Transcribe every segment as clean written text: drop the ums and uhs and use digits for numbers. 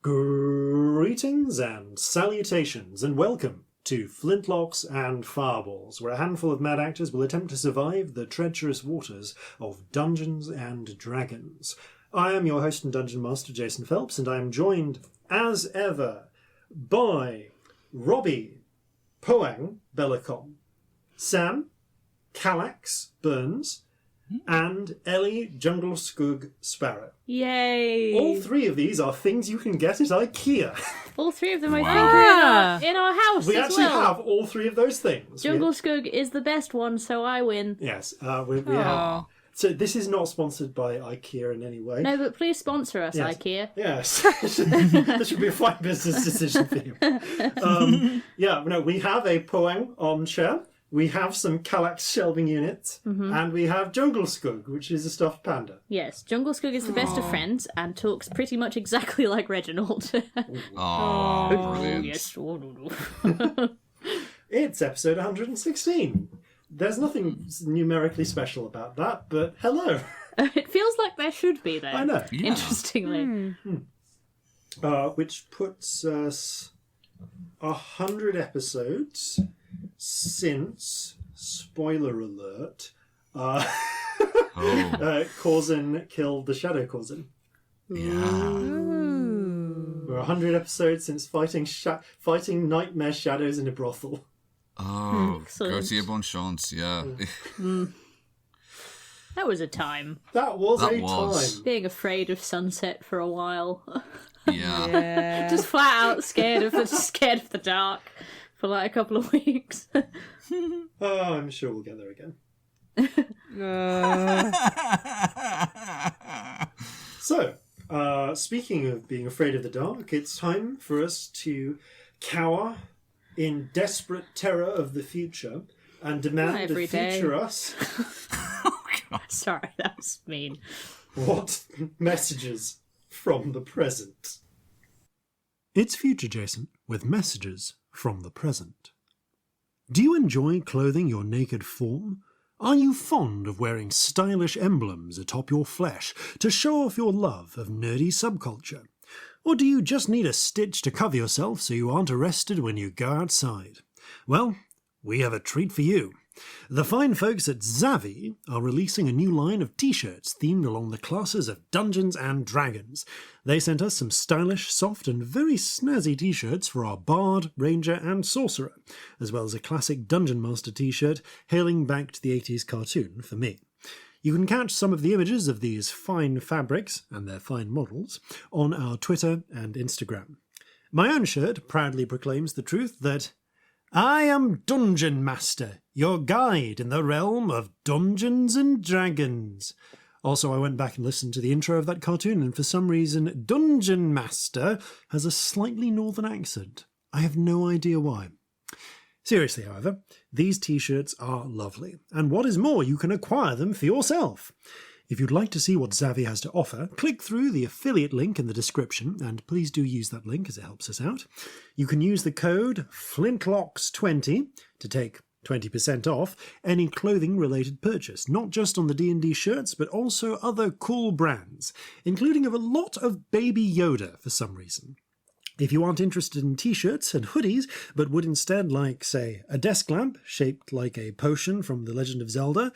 Greetings and salutations, and welcome to Flintlocks and Fireballs, where a handful of mad actors will attempt to survive the treacherous waters of Dungeons and Dragons. I am your host and Dungeon Master Jason Phelps, and I am joined, as ever, by Robbie Bellekom, Sam Calax Burns, and Ellie Sparrow. Yay! All three of these are things you can get at IKEA. All three of them, I think, are in our house We as actually well. have all three of those things. Jungle Skug is the best one, so I win. Yes, we have. So this is not sponsored by IKEA in any way. No, but please sponsor us, Yes. IKEA. Yes, that should be a fine business decision for you. We have a Poang armchair. We have some Kallax shelving units, and we have Jungle Skug, which is a stuffed panda. Yes, Jungle Skug is the best of friends and talks pretty much exactly like Reginald. Brilliant. Yes. It's episode 116. There's nothing numerically special about that, but hello. It feels like there should be, though. I know. Yeah. Interestingly. Which puts us 100 episodes since, spoiler alert, Corzin killed the Shadow Corzin. Yeah. We're 100 episodes since fighting nightmare shadows in a brothel. Oh, Excellent. go to your bon chance, yeah. That was a time. That was That a was. time. Being afraid of sunset for a while. Yeah. Just flat out scared of the dark for like a couple of weeks. Oh, I'm sure we'll get there again. So, speaking of being afraid of the dark, it's time for us to cower in desperate terror of the future and demand the Every day. future us Sorry, that was mean. what messages from the present. It's Future Jason with messages from the present. Do you enjoy clothing your naked form? Are you fond of wearing stylish emblems atop your flesh to show off your love of nerdy subculture? Or do you just need a stitch to cover yourself so you aren't arrested when you go outside? Well, we have a treat for you. The fine folks at Zavi are releasing a new line of t-shirts themed along the classes of Dungeons and Dragons. They sent us some stylish, soft and very snazzy t-shirts for our Bard, Ranger and Sorcerer, as well as a classic Dungeon Master t-shirt hailing back to the 80s cartoon for me. You can catch some of the images of these fine fabrics and their fine models on our Twitter and Instagram. My own shirt proudly proclaims the truth that I am Dungeon Master, your guide in the realm of Dungeons and Dragons. Also, I went back and listened to the intro of that cartoon, and for some reason, Dungeon Master has a slightly northern accent. I have no idea why. Seriously, however, these t-shirts are lovely, and what is more, you can acquire them for yourself. If you'd like to see what Zavi has to offer, click through the affiliate link in the description, and please do use that link as it helps us out. You can use the code FLINTLOCKS20 to take 20% off any clothing-related purchase, not just on the D&D shirts, but also other cool brands, including of a lot of Baby Yoda for some reason. If you aren't interested in t-shirts and hoodies, but would instead like, say, a desk lamp shaped like a potion from The Legend of Zelda,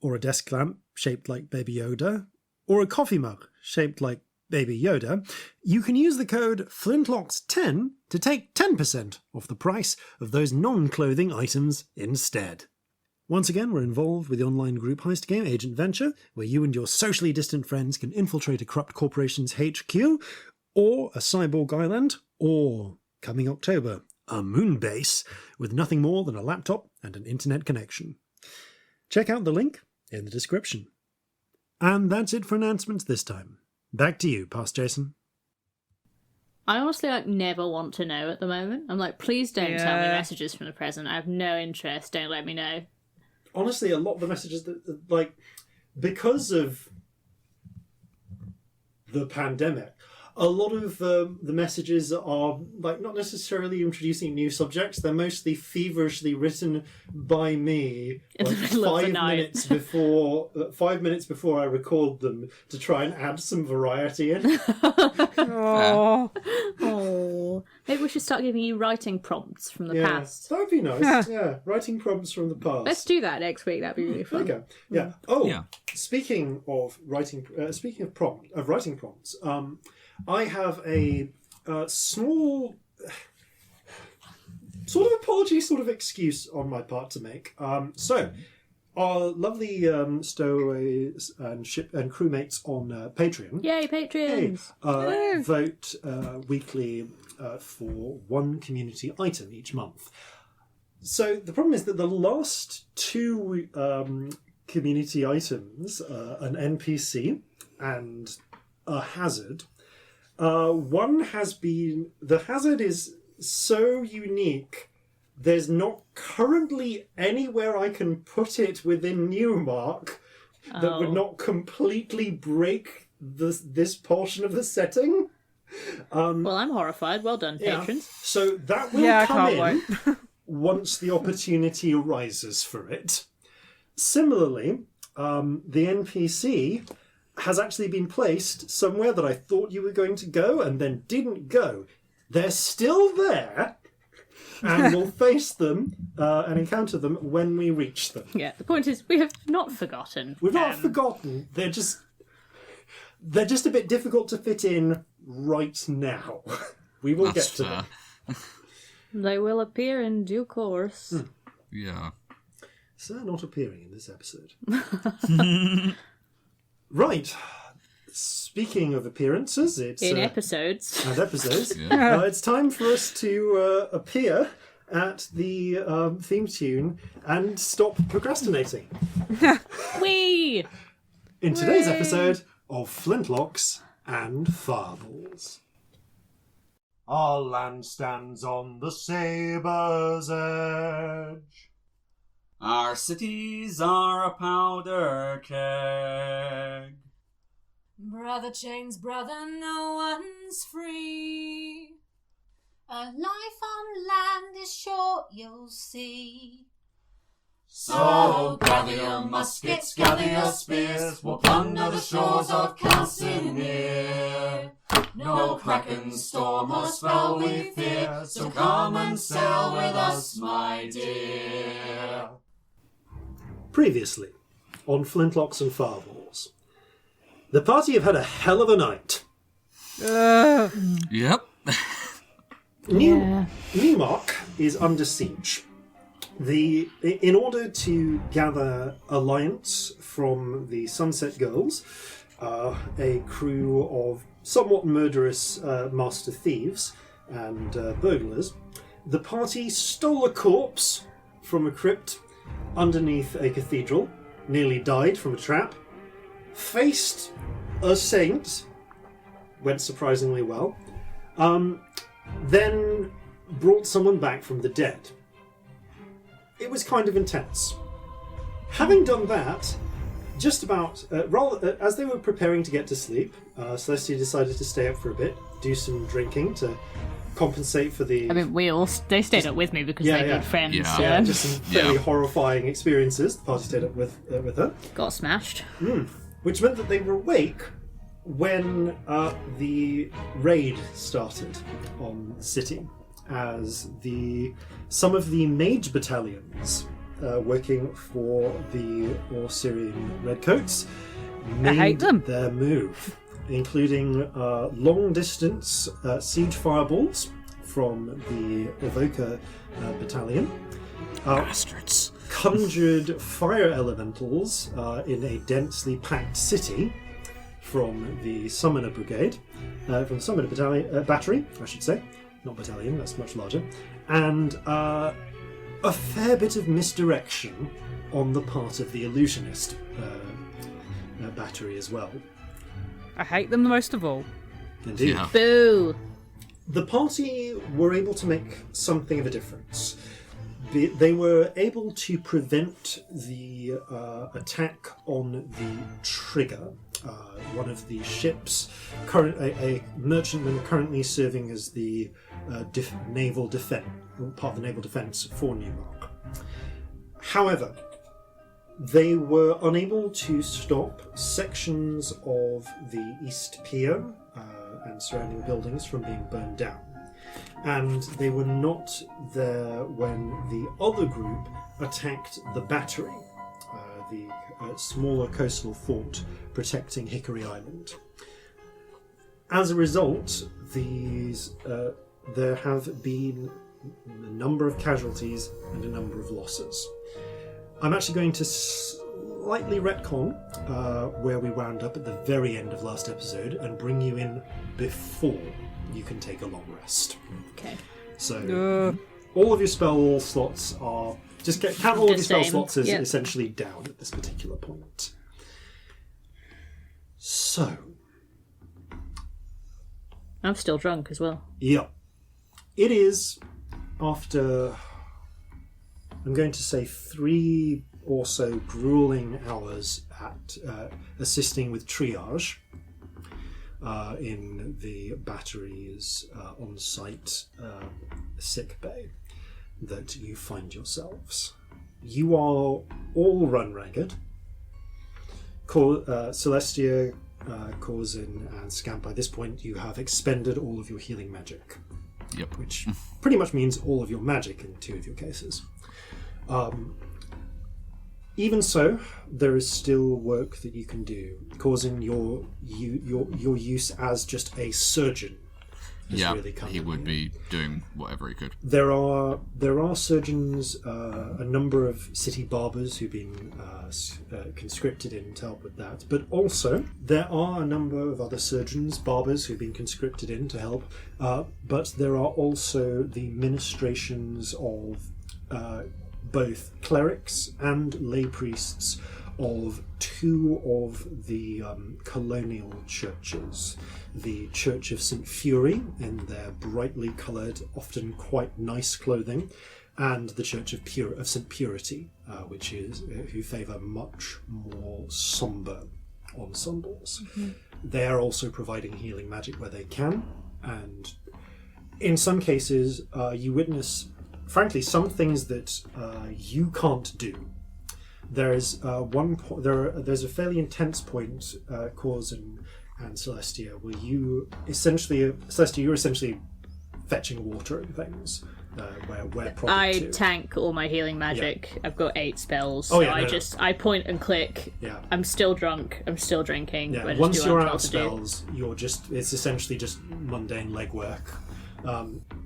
or a desk lamp shaped like Baby Yoda, or a coffee mug shaped like Baby Yoda, you can use the code FLINTLOCKS10 to take 10% off the price of those non-clothing items instead. Once again, we're involved with the online group heist game Agent Venture, where you and your socially distant friends can infiltrate a corrupt corporation's HQ, or a cyborg island, or, coming October, a moon base, with nothing more than a laptop and an internet connection. Check out the link in the description. And that's it for announcements this time. Back to you, Past Jason. I honestly never want to know at the moment. I'm like, please don't tell me messages from the present. I have no interest. Don't let me know. Honestly, a lot of the messages that, because of the pandemic, a lot of the messages are like not necessarily introducing new subjects. They're mostly feverishly written by me In the like, middle of the 5 night. minutes before 5 minutes before I record them to try and add some variety in. Oh. Oh, maybe we should start giving you writing prompts from the past. That would be nice. Yeah, writing prompts from the past. Let's do that next week. That'd be really There you fun. go. Yeah. Oh, Yeah. speaking of writing, writing prompts, I have a small, sort of apology, sort of excuse on my part to make. So, our lovely stowaways and crewmates on Patreon. Yay, Patreons! Vote weekly for one community item each month. So the problem is that the last two community items, an NPC and a hazard, the hazard is so unique, there's not currently anywhere I can put it within Newmark that would not completely break this portion of the setting. Well, I'm horrified. Well done, Yeah. patrons. So that will Yeah, I come can't in once the opportunity arises for it. Similarly, the NPC has actually been placed somewhere that I thought you were going to go and then didn't go. They're still there, and we'll face them and encounter them when we reach them. Yeah, the point is, we have not forgotten. We've not forgotten. They're just a bit difficult to fit in right now. We will That's get to fair. them. They will appear in due course. Yeah. Sir not appearing in this episode. Right. Speaking of appearances, it's In episodes. and episodes. Yeah. It's time for us to appear at the theme tune and stop procrastinating. Whee! In today's episode of Flintlocks and Fireballs. Our land stands on the sabre's edge. Our cities are a powder keg. Brother chains, brother, no one's free. A life on land is short, you'll see. So gather your muskets, gather your spears, we'll plunder the shores of Calcinea. No kraken, storm or spell we fear, so come and sail with us, my dear. Previously, on Flintlocks and Fireballs, the party have had a hell of a night. Yep. Newmark is under siege. In order to gather alliance from the Sunset Girls, a crew of somewhat murderous master thieves and burglars, the party stole a corpse from a crypt underneath a cathedral, nearly died from a trap, faced a saint, went surprisingly well, then brought someone back from the dead. It was kind of intense. Having done that, just about as they were preparing to get to sleep, Celestia decided to stay up for a bit, do some drinking to compensate for the I mean, they stayed up with me because they're good friends. Yeah. just some fairly horrifying experiences. The party stayed up with her, Got smashed. which meant that they were awake when the raid started on the city, as some of the mage battalions working for the Orsyrian Redcoats made their move, including long-distance siege fireballs from the Evoker battalion, Bastards. conjured fire elementals in a densely packed city from the Summoner Brigade, from the Summoner Battery, I should say. Not battalion, that's much larger. And a fair bit of misdirection on the part of the Illusionist battery as well. I hate them the most of all. Indeed. Yeah. Boo! The party were able to make something of a difference. They were able to prevent the attack on the Trigger, one of the ships, a merchantman currently serving as the naval defense, part of the naval defense for Newmark. However, they were unable to stop sections of the East Pier and surrounding buildings from being burned down. And they were not there when the other group attacked the battery, the smaller coastal fort protecting Hickory Island. As a result, there have been a number of casualties and a number of losses. I'm actually going to slightly retcon where we wound up at the very end of last episode and bring you in before you can take a long rest. Okay. So all of your spell slots are... Just count all of your spell slots as Yep. essentially down at this particular point. So... I'm still drunk as well. Yeah. It is, after, I'm going to say 3 or so grueling hours at assisting with triage in the battery's on-site sick bay, that you find yourselves. You are all run ragged. Celestia, Corzin, and Scamp, by this point you have expended all of your healing magic. Yep. Which pretty much means all of your magic in 2 of your cases. Even so, there is still work that you can do. Corzin, your use as just a surgeon has really come he in would here. be doing whatever he could. There are surgeons, a number of city barbers who've been conscripted in to help with that. But also, there are a number of other surgeons, barbers, who've been conscripted in to help. But there are also the ministrations of both clerics and lay priests of 2 of the colonial churches. The Church of St. Fury, in their brightly coloured, often quite nice clothing, and the Church of St. Purity, which is who favour much more sombre ensembles. Mm-hmm. They are also providing healing magic where they can, and in some cases you witness, frankly, some things that you can't do. There's there's a fairly intense point, Corzin and Celestia, where Celestia, you're essentially fetching water and things where prompted I to. tank all my healing magic. Yeah. I've got 8 spells. Oh, So yeah, I point and click. Yeah. I'm still drunk. I'm still drinking. Yeah. I just Once do you're what I'm out of told to spells, it's essentially just mundane legwork.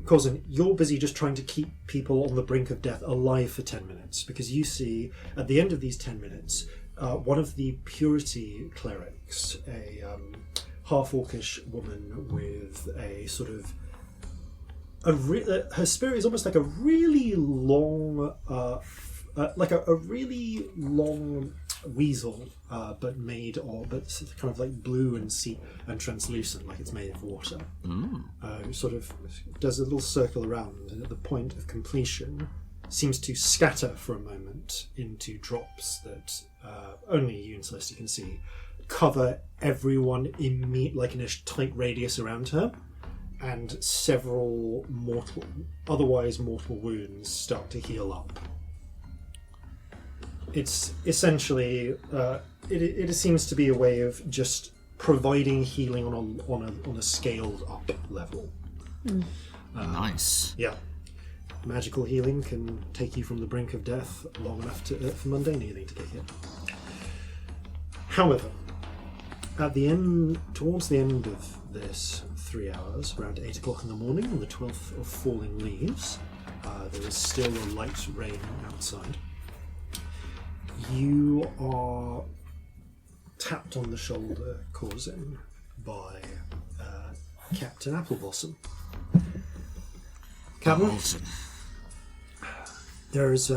Corzin, you're busy just trying to keep people on the brink of death alive for 10 minutes, because you see at the end of these 10 minutes one of the Purity clerics, a half-orcish woman with a sort of her spirit is almost like a really long a really long weasel, but kind of like blue and translucent, like it's made of water. Sort of does a little circle around, and at the point of completion seems to scatter for a moment into drops that only you and Celestia can see, cover everyone like in a tight radius around her, and several otherwise mortal wounds start to heal up. It's essentially it seems to be a way of just providing healing on a scaled up level. Nice. Yeah, magical healing can take you from the brink of death long enough for mundane healing to kick in. However, towards the end of this 3 hours, around 8 o'clock in the morning on the 12th of falling leaves, there is still a light rain outside. You are tapped on the shoulder, Corzin, by Captain Appleblossom. Captain, there's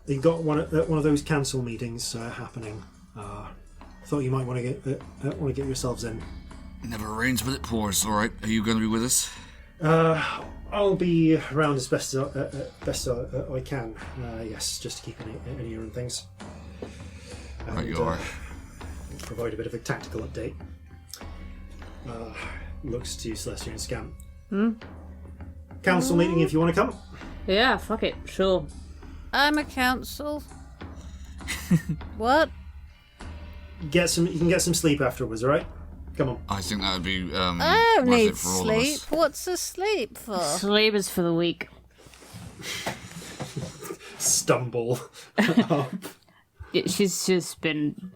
you've got one of those council meetings happening. Thought you might want to get yourselves in. It never rains but it pours. All right, are you going to be with us? I'll be around as best I can. Yes, just to keep an ear on things. And, Right, you are. provide a bit of a tactical update. Looks to Celestia and Scamp. Council meeting if you want to come. Yeah, fuck it, sure. I'm a council. What? You can get some sleep afterwards, alright? Come on. I think that would be I don't worth need it for all of us. sleep. What's a sleep for? Sleep is for the weak. Stumble up. She's just been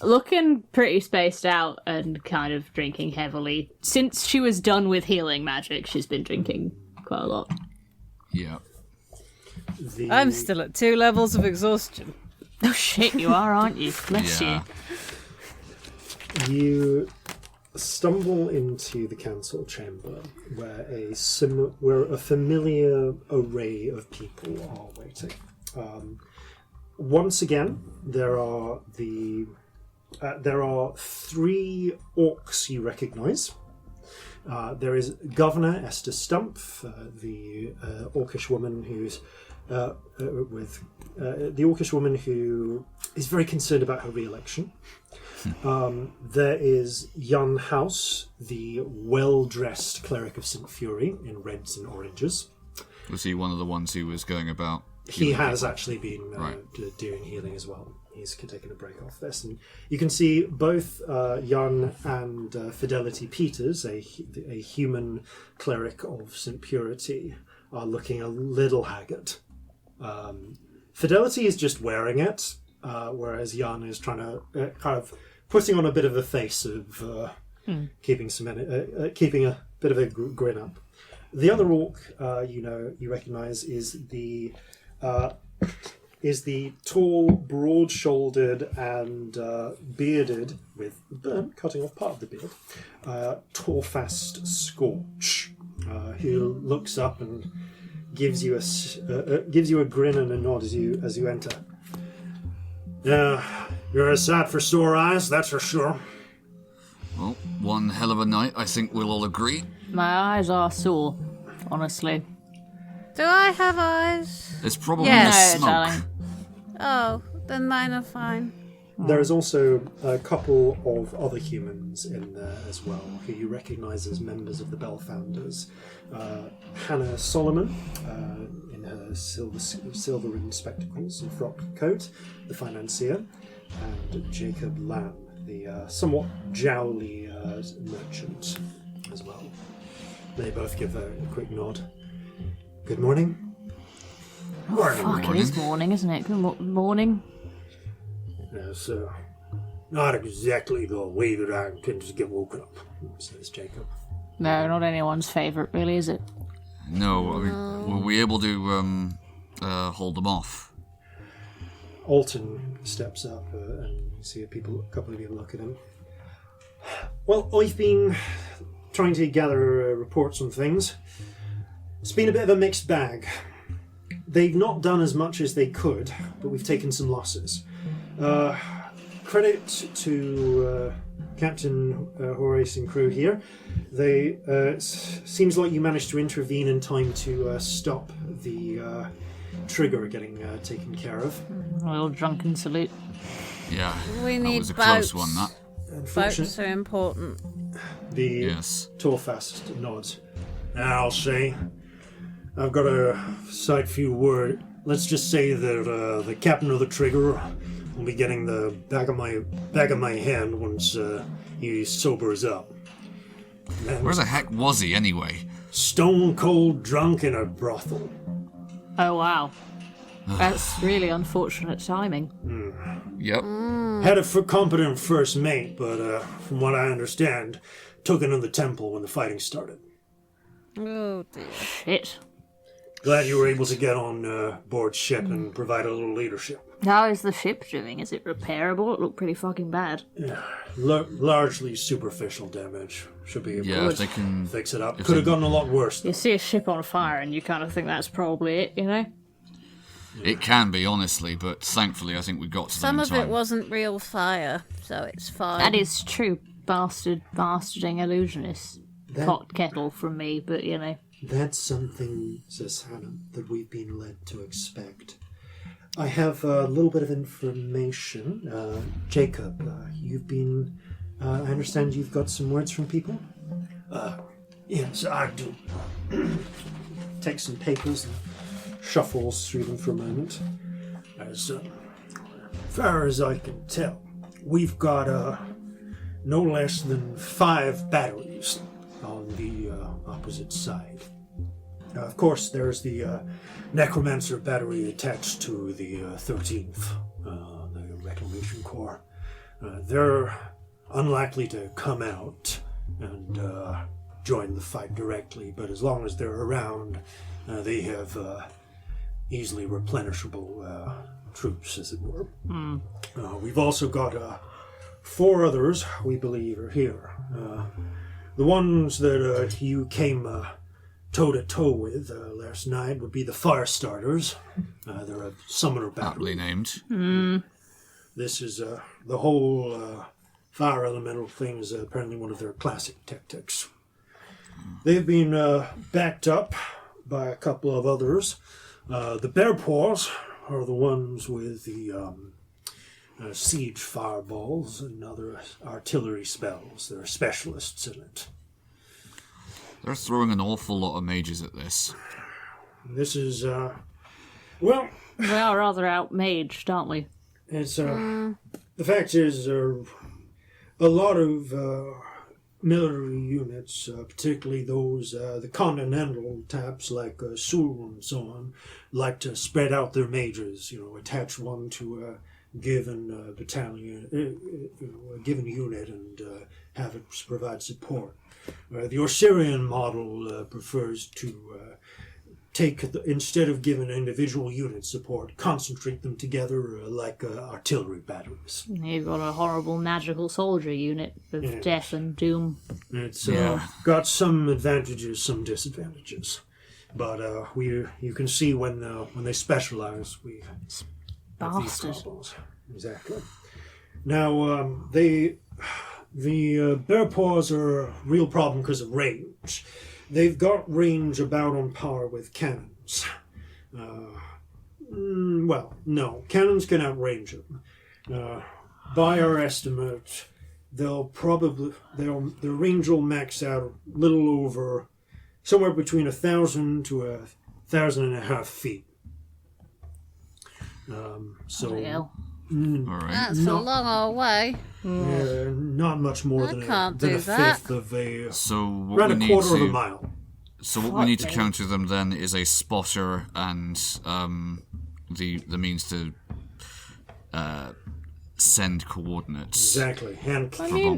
looking pretty spaced out and kind of drinking heavily. Since she was done with healing magic, she's been drinking quite a lot. Yeah. I'm still at 2 levels of exhaustion. Oh shit, you are, aren't you? Bless Yeah. You stumble into the council chamber where a familiar array of people are waiting. Once again, there are 3 orcs you recognise. There is Governor Esther Stumpf, the orcish woman who's the orcish woman who is very concerned about her re-election. There is Jan House, the well-dressed cleric of St. Fury in reds and oranges. Was he one of the ones who was going about? He has actually been doing healing as well. He's taken a break off this. And you can see both Jan and Fidelity Peters, a human cleric of St. Purity, are looking a little haggard. Fidelity is just wearing it, whereas Jan is trying to kind of putting on a bit of a face of keeping a bit of a grin up. The other orc, you recognise, is the tall, broad-shouldered and bearded, with cutting off part of the beard, Torfast Scorch, who looks up and gives you a grin and a nod as you enter. You're a sight for sore eyes, that's for sure. Well, one hell of a night, I think we'll all agree. My eyes are sore, honestly. Do I have eyes? It's probably Yes. the No, smoke. darling. Oh, then mine are fine. There is also a couple of other humans in there as well, who you recognise as members of the Bell Founders. Hannah Solomon, in her silver-rimmed spectacles and frock coat, the financier, and Jacob Lamb, the somewhat jowly merchant as well. They both give a quick nod. Good morning. Fuck, it is morning, isn't it? Good morning. Yes, not exactly the way that I intend to get woken up, says Jacob. No, not anyone's favourite, really, is it? No, I mean, were we able to hold them off? Alton steps up and you see a couple of people look at him. Well, I've been trying to gather reports on things. It's been a bit of a mixed bag. They've not done as much as they could, but we've taken some losses. Credit to Captain Horhace and crew here. They seems like you managed to intervene in time to stop the trigger getting taken care of. A little drunken salute. Yeah, We that need was a boats. close one, that. Boats are important. The Yes. Torfast nods. I'll say, I've got a side few word. Let's just say that the captain of the trigger will be getting the back of my hand once he sobers up. And Where the heck was he, anyway? stone cold drunk in a brothel. Oh, wow. That's really unfortunate timing. Yep. Had a competent first mate, but from what I understand, took into the temple when the fighting started. Oh dear. Shit. Glad you were able to get on board ship and provide a little leadership. How is the ship doing? Is it repairable? It looked pretty fucking bad. Largely superficial damage. Should be able Yeah, if to they can... fix it up. if Could have they- gotten a lot worse, though. You see a ship on fire and you kind of think that's probably it, you know? It can be, honestly, but thankfully I think we got to Some them of in time. it wasn't real fire, so it's fine. That is true. Bastarding illusionist. Pot kettle from me, but you know. That's something, says Hannah, that we've been led to expect. I have a little bit of information. Jacob, you've been... I understand you've got some words from people? Yes, I do. Takes some papers and shuffles through them for a moment. As far as I can tell, we've got no less than 5 batteries on the opposite side. Of course, there's the Necromancer battery attached to the 13th, the Reclamation Corps. They're unlikely to come out and join the fight directly, but as long as they're around, they have easily replenishable troops, as it were. We've also got 4 others we believe are here. The ones that you came toe-to-toe with last night would be the Fire Starters. They're a summoner battery. Aptly named. This is the whole fire elemental thing is apparently one of their classic tactics. They've been backed up by a couple of others. The Bear Paws are the ones with the siege fireballs and other artillery spells. They're specialists in it. They're throwing an awful lot of mages at this. This is, well... We are rather outmaged, aren't we? It's, the fact is, a lot of military units, particularly those, the continental types like Sul and so on, like to spread out their mages, attach one to a given battalion, a given unit, and have it provide support. The Osirian model prefers to instead of giving individual unit support, concentrate them together like artillery batteries. You've got a horrible magical soldier unit of death and doom. It's got some advantages, some disadvantages. But you can see when they specialize, we have these problems. Exactly. Now, the Bear Paws are a real problem because of range. They've got range about on par with cannons. Well, no. Cannons can outrange them. By our estimate, their range will max out a little over, somewhere between 1,000 to 1,500 feet. All right. That's a long old way. Not much more than a fifth of a... So what around we a need quarter to, of a mile. So what we need to counter them then is a spotter and the means to send coordinates. Exactly, and a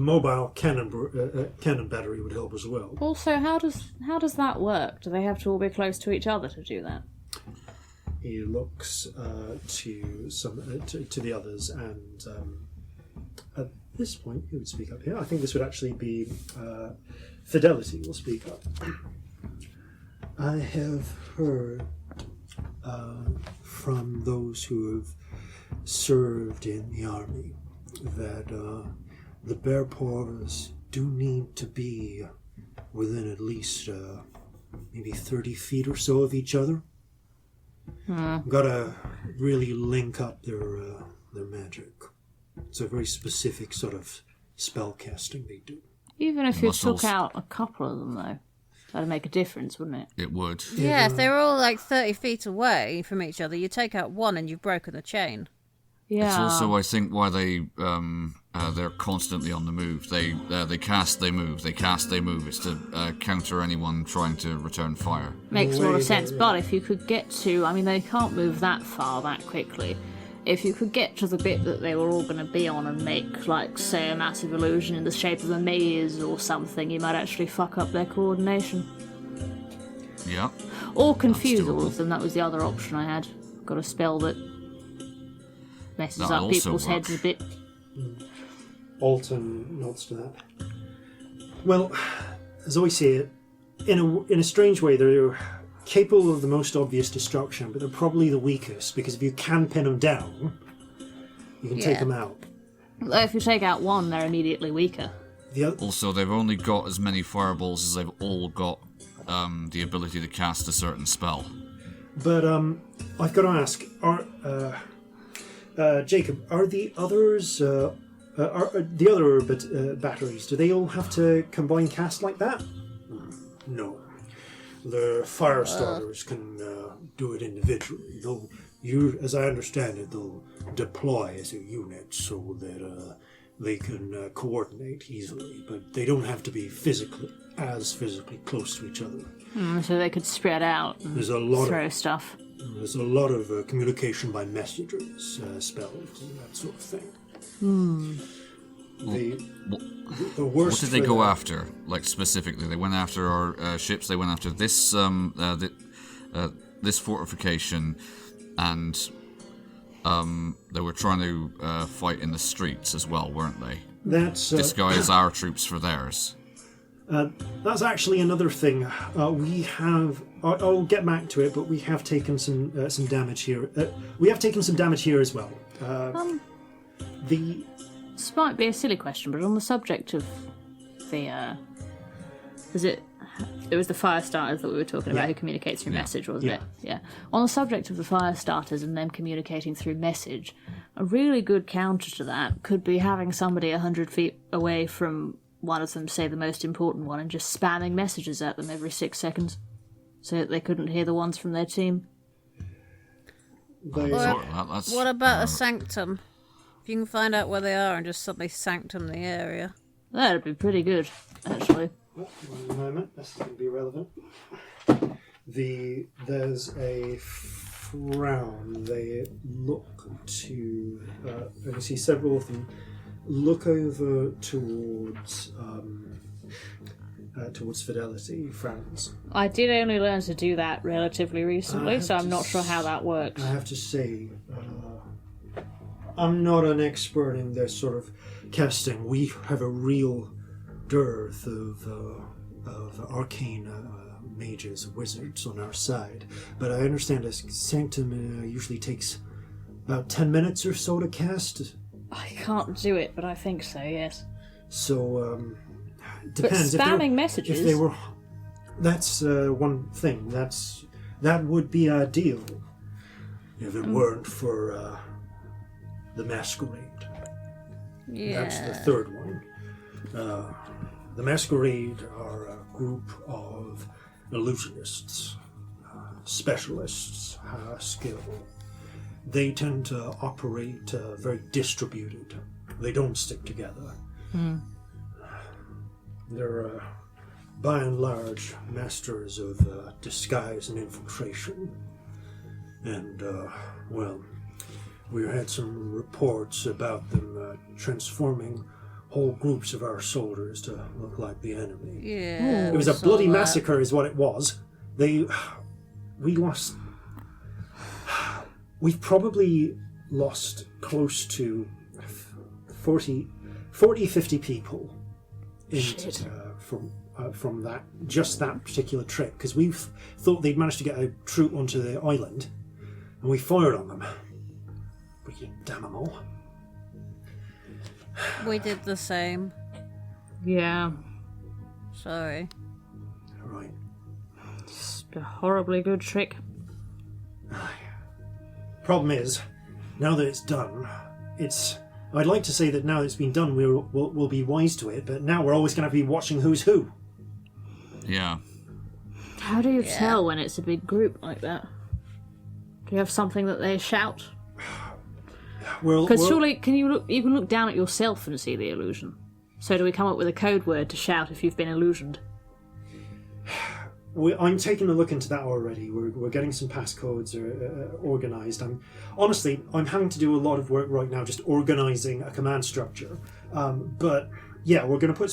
mobile cannon battery would help as well. Also, how does that work? Do they have to all be close to each other to do that? He looks to the others, and at this point, who would speak up here? I think this would actually be Fidelity will speak up. I have heard from those who have served in the army that the Bear Paws do need to be within at least maybe 30 feet or so of each other. Gotta really link up their magic. It's a very specific sort of spell casting they do. Even if you took out a couple of them, though, that'd make a difference, wouldn't it? It would. Yeah, if they were all like 30 feet away from each other, you take out one and you've broken the chain. Yeah. It's also, I think, why they're constantly on the move. They cast, they move. They cast, they move. It's to counter anyone trying to return fire. Makes a lot of sense. But if you could get to, they can't move that far that quickly. If you could get to the bit that they were all going to be on and make, like, say, a massive illusion in the shape of a maze or something, you might actually fuck up their coordination. Yeah. Or confuse all of them. That was the other option I had. Got a spell that messes up people's heads a bit. Alton nods to that. Well, as I see it, in a strange way, they're capable of the most obvious destruction, but they're probably the weakest, because if you can pin them down, you can take them out. If you take out one, they're immediately weaker. Also, they've only got as many fireballs as they've all got the ability to cast a certain spell. But I've got to ask: Jacob, are the others? Are the other batteries? Do they all have to combine cast like that? No. The fire starters can do it individually. As I understand it, they'll deploy as a unit so that they can coordinate easily, but they don't have to be physically close to each other. So they could spread out and throw stuff. There's a lot of communication by messages, spells, and that sort of thing. The worst. What did they go after? Like specifically, they went after our ships. They went after this this fortification, and they were trying to fight in the streets as well, weren't they? That's disguise our troops for theirs. That's actually another thing. We have. I'll get back to it, but we have taken some damage here. We have taken some damage here as well. This might be a silly question, but on the subject of the, it was the fire starters that we were talking about who communicates through message, wasn't it? Yeah. On the subject of the fire starters and them communicating through message, a really good counter to that could be having somebody 100 feet away from one of them, say the most important one, and just spamming messages at them every 6 seconds so that they couldn't hear the ones from their team. What about a sanctum? If you can find out where they are and just suddenly sanctum the area. That'd be pretty good, actually. One moment, this is going to be relevant. There's a frown. They look to... I can see several of them look over towards Fidelity, frowns. I did only learn to do that relatively recently, so I'm not sure how that works. I have to say... I'm not an expert in this sort of casting. We have a real dearth of arcane mages, wizards on our side. But I understand a sanctum usually takes about 10 minutes or so to cast. I can't do it, but I think so, yes. So, depends. But spamming messages... If they were... That's one thing. That would be ideal if it weren't for... the Masquerade. Yeah. That's the third one. The Masquerade are a group of illusionists, specialists, skill. They tend to operate very distributed. They don't stick together. They're, by and large, masters of disguise and infiltration. And, we had some reports about them transforming whole groups of our soldiers to look like the enemy. Yeah. It was a bloody massacre is what it was. We lost... We've probably lost close to 40, 50 people from that, just that particular trip, because we thought they'd managed to get a troop onto the island, and we fired on them. But you damn them all. We did the same. Yeah. Sorry. Right. It's a horribly good trick. Problem is, now that it's done, I'd like to say that now that it's been done, we'll be wise to it, but now we're always going to be watching who's who. Yeah. How do you tell when it's a big group like that? Do you have something that they shout? Because surely you can look down at yourself and see the illusion. So do we come up with a code word to shout if you've been illusioned? I'm taking a look into that already. We're getting some passcodes organised. I'm having to do a lot of work right now, just organising a command structure. But yeah, we're going to put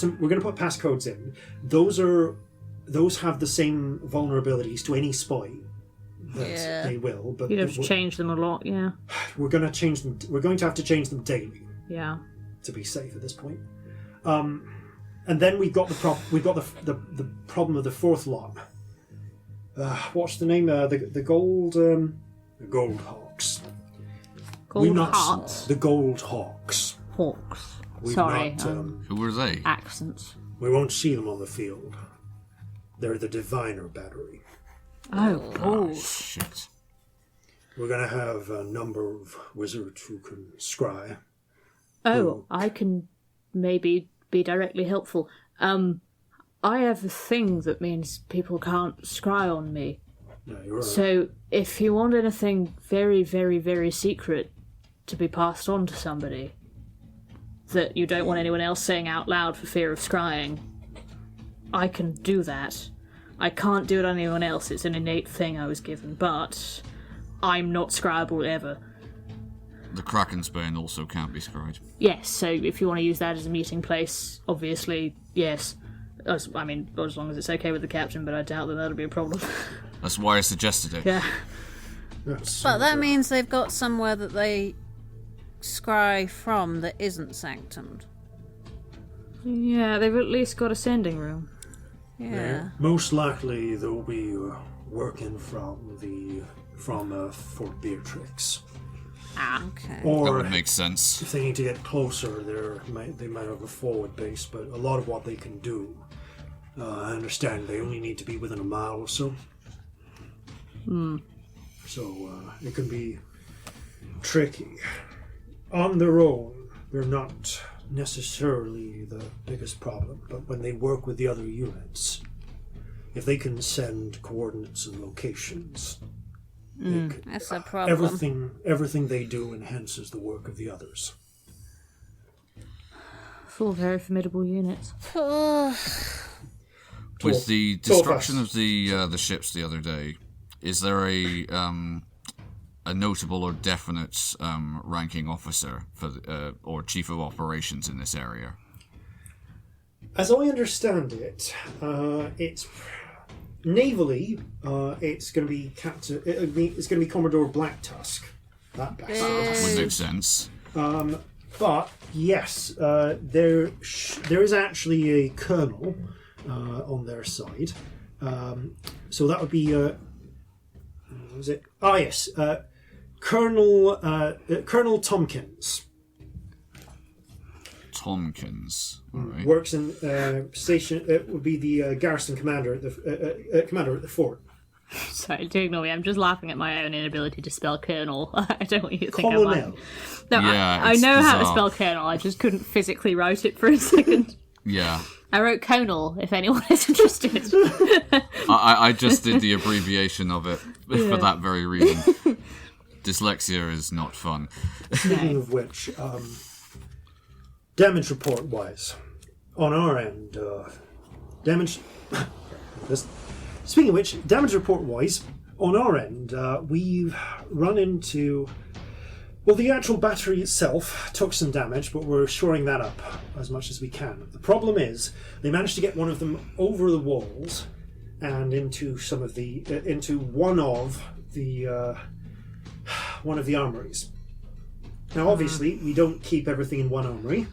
passcodes in. Those have the same vulnerabilities to any spy. They will, but you'd have to change them a lot. Yeah, we're going to change them. We're going to have to change them daily. Yeah, to be safe at this point. And then we've got the problem of the fourth lot. What's the name? The gold hawks. Gold hearts. The gold hawks. Hawks. We've Sorry. Who were they? Accents. We won't see them on the field. They're the Diviner Battery. Oh. Shit. We're going to have a number of wizards who can scry. Oh, I can maybe be directly helpful. I have a thing that means people can't scry on me. No, you're right. So if you want anything very, very, very secret to be passed on to somebody that you don't want anyone else saying out loud for fear of scrying, I can do that. I can't do it on anyone else. It's an innate thing I was given, but I'm not scryable ever. The Kraken's Bane also can't be scried. Yes, so if you want to use that as a meeting place, obviously, yes. As long as it's okay with the captain, but I doubt that that'll be a problem. That's why I suggested it. Yeah. Yes, But that means they've got somewhere that they scry from that isn't sanctumed. Yeah, they've at least got a sending room. Yeah. Most likely they'll be working from Fort Beatrix. Okay. That Or would make sense. if they need to get closer, they might have a forward base, but a lot of what they can do, I understand they only need to be within a mile or so. So it can be tricky. On their own, they're not necessarily the biggest problem, but when they work with the other units, if they can send coordinates and locations, That's a problem. everything they do enhances the work of the others. Full, very formidable units. With the destruction of the ships the other day, is there a notable or definite ranking officer for or chief of operations in this area? As I understand it, it's navally. It's going to be Captain. It's going to be Commodore Blacktusk. That bastard. Would make sense. But yes, there is actually a colonel on their side. So that would be. What was it? Ah, yes, Colonel Tompkins. Tompkins. All right. Works in station. It would be the garrison commander at the fort. Sorry, do ignore me. I'm just laughing at my own inability to spell colonel. I don't want you to think Colonel. I'm like... No, Yeah, I it's know how to bizarre. spell colonel. I just couldn't physically write it for a second. Yeah. I wrote conal, if anyone is interested. I just did the abbreviation of it for that very reason. Dyslexia is not fun. Speaking of which, damage report wise, on our end, damage. Speaking of which, damage report wise, on our end, we've run into. Well, the actual battery itself took some damage, but we're shoring that up as much as we can. The problem is, they managed to get one of them over the walls and into one of the armories. Now, obviously, we don't keep everything in one armory,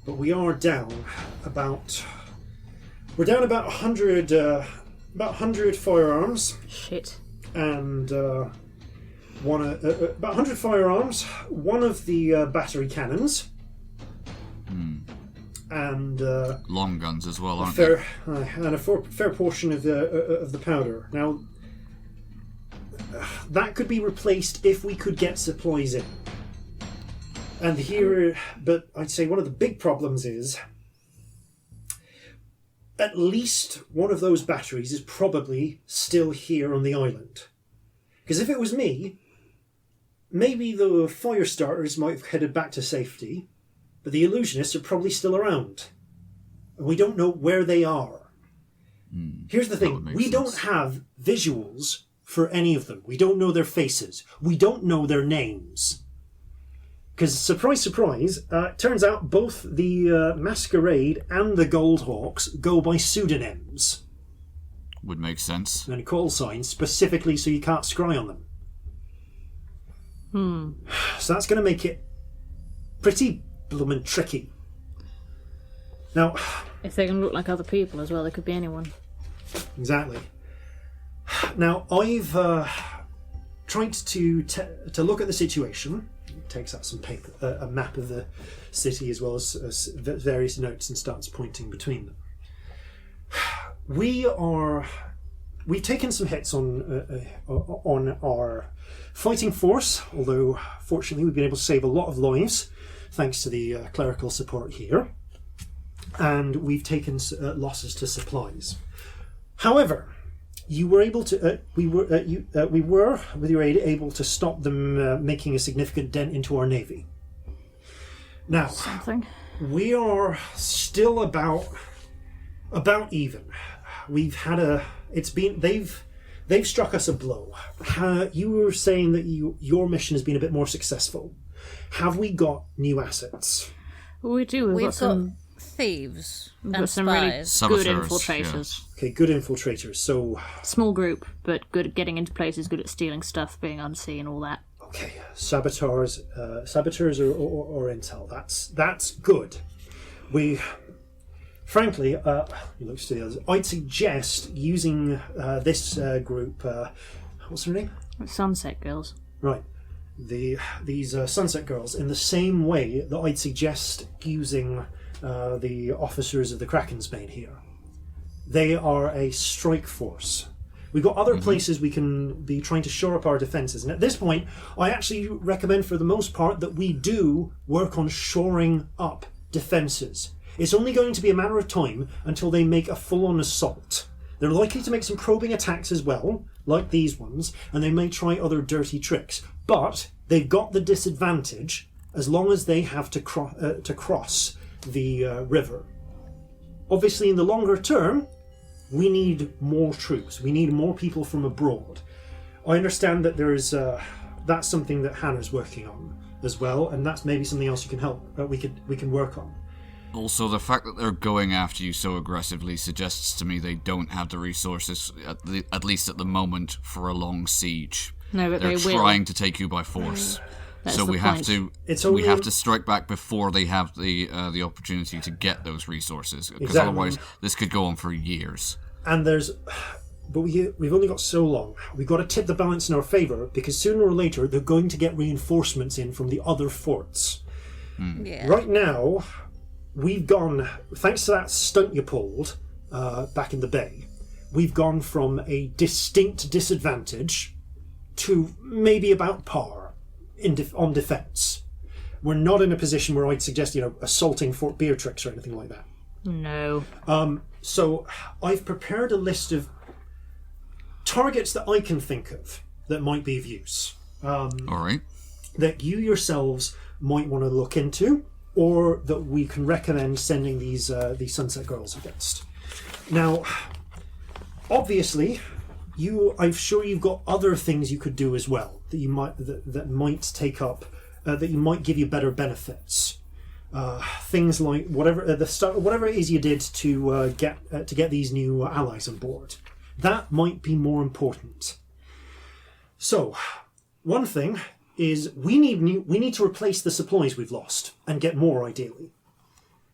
but we are down about 100 firearms. Shit. And about 100 firearms, one of the battery cannons, and Long guns as well, aren't they? and a fair portion of the powder. Now, that could be replaced if we could get supplies in. And here, but I'd say one of the big problems is at least one of those batteries is probably still here on the island. Because if it was me, maybe the fire starters might have headed back to safety, but the illusionists are probably still around. And we don't know where they are. Here's the thing, we don't have visuals for any of them. We don't know their faces. We don't know their names. Because, surprise, surprise, turns out both the Masquerade and the Goldhawks go by pseudonyms. Would make sense. And call signs specifically so you can't scry on them. So that's going to make it pretty bloomin' tricky. Now, If they can look like other people as well, they could be anyone. exactly. Now, I've tried to look at the situation. It takes out some paper, a map of the city as well as various notes and starts pointing between them. we've taken some hits on our fighting force, although fortunately we've been able to save a lot of lives thanks to the clerical support here, and we've taken losses to supplies. However, you were able to we were with your aid able to stop them making a significant dent into our navy. Now, we are still about even. We've had they've struck us a blow. You were saying that your mission has been a bit more successful. Have we got new assets? We do. We've got some thieves we've and got some really spies. good Saboteurs, infiltrators. yeah. Okay, good infiltrators. So Small group, but good at getting into places, good at stealing stuff, being unseen, all that. okay, saboteurs or intel. That's good. We, frankly, he looks to the others. I'd suggest using this group. What's her name? Sunset Girls. Right. These Sunset Girls in the same way that I'd suggest using the officers of the Kraken's Bane here. They are a strike force. We've got other places we can be trying to shore up our defences, and at this point I actually recommend for the most part that we do work on shoring up defences. It's only going to be a matter of time until they make a full-on assault. They're likely to make some probing attacks as well, like these ones, and they may try other dirty tricks. But they've got the disadvantage as long as they have to cross the river. Obviously, in the longer term, we need more troops. We need more people from abroad. I understand that that's something that Hannah's working on as well, and that's maybe something else you can help. We can work on. Also, the fact that they're going after you so aggressively suggests to me they don't have the resources, at least at the moment, for a long siege. No, but They're they will. trying to take you by force. That's So the we point. have to strike back before they have the opportunity to get those resources, because Exactly. otherwise this could go on for years. And but we've only got so long. We've got to tip the balance in our favour, because sooner or later they're going to get reinforcements in from the other forts. Yeah. Right now, we've gone, thanks to that stunt you pulled back in the bay, we've gone from a distinct disadvantage to maybe about par on defence. We're not in a position where I'd suggest, assaulting Fort Beatrix or anything like that. No. So I've prepared a list of targets that I can think of that might be of use. All right. That you yourselves might want to look into, or that we can recommend sending these Sunset Girls against. Now, obviously, I'm sure you've got other things you could do as well that you might that might take up that you might give you better benefits. Things like whatever it is you did to get these new allies on board. That might be more important. So, one thing is we need to replace the supplies we've lost and get more, ideally.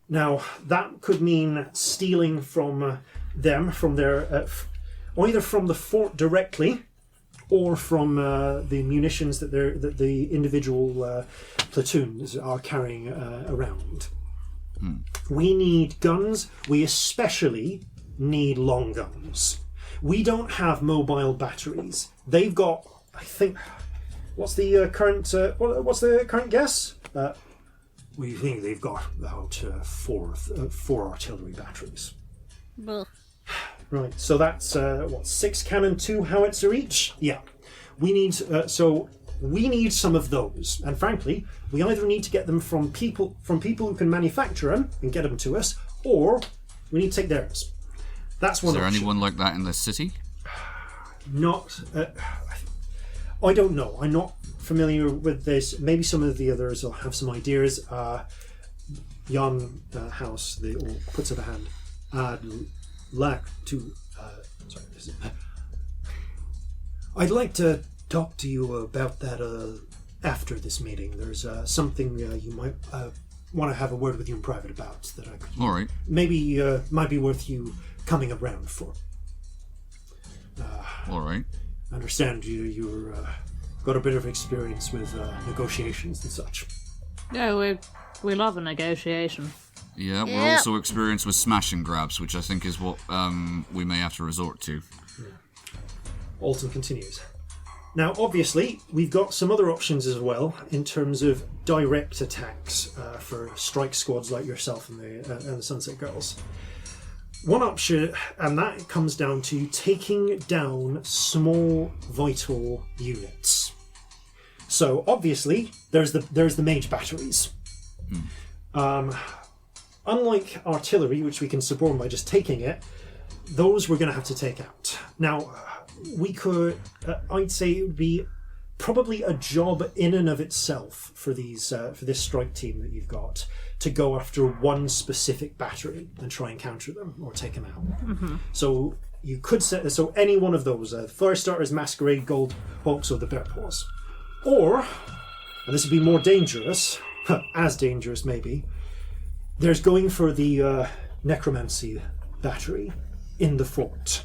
Now that could mean stealing from them, from their either from the fort directly, or from the munitions that the individual platoons are carrying around. We need guns. We especially need long guns. We don't have mobile batteries. They've got, I think. What's the current guess? We think they've got about four artillery batteries. Well, Right, so that's 6 cannon, 2 howitzer each. Yeah, we need some of those, and frankly, we either need to get them from people who can manufacture them and get them to us, or we need to take theirs. That's one. Is there option. anyone like that in the city? Not. I don't know. I'm not familiar with this. Maybe some of the others will have some ideas. Jan House puts up a hand. I'd like to talk to you about that after this meeting. There's something you might want to have a word with you in private about that I could. All right. Maybe might be worth you coming around for. All right. I understand you're got a bit of experience with negotiations and such. Yeah, we love a negotiation. Yeah, we're also experienced with smash and grabs, which I think is what we may have to resort to. Alton continues. Now, obviously, we've got some other options as well in terms of direct attacks for strike squads like yourself and the Sunset Girls. One option, and that comes down to taking down small vital units. So, obviously, there's the mage batteries. Unlike artillery, which we can suborn by just taking it, those we're going to have to take out. Now, we could, I'd say it would be probably a job in and of itself for this strike team that you've got to go after one specific battery and try and counter them or take them out. Mm-hmm. So you could set any one of those: Fire Starters, Masquerade, Gold Hawks, or the Bear Paws. Or, and this would be more dangerous, as dangerous maybe, there's going for the Necromancy battery in the fort.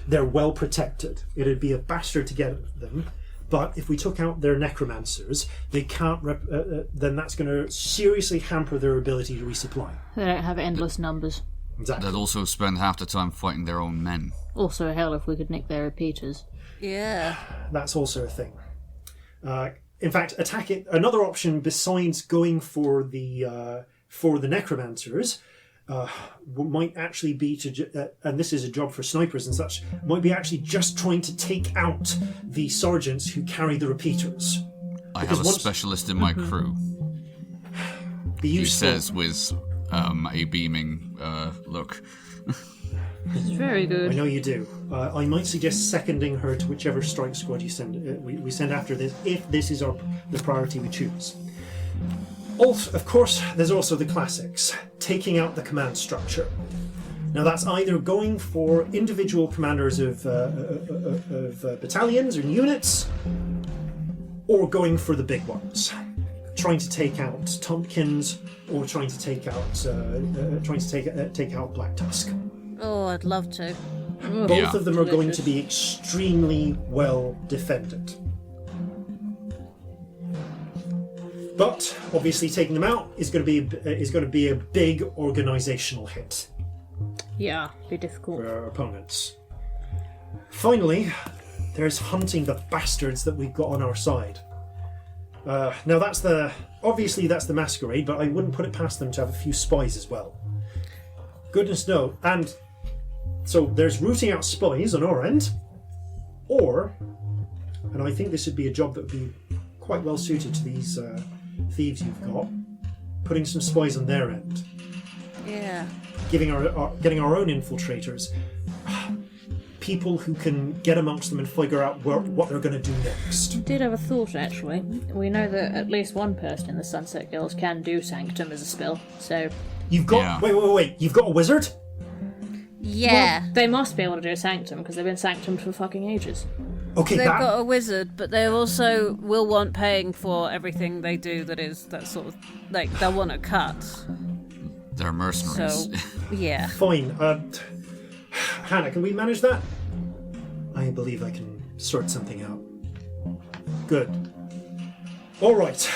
They're well protected. It'd be a bastard to get them, but if we took out their necromancers, they can't. Then that's going to seriously hamper their ability to resupply. They don't have endless numbers. Exactly. They'd also spend half the time fighting their own men. Also, hell, if we could nick their repeaters. Yeah. That's also a thing. In fact, attacking another option besides going for the necromancers. Might actually be to, and this is a job for snipers and such, might be actually just trying to take out the sergeants who carry the repeaters. I have a specialist in my crew. He says with a beaming look. It's very good. I know you do. I might suggest seconding her to whichever strike squad you send. We send after this, if this is the priority we choose. Of course, there's also the classics, taking out the command structure. Now that's either going for individual commanders of battalions or units, or going for the big ones, trying to take out Tompkins, or trying to take out Black Tusk. Oh, I'd love to. Both of them are going to be extremely well defended. But obviously, taking them out is going to be a big organisational hit. Yeah, be difficult for our opponents. Finally, there's hunting the bastards that we've got on our side. Now that's the Masquerade, but I wouldn't put it past them to have a few spies as well. Goodness no, and so there's rooting out spies on our end, and I think this would be a job that would be quite well suited to these thieves you've got, putting some spies on their end. Yeah. Getting our own infiltrators, people who can get amongst them and figure out what they're going to do next. I did have a thought, actually. We know that at least one person in the Sunset Girls can do Sanctum as a spell, so... You've got... Yeah. Wait. You've got a wizard? Yeah. Well, they must be able to do Sanctum, because they've been Sanctumed for fucking ages. Okay, they've got a wizard, but they also will want paying for everything they do that sort of... Like, they'll want a cut. They're mercenaries. So, yeah. Fine. Hannah, can we manage that? I believe I can sort something out. Good. All right.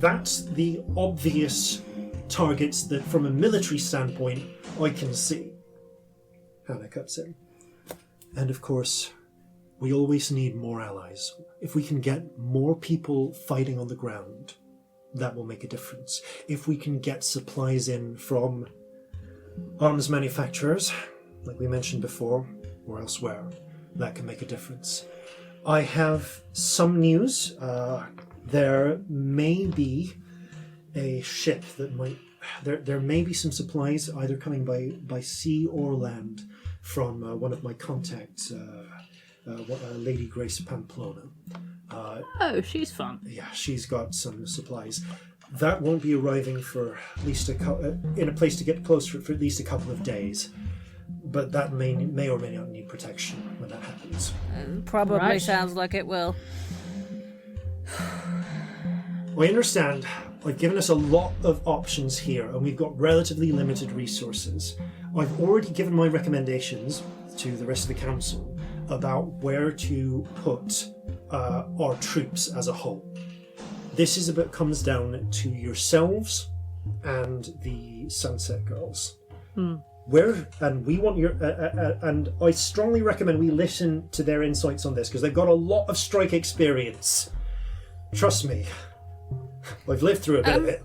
That's the obvious targets that, from a military standpoint, I can see. Hannah cuts in. And of course, we always need more allies. If we can get more people fighting on the ground, that will make a difference. If we can get supplies in from arms manufacturers, like we mentioned before, or elsewhere, that can make a difference. I have some news. There may be a ship that might... There may be some supplies either coming by sea or land from one of my contacts, Lady Grace Pamplona. Oh, she's fun. Yeah, she's got some supplies. That won't be arriving for at least in a place to get close for at least a couple of days. But that may or may not need protection when that happens. Probably sounds like it will. I understand. I've given us a lot of options here, and we've got relatively limited resources. I've already given my recommendations to the rest of the council about where to put our troops as a whole. This comes down to yourselves and the Sunset Girls. And we want your and I strongly recommend we listen to their insights on this because they've got a lot of strike experience. Trust me, I've lived through a bit of it.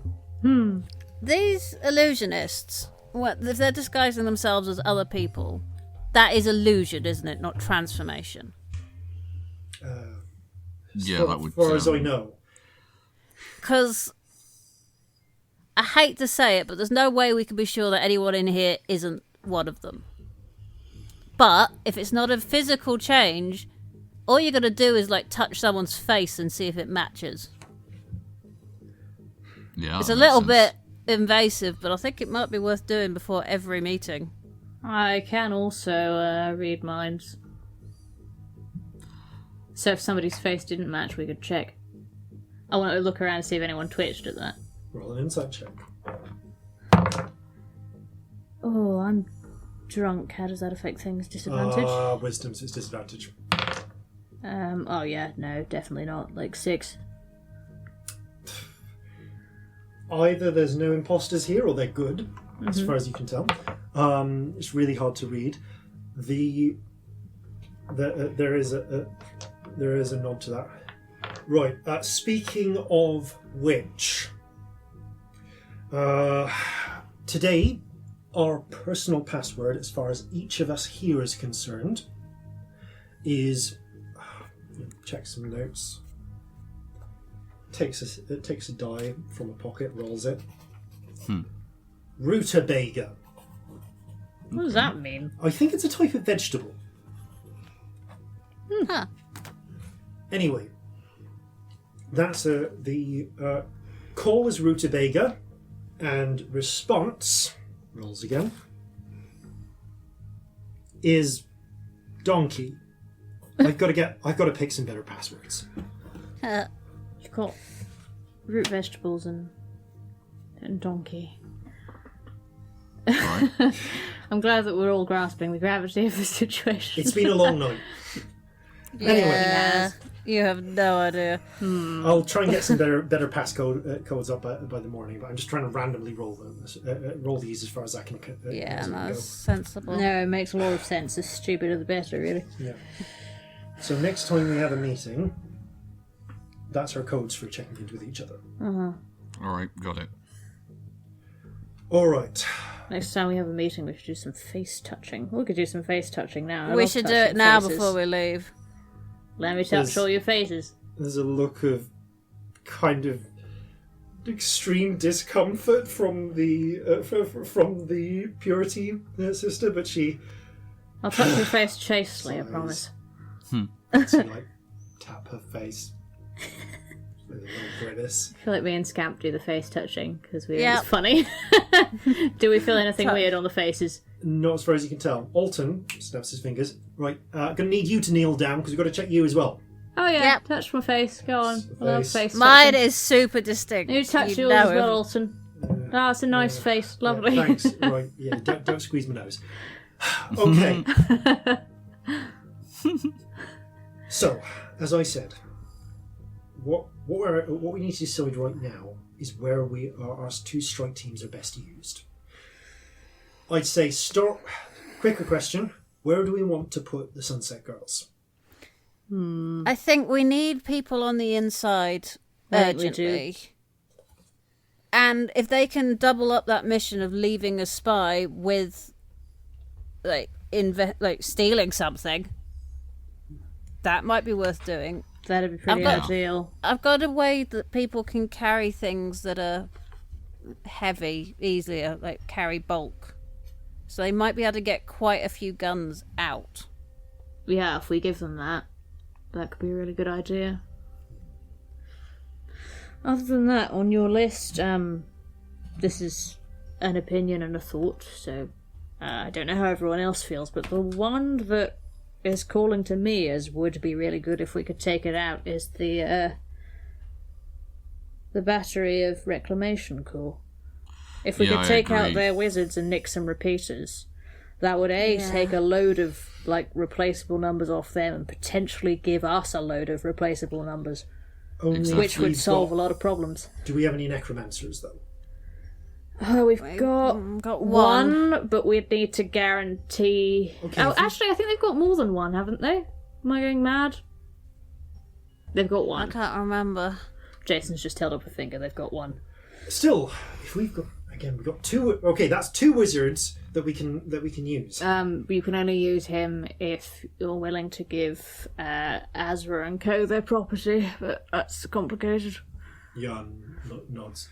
These illusionists, if they're disguising themselves as other people, that is illusion, isn't it? Not transformation. Yeah, that would. As far as I know. Because I hate to say it, but there's no way we can be sure that anyone in here isn't one of them. But if it's not a physical change, all you got to do is like touch someone's face and see if it matches. Yeah, It's a little bit invasive, but I think it might be worth doing before every meeting. I can also read minds. So if somebody's face didn't match, we could check. I want to look around and see if anyone twitched at that. Roll an insight check. Oh, I'm drunk. How does that affect things? Disadvantage? Wisdom's its disadvantage. Oh yeah, no, definitely not. Like 6. Either there's no imposters here or they're good, as far as you can tell. It's really hard to read. There is a nod to that. Right. Speaking of which, today our personal password, as far as each of us here is concerned, is check some notes. Takes a die from a pocket, rolls it. Rutabaga. What does that mean? I think it's a type of vegetable. Huh. Anyway, that's the call is rutabaga, and response rolls again is donkey. I've got to pick some better passwords. You've got root vegetables and donkey. Right. I'm glad that we're all grasping the gravity of the situation. It's been a long night. Anyway, Yeah, you have no idea. I'll try and get some better codes up by the morning, but I'm just trying to randomly roll them, roll these as far as I can. Yeah, as I can that's go. sensible. No, it makes a lot of sense. The stupider the better, really. Yeah. So next time we have a meeting, that's our codes for checking in with each other. All right, got it. All right. Next time we have a meeting, we should do some face touching. We could do some face touching now. We should do it now before we leave. Let me touch There's- all your faces. There's a look of kind of extreme discomfort from the purity sister, but she I'll touch your face chastely, I promise. like tap her face with a little grimace. I feel like me and Scamp do the face touching because Yep. it's funny. Do we feel anything weird on the faces? Not as far as you can tell. Alton snaps his fingers. Right, gonna need you to kneel down because we've got to check you as well. Oh yeah, Yep. touch my face. Go on. I love face Mine touching. is super distinct. You touch You yours as know well, it. Alton. Oh, it's a nice face. Lovely. Yeah, thanks. Right, yeah, don't squeeze my nose. Okay. So, as I said, what we need to decide right now is where our two strike teams are best used. I'd say start. Quicker question: where do we want to put the Sunset Girls? I think we need people on the inside I think we urgently. And if they can double up that mission of leaving a spy with, like stealing something, that might be worth doing. That'd be pretty I've got- ideal. I've got a way that people can carry things that are heavy easier, like carry bulk. So they might be able to get quite a few guns out. Yeah, if we give them that, that could be a really good idea. Other than that, on your list, this is an opinion and a thought, so I don't know how everyone else feels, but the one that is calling to me as would be really good if we could take it out is the battery of reclamation corps. If we Yeah, could I take out agree. their wizards and nick some repeaters, that would take a load of replaceable numbers off them and potentially give us a load of replaceable numbers, Only which if would we've solve a got- lot of problems. Do we have any necromancers though? We've got one, but we'd need to guarantee... Okay, actually, I think they've got more than one, haven't they? Am I going mad? They've got one. I can't remember. Jason's just held up a finger. They've got one. Still, if we've got... Again, we've got two... Okay, that's 2 wizards that we can use. You can only use him if you're willing to give Azra and Co their property, but that's complicated. Jan nods.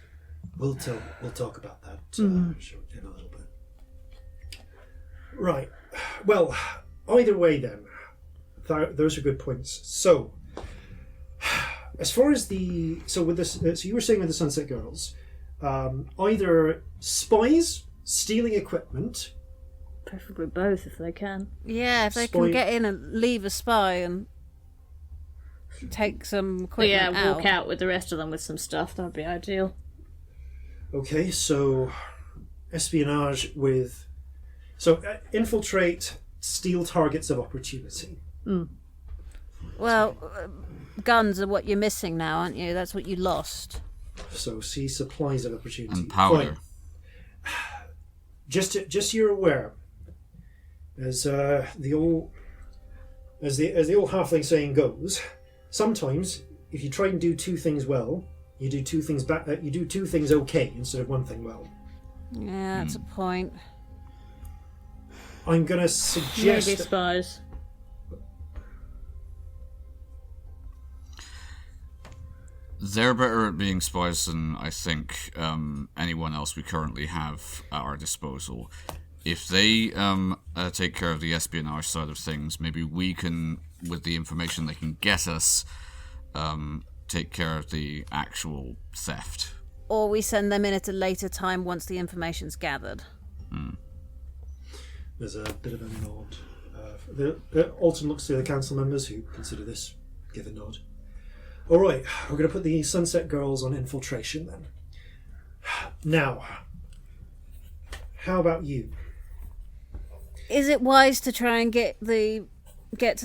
We'll talk about that in a little bit. Right. Well, either way then, those are good points. So, as far as so with this, so you were saying with the Sunset Girls, either spies stealing equipment, preferably both if they can. Yeah, if they can get in and leave a spy and take some equipment out. Walk out with the rest of them with some stuff. That would be ideal. Okay, so espionage with... So infiltrate, steal targets of opportunity. Well, guns are what you're missing now, aren't you? That's what you lost. So see supplies of opportunity. And powder. Fine. Just so you're aware, as the old halfling saying goes, sometimes if you try and do 2 things well, you do 2 things you do 2 things okay instead of 1 thing well. Yeah, that's a point. I'm gonna suggest maybe spies. They're better at being spies than I think anyone else we currently have at our disposal. If they take care of the espionage side of things, maybe we can, with the information they can get us, take care of the actual theft. Or we send them in at a later time once the information's gathered. There's a bit of a nod. Alton looks to the council members who consider this. Give a nod. All right, we're going to put the Sunset Girls on infiltration then. Now, how about you? Is it wise to try and get to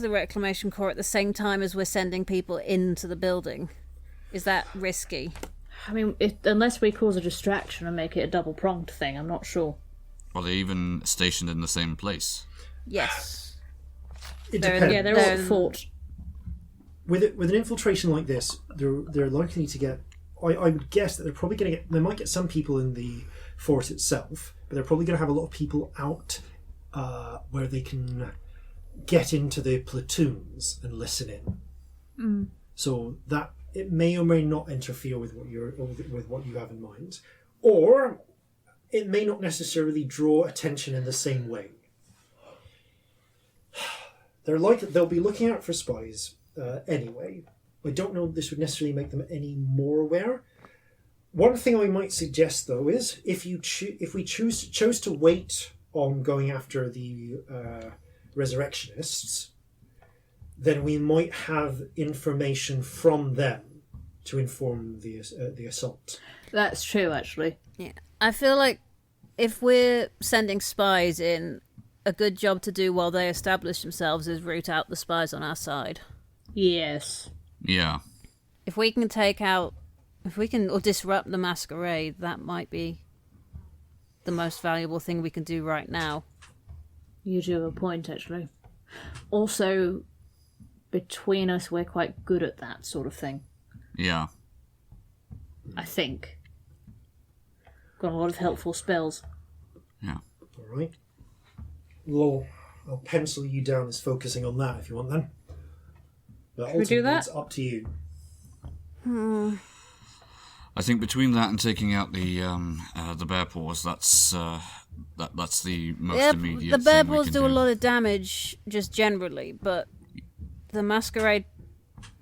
the Reclamation Corps at the same time as we're sending people into the building? Is that risky? I mean, unless we cause a distraction and make it a double-pronged thing, I'm not sure. Are they even stationed in the same place? Yes. It depends. Yeah, they're all at fort. With an infiltration like this, they're likely to get... I would guess that they're probably going to get... They might get some people in the fort itself, but they're probably going to have a lot of people out where they can get into the platoons and listen in. So that it may or may not interfere with what you have in mind, or it may not necessarily draw attention in the same way. They'll be looking out for spies anyway. I don't know if this would necessarily make them any more aware. One thing I might suggest though is if we chose to wait on going after the resurrectionists, then we might have information from them to inform the assault. That's true, actually. Yeah, I feel like if we're sending spies in, a good job to do while they establish themselves is root out the spies on our side. Yes. Yeah. If we can or disrupt the masquerade, that might be the most valuable thing we can do right now. You do have a point, actually. Also, between us, we're quite good at that sort of thing. Yeah. I think. Got a lot of helpful spells. Yeah. All right. Well, I'll pencil you down as focusing on that if you want then. But Should we do that? It's up to you. I think between that and taking out the bear paws, that's the most immediate. The bear thing we paws can do a lot of damage just generally, but the masquerade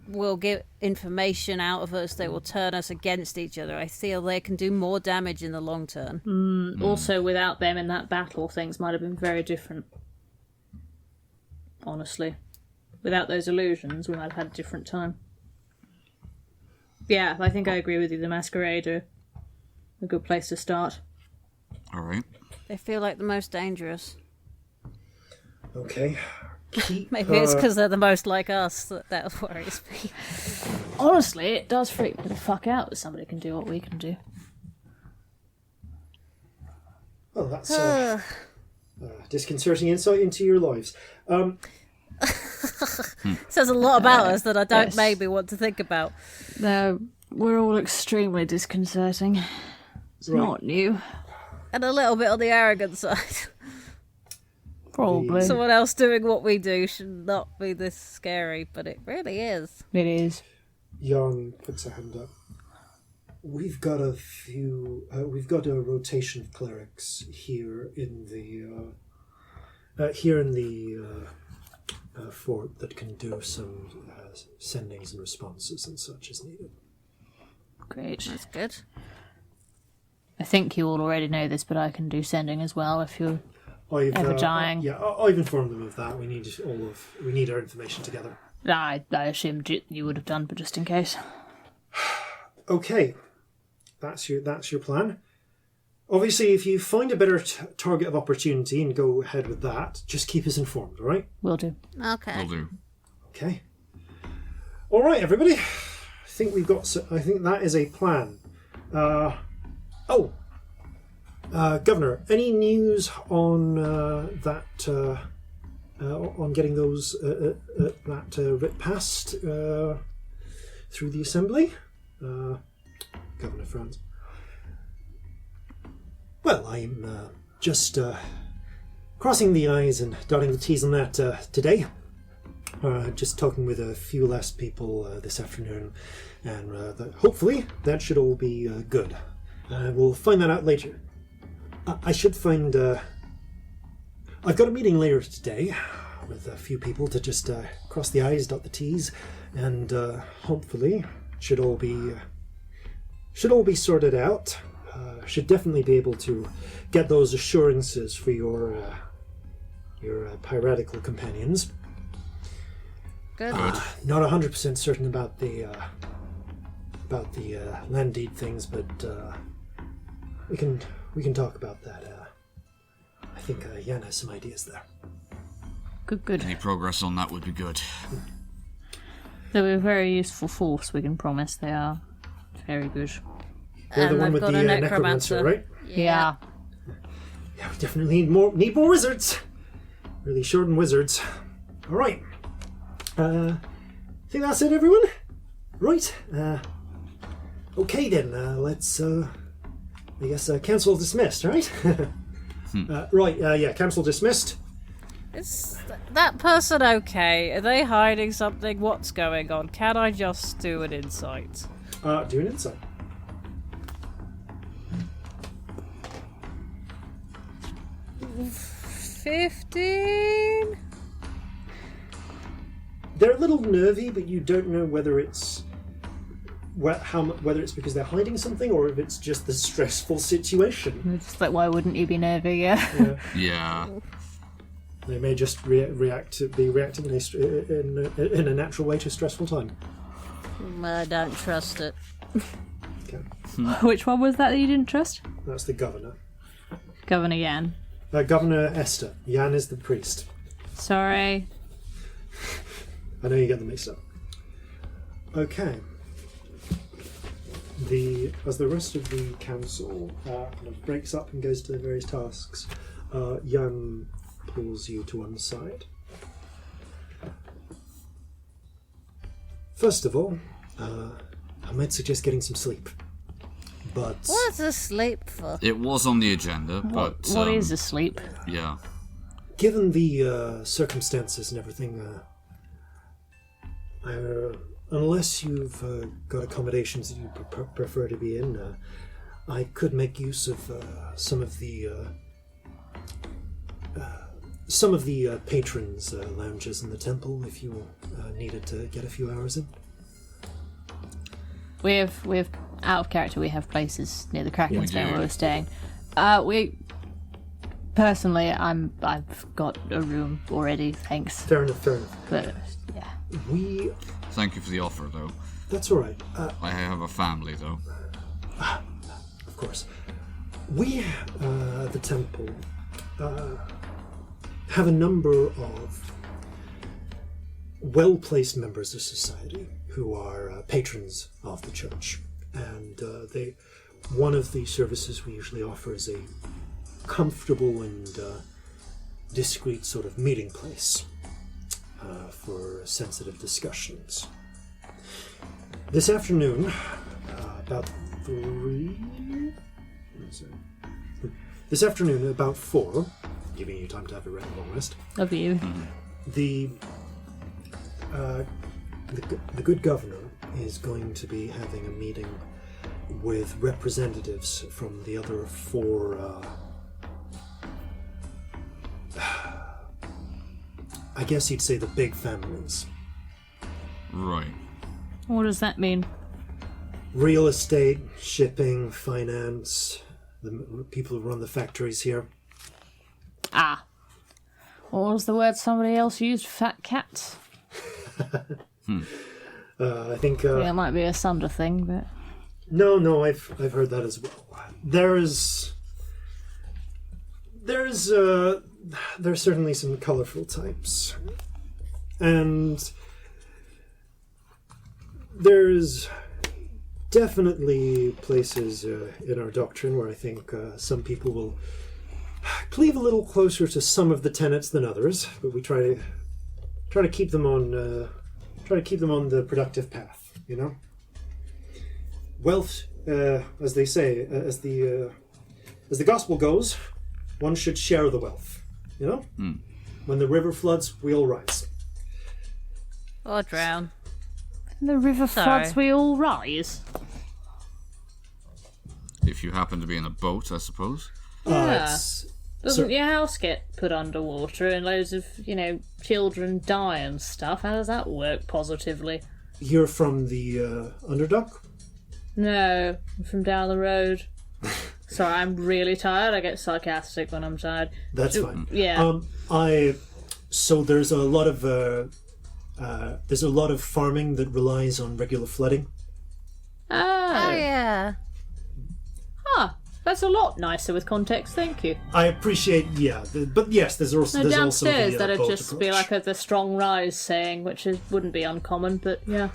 will get information out of us. They will turn us against each other. I feel they can do more damage in the long term. Also, without them in that battle, things might have been very different. Honestly. Without those illusions, we might have had a different time. Yeah, I think I agree with you. The masquerade are a good place to start. All right. They feel like the most dangerous. Okay. Maybe it's because they're the most like us that worries me. Honestly, it does freak me the fuck out that somebody can do what we can do. Well, that's disconcerting insight into your lives. Says a lot about us that I don't yes. maybe want to think about. No, we're all extremely disconcerting. It's not new. And a little bit on the arrogant side. Probably. Someone else doing what we do should not be this scary, but it really is. It is. Young puts a hand up. We've got a rotation of clerics here in the fort that can do some sendings and responses and such as needed. Great. That's good. I think you all already know this, but I can do sending as well if you're ever dying. I've informed them of that. We need our information together. I assumed you would have done, but just in case. Okay, that's your plan. Obviously, if you find a better target of opportunity and go ahead with that, just keep us informed, all right? Will do. Okay. Will do. Okay. All right, everybody. I think that is a plan. Governor, any news on on getting those writ passed through the assembly? Governor frowns. Well, I'm just crossing the I's and dotting the T's on that today. Just talking with a few last people this afternoon, and hopefully that should all be good. We'll find that out later. I should find... I've got a meeting later today with a few people to just cross the I's, dot the T's, and hopefully should all be sorted out. Should definitely be able to get those assurances for your piratical companions. Good. Not 100% certain about the land deed things, but we can talk about that. I think Jan has some ideas there. Good. Any progress on that would be good. They're a very useful force, we can promise. They are very good. They're the And one I've with got the a necromancer, right? Yeah. Yeah, we definitely need more wizards. Really shorten wizards. All right. I think that's it, everyone. Right. Okay then. Let's. I guess council dismissed, right? Right. Yeah. Council dismissed. Is that person okay? Are they hiding something? What's going on? Can I just do an insight? Do an insight. 15? They're a little nervy, but you don't know whether it's whether it's because they're hiding something or if it's just the stressful situation. It's like, why wouldn't you be nervy? Yeah. Yeah. They may just be reacting in a natural way to a stressful time. I don't trust it. Okay. Which one was that you didn't trust? That's the governor. Governor Yan. Governor Esther. Jan is the priest. Sorry. I know you get them mixed up. Okay. As the rest of the council kind of breaks up and goes to their various tasks, Jan pulls you to one side. First of all, I might suggest getting some sleep. But What's a sleep for? It was on the agenda, but... What is a sleep? Yeah. given the circumstances and everything, unless you've got accommodations that you prefer to be in, I could make use of some of the patrons' lounges in the temple if you needed to get a few hours in. We have out of character. We have places near the Kraken's do. where we're staying. I've got a room already. Thanks. Fair enough. But yeah, Thank you for the offer, though. That's all right. I have a family, though. Of course. We, the temple, have a number of well-placed members of society who are patrons of the church. And one of the services we usually offer is a comfortable and discreet sort of meeting place for sensitive discussions. This afternoon, about 3... This afternoon, about 4, giving you time to have a long rest. Of you. The good governor is going to be having a meeting with representatives from the other 4, I guess you'd say the big families. Right. What does that mean? Real estate, shipping, finance, the people who run the factories here. Ah. What was the word somebody else used? Fat cats? I think... yeah, it might be a Sunder thing, but... No, I've heard that as well. There's certainly some colorful types. And there's definitely places in our doctrine where I think some people will cleave a little closer to some of the tenets than others, but we try to keep them on the productive path, you know? Wealth, as they say, as the gospel goes, one should share the wealth, you know? When the river floods, we all rise. Or drown. The river floods, we all rise. If you happen to be in a boat, I suppose. Yeah. Doesn't your house get put underwater and loads of, children die and stuff? How does that work positively? You're from the Underdock? No, I'm from down the road. Sorry, I'm really tired. I get sarcastic when I'm tired. That's fine. Yeah. So there's a lot of farming that relies on regular flooding. Oh yeah. Huh. That's a lot nicer with context, thank you. I appreciate, but yes, there's also downstairs the that'd boat just approach. be like the strong rise saying, which wouldn't be uncommon, but yeah.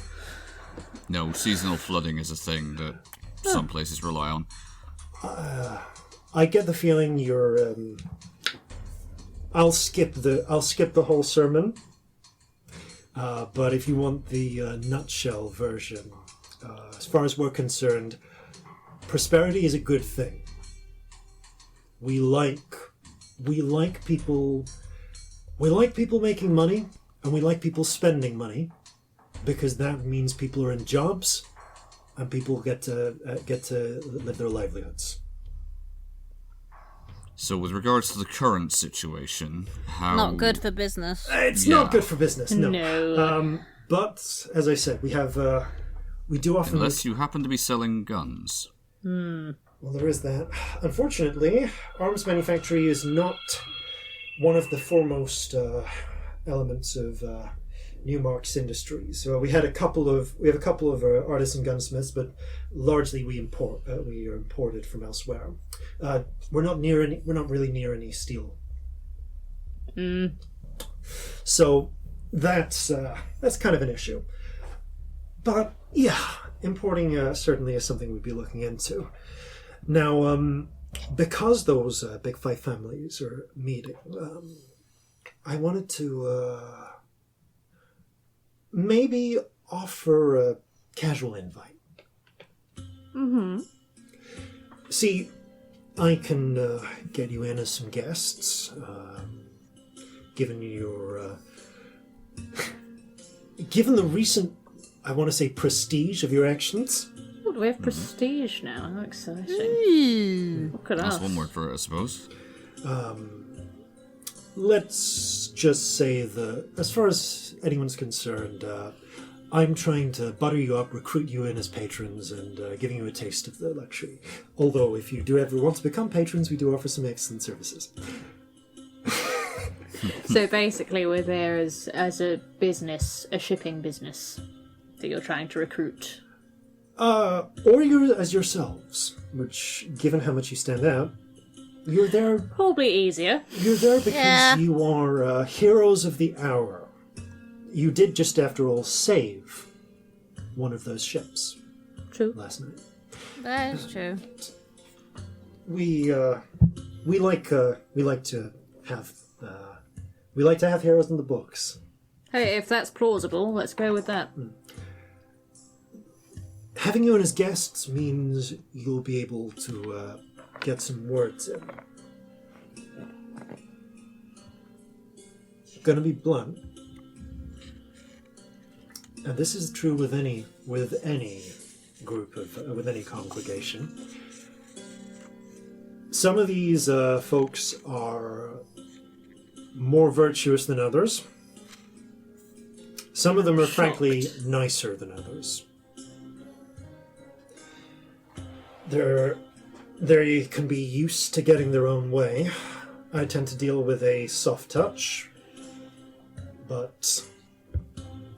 No, seasonal flooding is a thing that some places rely on. I get the feeling you're. I'll skip the whole sermon. But if you want the nutshell version, as far as we're concerned, prosperity is a good thing. We like people making money, and we like people spending money, because that means people are in jobs, and people get to live their livelihoods. So, with regards to the current situation, how... Not good for business. It's not good for business, no. No. But, as I said, we do often... Unless you happen to be selling guns. Well, there is that. Unfortunately, arms manufacturing is not one of the foremost elements of Newmark's industry. So we have a couple of artisan gunsmiths, but largely we are imported from elsewhere. We're not really near any steel. So that's kind of an issue. But yeah, importing certainly is something we'd be looking into. Now, because those big five families are meeting, I wanted to maybe offer a casual invite. See, I can get you in as some guests, given the recent, I want to say, prestige of your actions. Oh, do we have prestige now? How exciting. Look at That's us. one word for it, I suppose. Let's just say as far as anyone's concerned, I'm trying to butter you up, recruit you in as patrons, and giving you a taste of the luxury. Although, if you do ever want to become patrons, we do offer some excellent services. So basically we're there as a business, a shipping business that you're trying to recruit. Or you're as yourselves, which, given how much you stand out, you're there... Probably easier. You're there because you are heroes of the hour. You did, just after all, save one of those ships. True. Last night. That is true. We we like to have heroes in the books. Hey, if that's plausible, let's go with that. Having you in as guests means you'll be able to get some words in. Gonna be blunt, and this is true with any group with any congregation. Some of these folks are more virtuous than others. Some of them are frankly nicer than others. They can be used to getting their own way. I tend to deal with a soft touch, but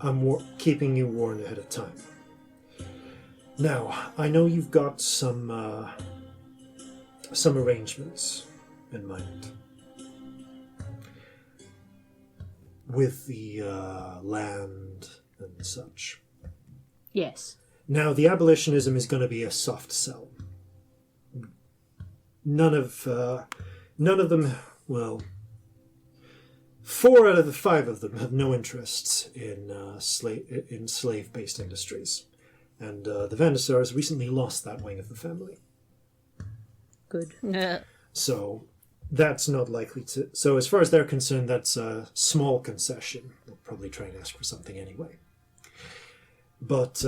I'm keeping you warned ahead of time. Now, I know you've got some arrangements in mind with the land and such. Yes. Now, the abolitionism is going to be a soft sell. None of them, well, 4 out of the 5 of them have no interests in slave-based industries. And the Vandasars recently lost that wing of the family. Good. Yeah. So that's not likely to... So as far as they're concerned, that's a small concession. They'll probably try and ask for something anyway. But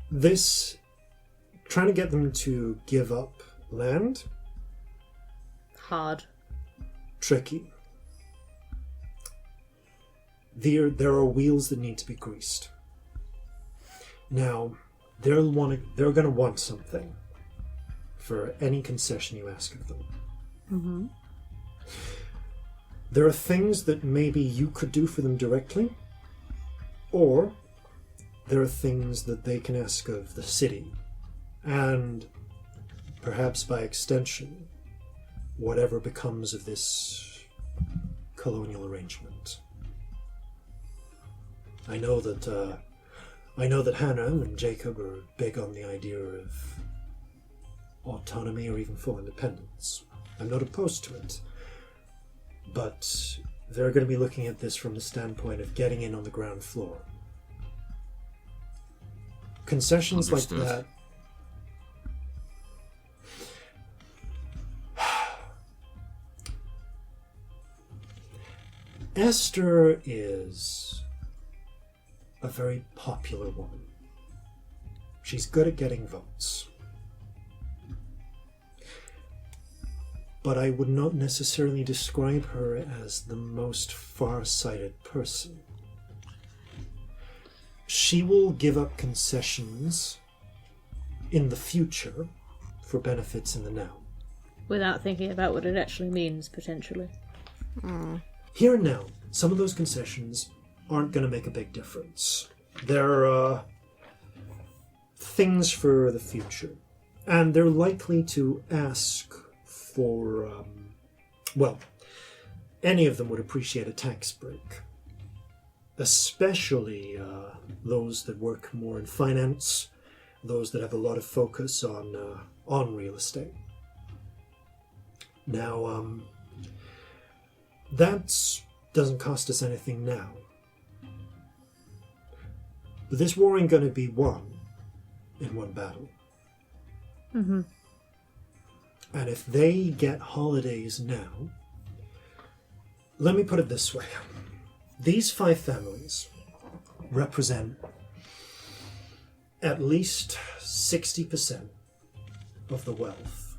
this... Trying to get them to give up land... Hard. Tricky. There are wheels that need to be greased. Now, they're going to want something for any concession you ask of them. Mm-hmm. There are things that maybe you could do for them directly, or there are things that they can ask of the city, and perhaps by extension, whatever becomes of this colonial arrangement. I know that Hannah and Jacob are big on the idea of autonomy or even full independence. I'm not opposed to it. But they're going to be looking at this from the standpoint of getting in on the ground floor. Concessions Understood. like that... Esther is a very popular woman. She's good at getting votes. But I would not necessarily describe her as the most far-sighted person. She will give up concessions in the future for benefits in the now. Without thinking about what it actually means, potentially. Here and now, some of those concessions aren't going to make a big difference. They're things for the future. And they're likely to ask for, any of them would appreciate a tax break. Especially those that work more in finance, those that have a lot of focus on real estate. Now, that doesn't cost us anything now. But this war ain't going to be won in one battle. Mm-hmm. And if they get holidays now, let me put it this way. These 5 families represent at least 60% of the wealth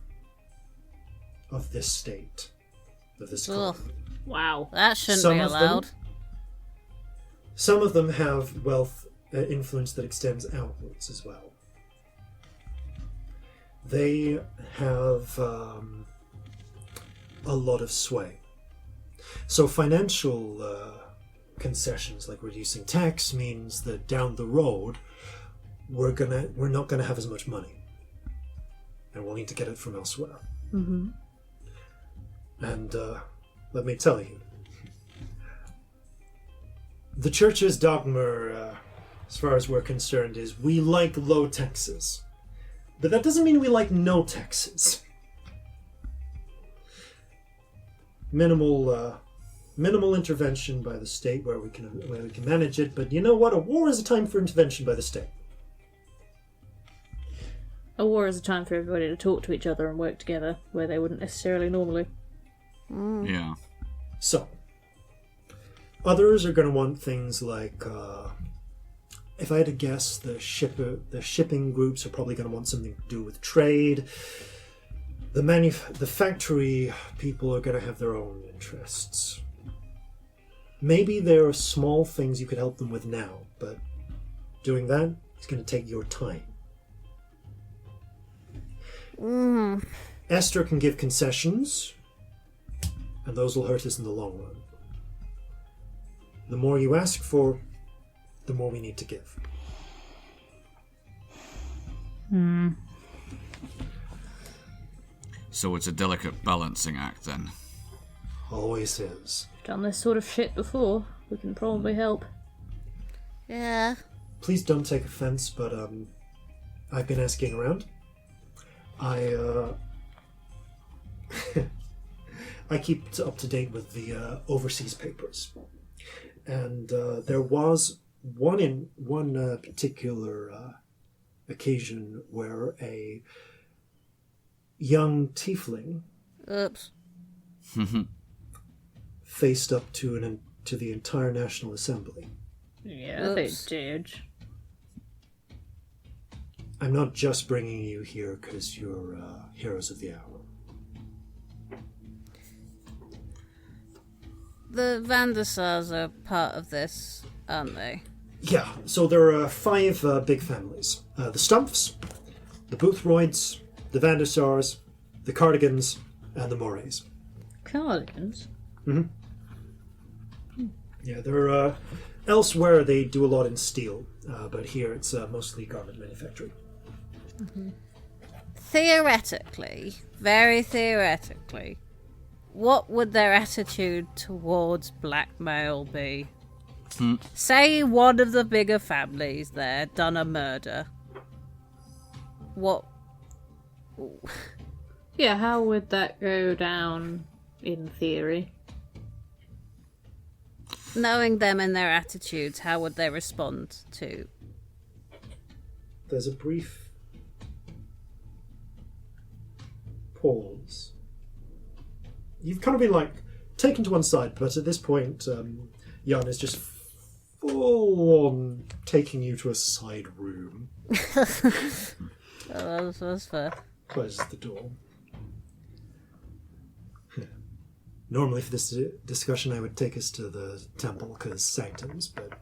of this state, of this colony. Wow. That shouldn't be allowed. Some of them have wealth influence that extends outwards as well. They have a lot of sway. So financial concessions like reducing tax means that down the road we're not gonna have as much money, and we'll need to get it from elsewhere. Mm-hmm. And let me tell you, the church's dogma, as far as we're concerned, is we like low taxes. But that doesn't mean we like no taxes. minimal intervention by the state where we can manage it. But you know what? A war is a time for intervention by the state. A war is a time for everybody to talk to each other and work together, where they wouldn't necessarily normally. Yeah. So, others are going to want things like, if I had to guess, the shipping groups are probably going to want something to do with trade. The factory people are going to have their own interests. Maybe there are small things you could help them with now, but doing that is going to take your time. Esther can give concessions, and those will hurt us in the long run. The more you ask for, the more we need to give. So it's a delicate balancing act, then. Always is. Done this sort of shit before. We can probably help. Yeah. Please don't take offense, but I've been asking around. I keep up to date with the overseas papers, and there was one particular occasion where a young tiefling faced up to the entire National Assembly. Yeah, they did. I'm not just bringing you here because you're heroes of the hour. The Vandersars are part of this, aren't they? Yeah, so there are 5 big families. The Stumps, the Boothroyds, the Vandersars, the Cardigans, and the Morays. Cardigans? Yeah, they're elsewhere they do a lot in steel, but here it's mostly garment manufacturing. Theoretically, very theoretically, what would their attitude towards blackmail be? Say one of the bigger families there done a murder. What? Yeah, how would that go down in theory? Knowing them and their attitudes, how would they respond to? There's a brief pause. You've kind of been taken to one side, but at this point, Jan is just full on taking you to a side room. Oh, that's fair. Closes the door. Normally for this discussion I would take us to the temple because sanctums, but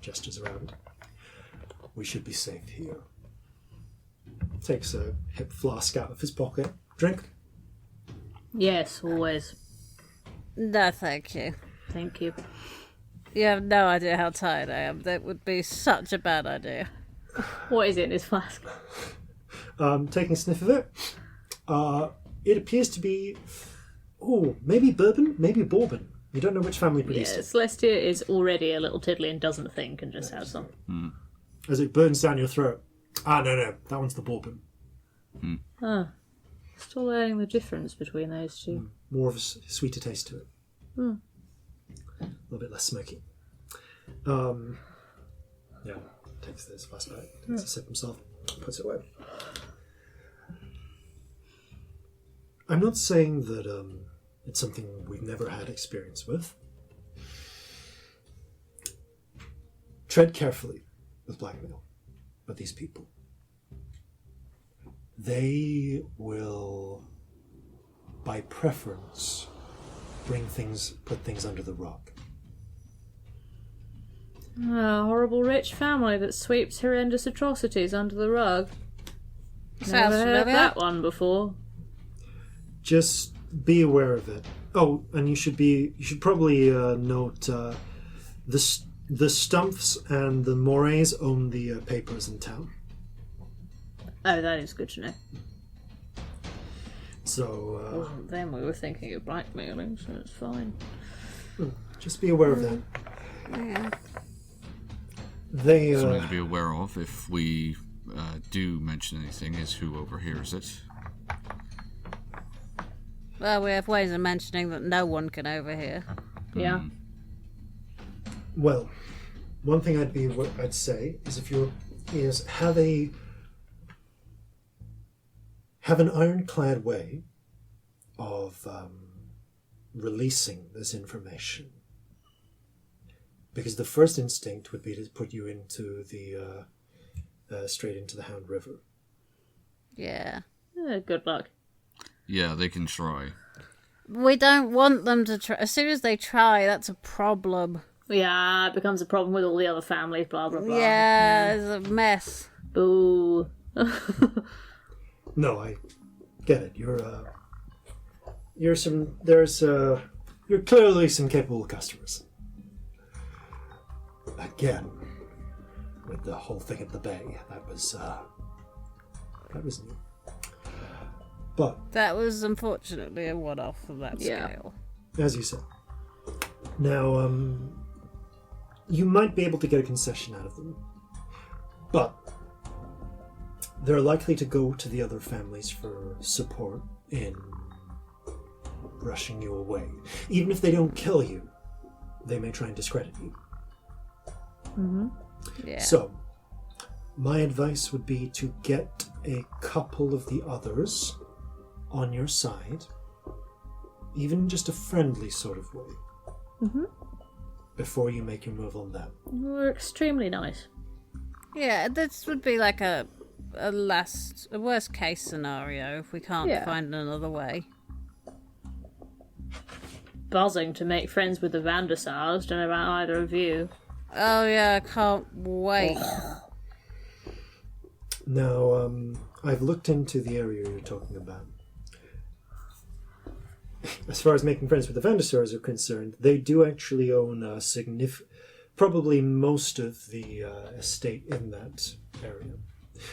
gestures around. We should be safe here. Takes a hip flask out of his pocket. Drink? Yes, always. No, thank you. Thank you. You have no idea how tired I am. That would be such a bad idea. What is it in this flask? Taking a sniff of it. It appears to be... Oh, maybe bourbon, maybe bourbon. You don't know which family produced Yeah, it. Celestia is already a little tiddly and doesn't think and just has some. As it burns down your throat. No, that one's the bourbon. Still learning the difference between those two. More of a sweeter taste to it. A little bit less smoky. Yeah, takes this flashback, takes a sip himself, puts it away. I'm not saying that it's something we've never had experience with. Tread carefully with blackmail, with these people. They will, by preference, put things under the rug. A horrible rich family that sweeps horrendous atrocities under the rug. Sounds Never heard familiar. that one before. Just be aware of it. Oh, and you should probably note the Stumps and the Morays own the papers in town. Oh, that is good to know. So It wasn't them we were thinking of blackmailing, so it's fine. just be aware of that. Yeah. They Something to be aware of if we do mention anything is who overhears it. Well, we have ways of mentioning that no one can overhear. Yeah. Well, one thing I'd say is have an ironclad way of releasing this information. Because the first instinct would be to put you into the straight into the Hound River. Yeah. Good luck. Yeah, they can try. We don't want them to try. As soon as they try, that's a problem. Yeah, it becomes a problem with all the other families, blah, blah, blah. Yeah, it's a mess. Boo. No, I get it. You're clearly some capable customers. Again, with the whole thing at the bay, that was new. But That was unfortunately a one-off of that scale. as you said, now you might be able to get a concession out of them, but they're likely to go to the other families for support in brushing you away. Even if they don't kill you, they may try and discredit you. Mm-hmm. Yeah. So, my advice would be to get a couple of the others on your side, even just a friendly sort of way, before you make your move on them. We're extremely nice. Yeah, this would be like a worst case scenario if we can't find another way. Buzzing to make friends with the Vandersars. Don't know about either of you. Oh yeah, I can't wait. Now, I've looked into the area you're talking about. As far as making friends with the Vandersars are concerned, they do actually own probably most of the estate in that area.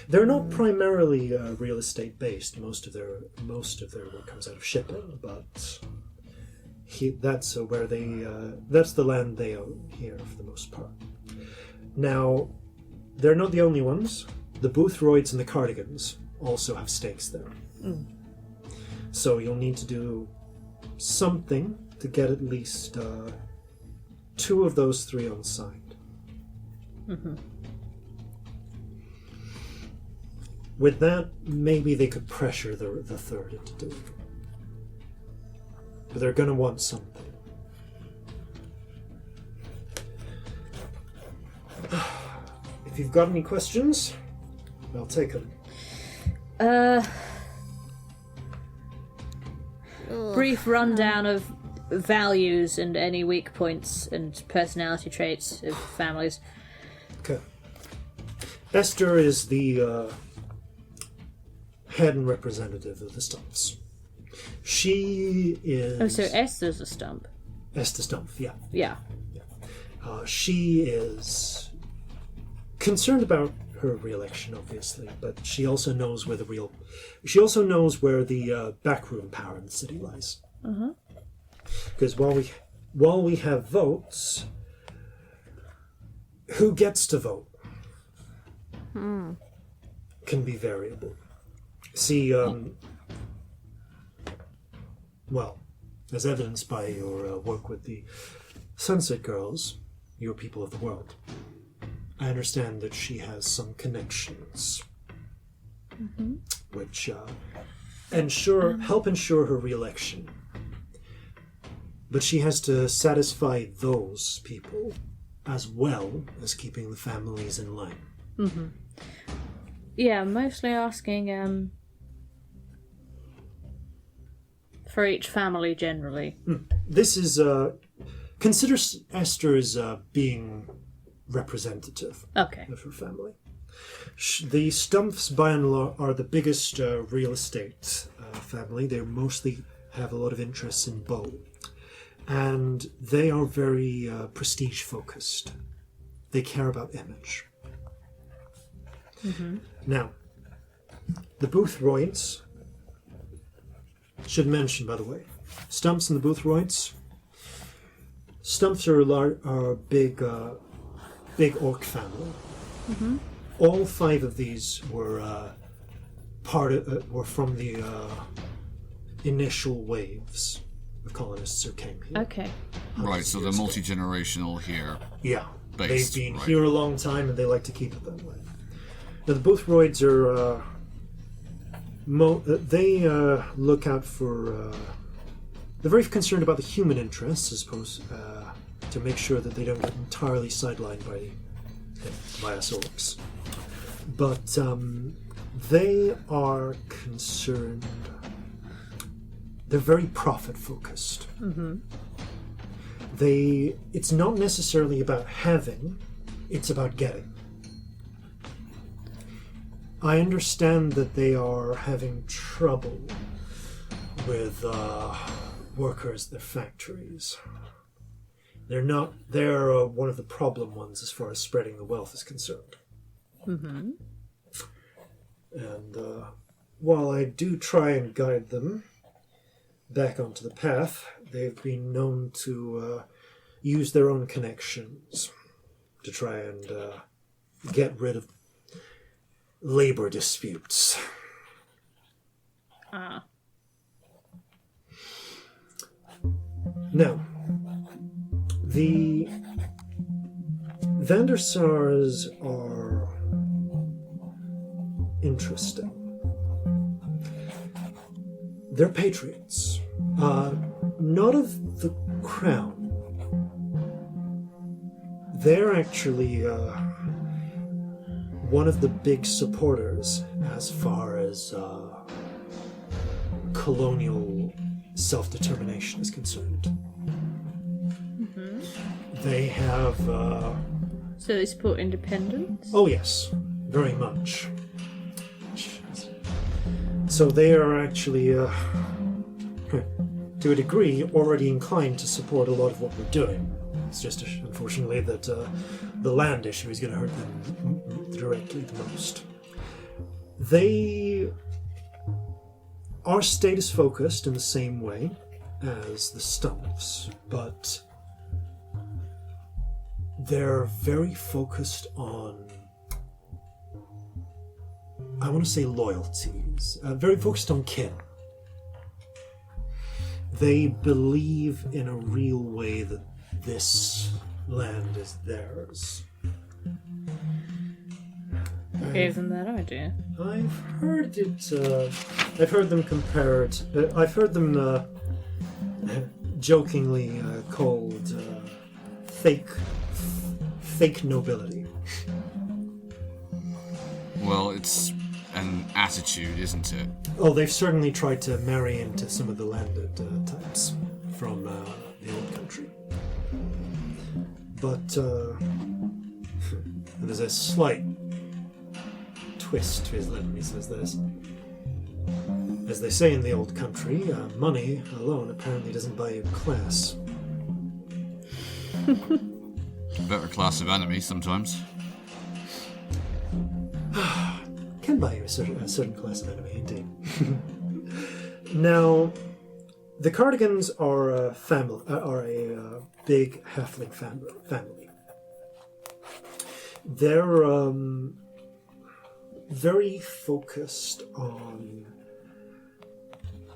They're not primarily real estate based. Most of their work comes out of shipping, but that's the land they own here for the most part. Now, they're not the only ones. The Boothroyds and the Cardigans also have stakes there. So you'll need to do something to get at least 2 of those 3 on side. With that, maybe they could pressure the third into doing it. But they're going to want something. If you've got any questions, I'll take them. Brief rundown of values and any weak points and personality traits of families. Okay. Esther is the head and representative of the Stumps. She is... Oh, so Esther's a stump. Esther Stump, yeah. Yeah. She is concerned about her re-election, obviously, but she also knows where the backroom power in the city lies. Because while we have votes, who gets to vote can be variable. See, well, as evidenced by your work with the Sunset Girls, your people of the world, I understand that she has some connections, which help ensure her re-election. But she has to satisfy those people as well as keeping the families in line. Yeah, mostly asking for each family generally. This is consider Esther as being representative of her family. The Stumps, by and large, are the biggest real estate family. They mostly have a lot of interests in Bow, and they are very prestige focused. They care about image. Now, the Boothroyds, should mention, by the way, Stumps and the Boothroyds. Stumps are a big orc family. All 5 of these were from the initial waves of colonists who came here. Okay. Right, so they're multi-generational here. Yeah. Based, They've been right. here a long time and they like to keep it that way. Now, the Boothroids are... they look out for... they're very concerned about the human interests, I suppose, to make sure that they don't get entirely sidelined by us orcs. But they are concerned... They're very profit-focused. Mm-hmm. It's not necessarily about having, it's about getting. I understand that they are having trouble with workers at their factories. They're one of the problem ones as far as spreading the wealth is concerned. Mm-hmm. And while I do try and guide them back onto the path, they've been known to use their own connections to try and get rid of labor disputes. Ah. Now, the Vandersars are interesting. They're patriots, not of the crown. They're actually one of the big supporters as far as colonial self-determination is concerned. Mm-hmm. They have... So they support independence? Oh yes, very much. So they are actually, to a degree, already inclined to support a lot of what we're doing. It's just, unfortunately, that the land issue is going to hurt them directly the most. They are status-focused in the same way as the Stumps, but they're very focused on, I want to say, loyalties. Very focused on kin. They believe in a real way that this land is theirs. Who gave them that idea? I've heard it. I've heard them compare it. I've heard them jokingly called fake nobility. Well, it's an attitude, isn't it? Oh, they've certainly tried to marry into some of the landed types from the old country. But there's a slight twist to his lip when he says this. As they say in the old country, money alone apparently doesn't buy you class. Better class of enemy sometimes. Can buy you a certain class of enemy, indeed. Now, the Cardigans are a family, big halfling family. They're very focused on.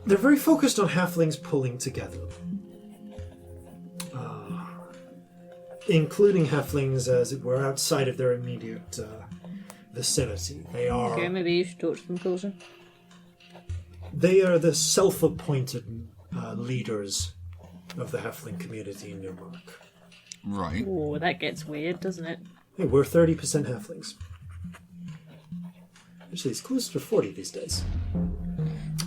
They're very focused on halflings pulling together, including halflings, as it were, outside of their immediate vicinity. They are. Okay, maybe you should talk to them, Corzin. They are the self-appointed leaders of the halfling community in Newmark. Right. Oh, that gets weird, doesn't it? Hey, we're 30% halflings. Actually, it's closer to 40 these days.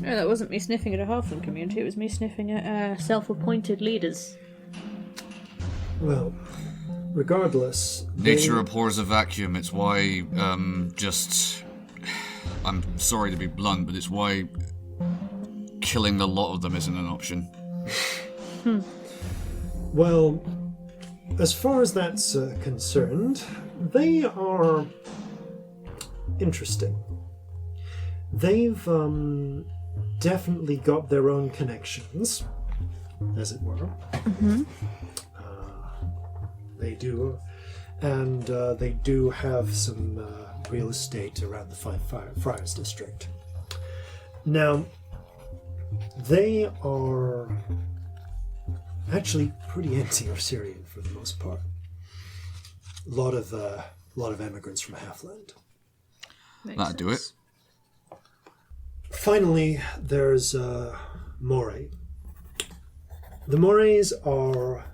No, that wasn't me sniffing at a halfling community, it was me sniffing at self-appointed leaders. Well, regardless... Nature abhors a vacuum. It's why, I'm sorry to be blunt, but it's why killing the lot of them isn't an option. Well, as far as that's concerned, they are interesting. They've definitely got their own connections, as it were. Mm-hmm. They do, and they do have some real estate around the Five Friars district. Now, They are actually pretty anti-Osirian for the most part. A lot of immigrants from Halfland. That'd do it. Finally, there's Moray. The Morays are...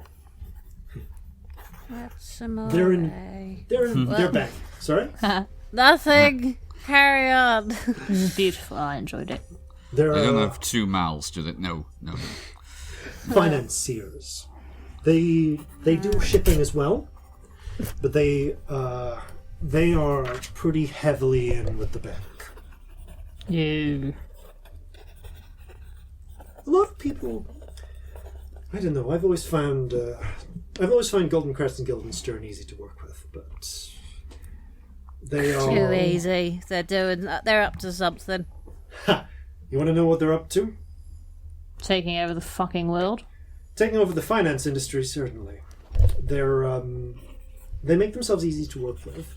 They're back. Sorry? Nothing. Carry on. This is beautiful. I enjoyed it. They don't have two mouths, do they? No. Financiers. They do shipping as well, but they are pretty heavily in with the bank. You. A lot of people, I don't know. I've always found Golden Crest and Guildenstern easy to work with, but they are Too easy. They're up to something. Ha! You want to know what they're up to? Taking over the fucking world? Taking over the finance industry, certainly. They make themselves easy to work with,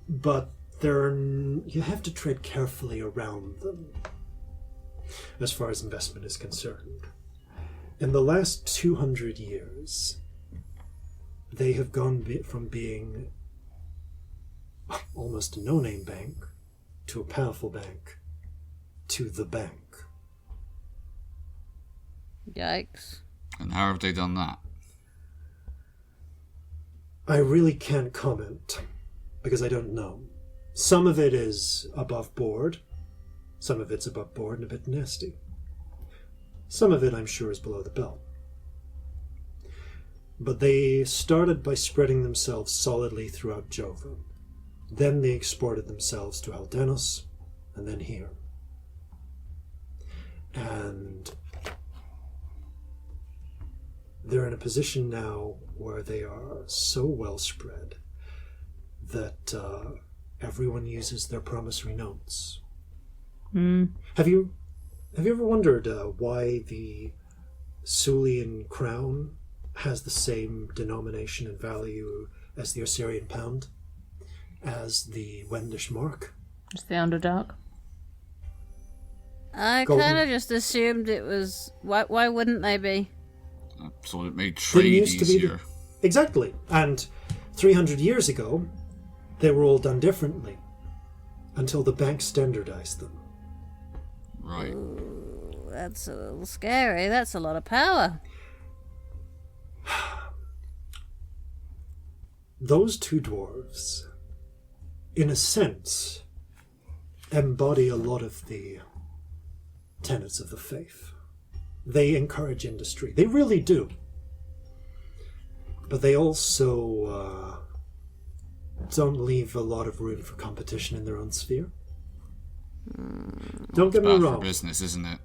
but you have to tread carefully around them as far as investment is concerned. In the last 200 years, they have gone from being almost a no-name bank to a powerful bank to the bank. Yikes. And how have they done that? I really can't comment because I don't know. Some of it is above board. Some of it's above board and a bit nasty. Some of it, I'm sure, is below the belt. But they started by spreading themselves solidly throughout Jova. Then they exported themselves to Aldenos, and then here. And they're in a position now where they are so well spread that everyone uses their promissory notes. Have you ever wondered why the Sulian crown has the same denomination and value as the Osirian pound, as the Wendish mark? It's the Underdark. I Golden. kind of just assumed it was... Why wouldn't they be? So it made trade easier. Exactly. And 300 years ago, they were all done differently until the bank standardized them. Right. Ooh, that's a little scary. That's a lot of power. Those two dwarves, in a sense, embody a lot of the tenets of the faith. They encourage industry. They really do. But they also don't leave a lot of room for competition in their own sphere. Don't get me Bad wrong. for business, isn't it?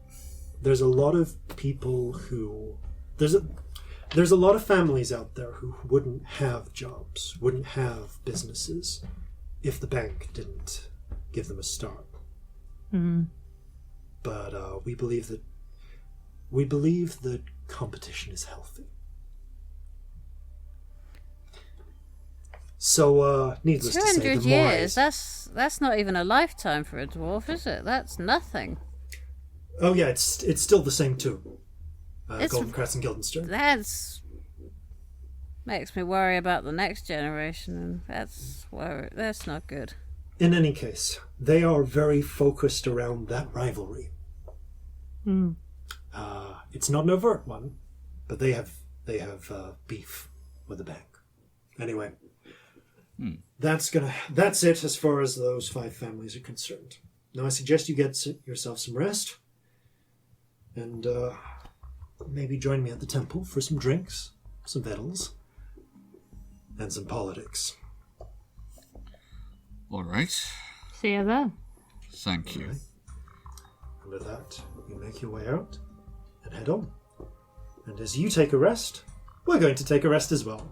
There's a lot of people who... There's a lot of families out there who wouldn't have jobs, wouldn't have businesses, if the bank didn't give them a start. But we believe that competition is healthy. So, needless to say, 200 the years, Morays... that's not even a lifetime for a dwarf, is it? That's nothing. Oh yeah, it's still the same too. It's- Golden Crest and Guildenstern. That's... makes me worry about the next generation, and that's not good. In any case, they are very focused around that rivalry. It's not an overt one, but they have beef with the bank. Anyway, that's it as far as those 5 families are concerned. Now I suggest you get yourself some rest, and maybe join me at the temple for some drinks, some victuals, and some politics. All right. See you there. Thank you. Right. And with that, you make your way out and head on. And as you take a rest, we're going to take a rest as well.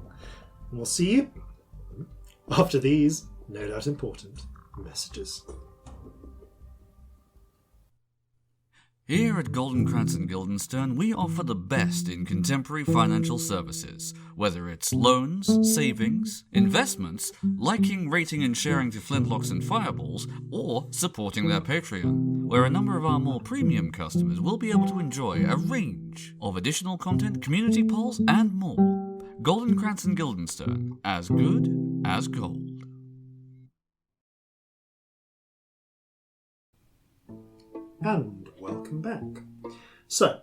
And we'll see you after these, no doubt important, messages. Here at Golden Krantz and Guildenstern, we offer the best in contemporary financial services. Whether it's loans, savings, investments, liking, rating and sharing to Flintlocks and Fireballs, or supporting their Patreon, where a number of our more premium customers will be able to enjoy a range of additional content, community polls, and more. Golden Krantz and Guildenstern, as good as gold. And welcome back. So,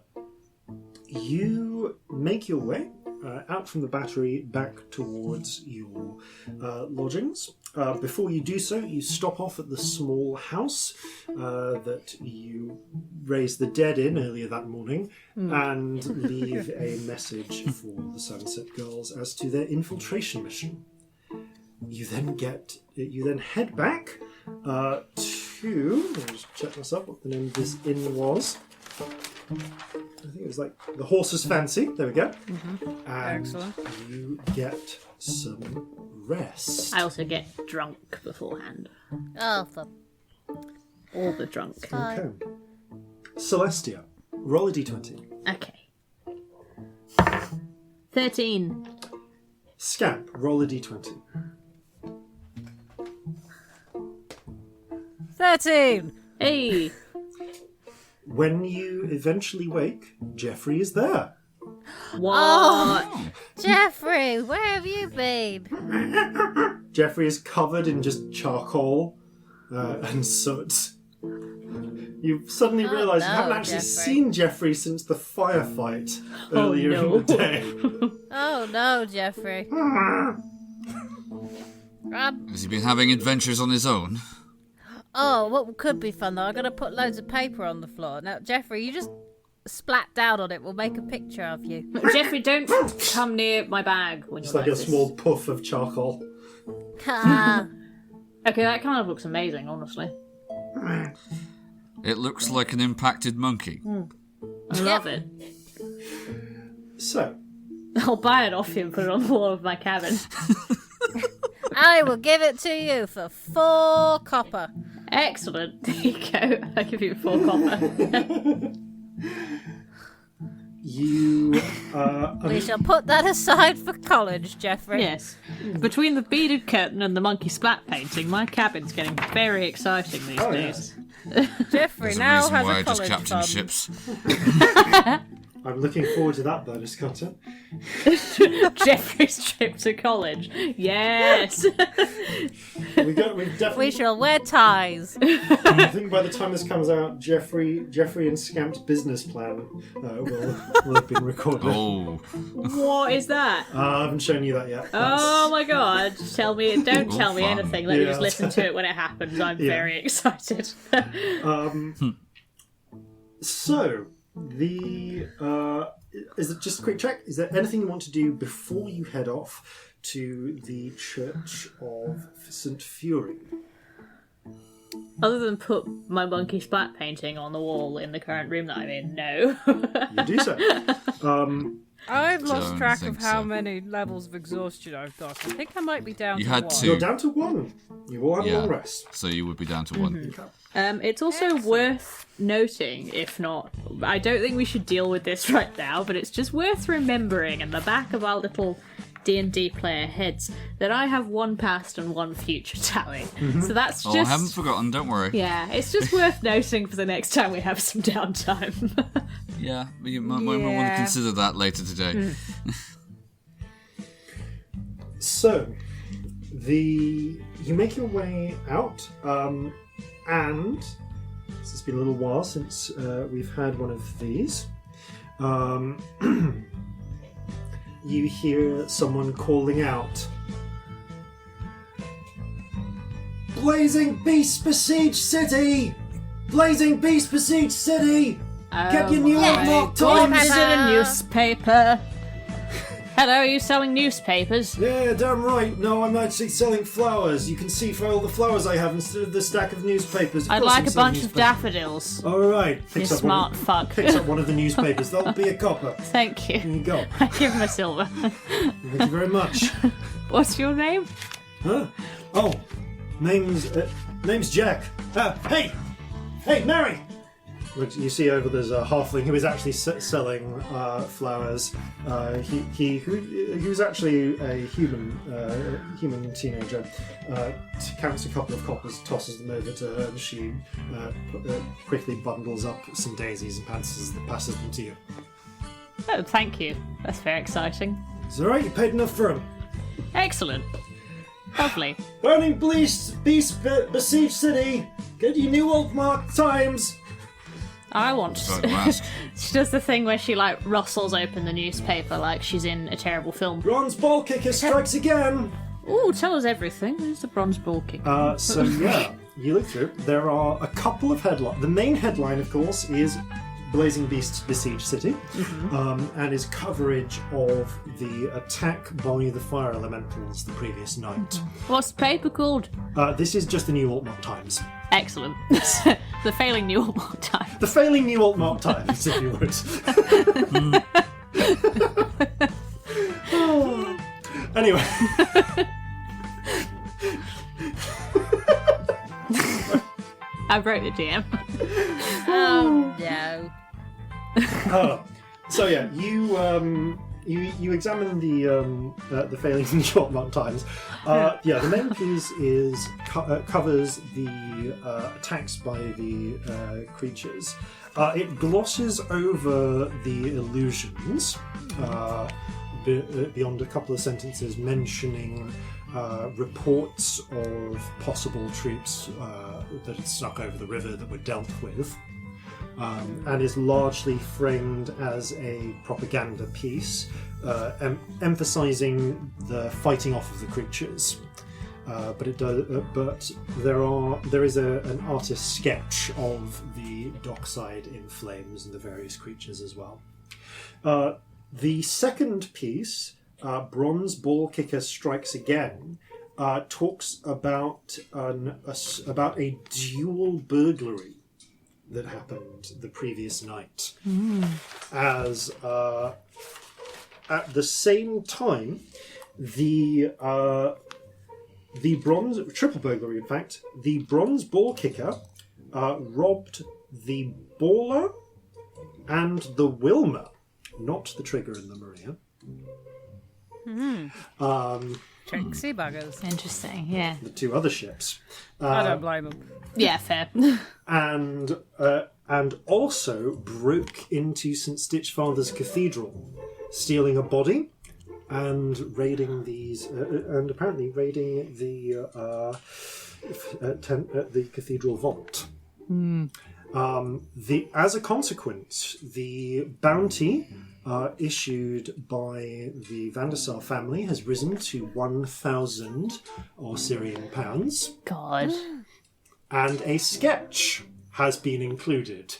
you make your way out from the battery back towards your lodgings. Before you do so, you stop off at the small house that you raised the dead in earlier that morning and leave a message for the Sunset Girls as to their infiltration mission. You then head back to, let me just check this up, what the name of this inn was. I think it was like the Horse's Fancy. There we go. And Excellent. you get some rest. I also get drunk beforehand. Oh, for All the drunk. Okay. Celestia, roll a d20. Okay. 13. Scamp, roll a d20. 13! Hey! When you eventually wake, Jeffrey is there. What? Jeffrey, where have you been? Jeffrey is covered in just charcoal and soot. You suddenly realise you haven't actually seen Jeffrey since the firefight earlier in the day. Oh no, Jeffrey. Has he been having adventures on his own? Oh, what could be fun though? I'm gonna put loads of paper on the floor. Now, Jeffrey, you just splat down on it. We'll make a picture of you. Jeffrey, don't come near my bag when It's you're like a this. small puff of charcoal. Ah. Okay, that kind of looks amazing, honestly. It looks like an impacted monkey. I love it. So, I'll buy it off you and put it on the wall of my cabin. I will give it to you for 4 copper. Excellent. There you go. I'll give you 4 copper. you... We shall put that aside for college, Jeffrey. Yes. Between the beaded curtain and the monkey splat painting, my cabin's getting very exciting these days. Jeffrey There's a now reason has why a I just college captain fund. ships. I'm looking forward to that bonus content. Jeffrey's trip to college. Yes. We've definitely... We shall wear ties. I think by the time this comes out, Jeffrey and Scamp's business plan will have been recorded. Oh. What is that? I haven't shown you that yet. Oh my god. Don't tell me fun. anything. Let me just Yeah. listen to it when it happens. I'm very excited. So, is it just a quick check? Is there anything you want to do before you head off to the Church of St. Fury? Other than put my monkey splat painting on the wall in the current room that I'm in, no. You do so. I've lost Don't track think of how so. many levels of exhaustion I've got. I think I might be down You to had 1. 2. You're down to 1. You will have a long rest. So you would be down to 1. It's also worth noting, if not, I don't think we should deal with this right now, but it's just worth remembering in the back of our little D&D player heads that I have 1 past and 1 future tally. So that's just... Oh, I haven't forgotten, don't worry. Yeah, it's just worth noting for the next time we have some downtime. Yeah, you might want to consider that later today. So, you make your way out, and it's been a little while since we've had one of these. You hear someone calling out, "Blazing beasts besiege city! Blazing beasts besiege city! Get your new unlocked What times!" is it, a newspaper? Hello, are you selling newspapers? Yeah, damn right. No, I'm actually selling flowers. You can see for all the flowers I have instead of the stack of newspapers. I'd like a bunch of daffodils. All right. You Picks up smart fuck. Picks up one of the newspapers. That'll be a copper. Thank Here you. you go. I give him a silver. Thank you very much. What's your name? Huh? Oh, name's Jack. Hey, Mary. you see over there's a halfling who is actually selling flowers. He was actually a human teenager. Counts a couple of coppers, tosses them over to her, and she quickly bundles up some daisies and passes them to you. Oh, thank you. That's very exciting. It's alright, you paid enough for them. Excellent. Lovely. Burning beast besieged city. Get your new old mark times. I want Sorry to ask. She does the thing where she like rustles open the newspaper like she's in a terrible film. Bronze ball kicker strikes again. Ooh, tell us everything. Who's the bronze ball kicker? So yeah, you look through. There are a couple of headlines. The main headline, of course, is Blazing Beasts Besiege City, and is coverage of the attack by the fire elementals the previous night. What's the paper called? This is just the New Altmark Times. Excellent. The failing New Altmark Times. The failing New Altmark Times, if you would. Anyway. I broke the DM. Oh, no. So yeah, you examine the failing New Altmark Times. Yeah, the main piece is covers the attacks by the creatures. It glosses over the illusions beyond a couple of sentences mentioning reports of possible troops that had snuck over the river that were dealt with. And is largely framed as a propaganda piece, emphasising the fighting off of the creatures. But there is an artist's sketch of the dockside in flames and the various creatures as well. The second piece, Bronze Ball Kicker Strikes Again, talks about a dual burglary that happened the previous night. As at the same time, the bronze triple burglary, in fact, the bronze ball kicker robbed the baller and the Wilma, not the Trigger and the Maria. Tricksy buggers. Interesting, yeah. The two other ships. I don't blame them. Yeah, fair. And also broke into St. Stitchfather's Cathedral, stealing a body and raiding and apparently raiding the cathedral vault. As a consequence, the bounty issued by the Vandasar family has risen to 1,000 Osirian pounds. God. And a sketch has been included,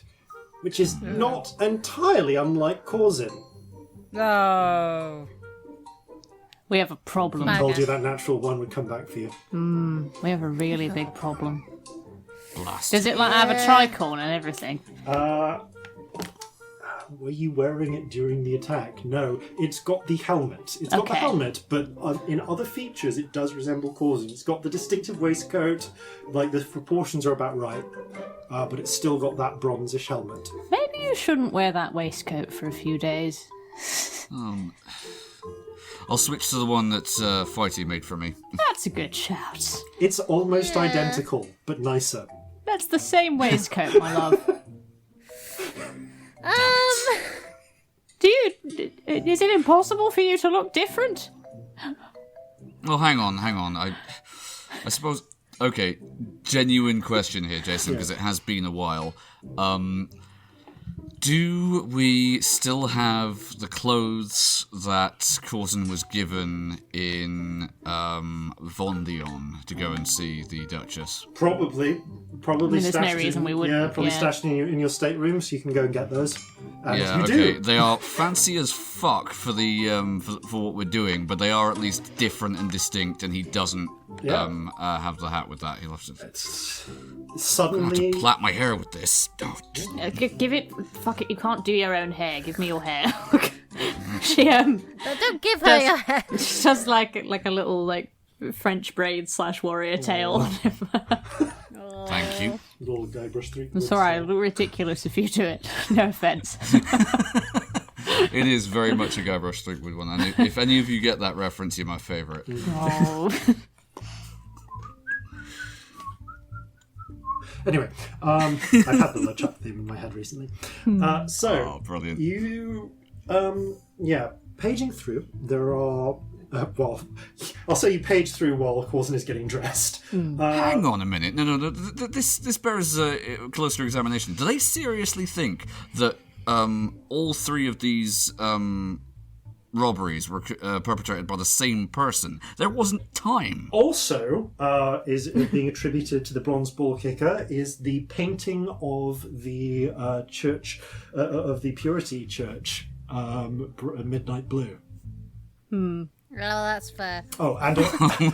which is not entirely unlike Corzin. Oh. We have a problem. I told you that natural one would come back for you. We have a really big problem. Blast. Does it like have a tricorn and everything? Were you wearing it during the attack? No, it's got the helmet. It's got the helmet, but in other features it does resemble Corzin. It's got the distinctive waistcoat, like the proportions are about right, but it's still got that bronzish helmet. Maybe you shouldn't wear that waistcoat for a few days. I'll switch to the one that Fighty made for me. That's a good shout. It's almost identical, but nicer. That's the same waistcoat, my love. Is it impossible for you to look different? Well, hang on. I suppose. Okay, genuine question here, Jason, because it has been a while. Do we still have the clothes that Corzin was given in Vondion to go and see the Duchess? Probably. There's no reason we wouldn't. Yeah, probably stashed in your stateroom, so you can go and get those. And you okay. do. They are fancy as fuck for the for what we're doing, but they are at least different and distinct. And he doesn't have the hat with that. He'll have to. Suddenly, I have to plait my hair with this. Give it. Fuck it. You can't do your own hair. Give me your hair. She Don't give her your hair. She does like a little French braid / warrior tail. Thank you. Little Guybrush Threepwood. I'm sorry, it'll look ridiculous if you do it. No offence. It is very much a Guybrush Threepwood one, and if any of you get that reference, you're my favourite. Oh. Anyway, I've had the LeChuck theme in my head recently. So, Brilliant. you, paging through, there are, I'll say you page through while Corzin is getting dressed. Hang on a minute. No. This bears closer examination. Do they seriously think that all three of these robberies were perpetrated by the same person? There wasn't time. Also, is being attributed to the bronze ball kicker is the painting of the church, of the Purity Church, Midnight Blue. Well, that's fair. Oh, and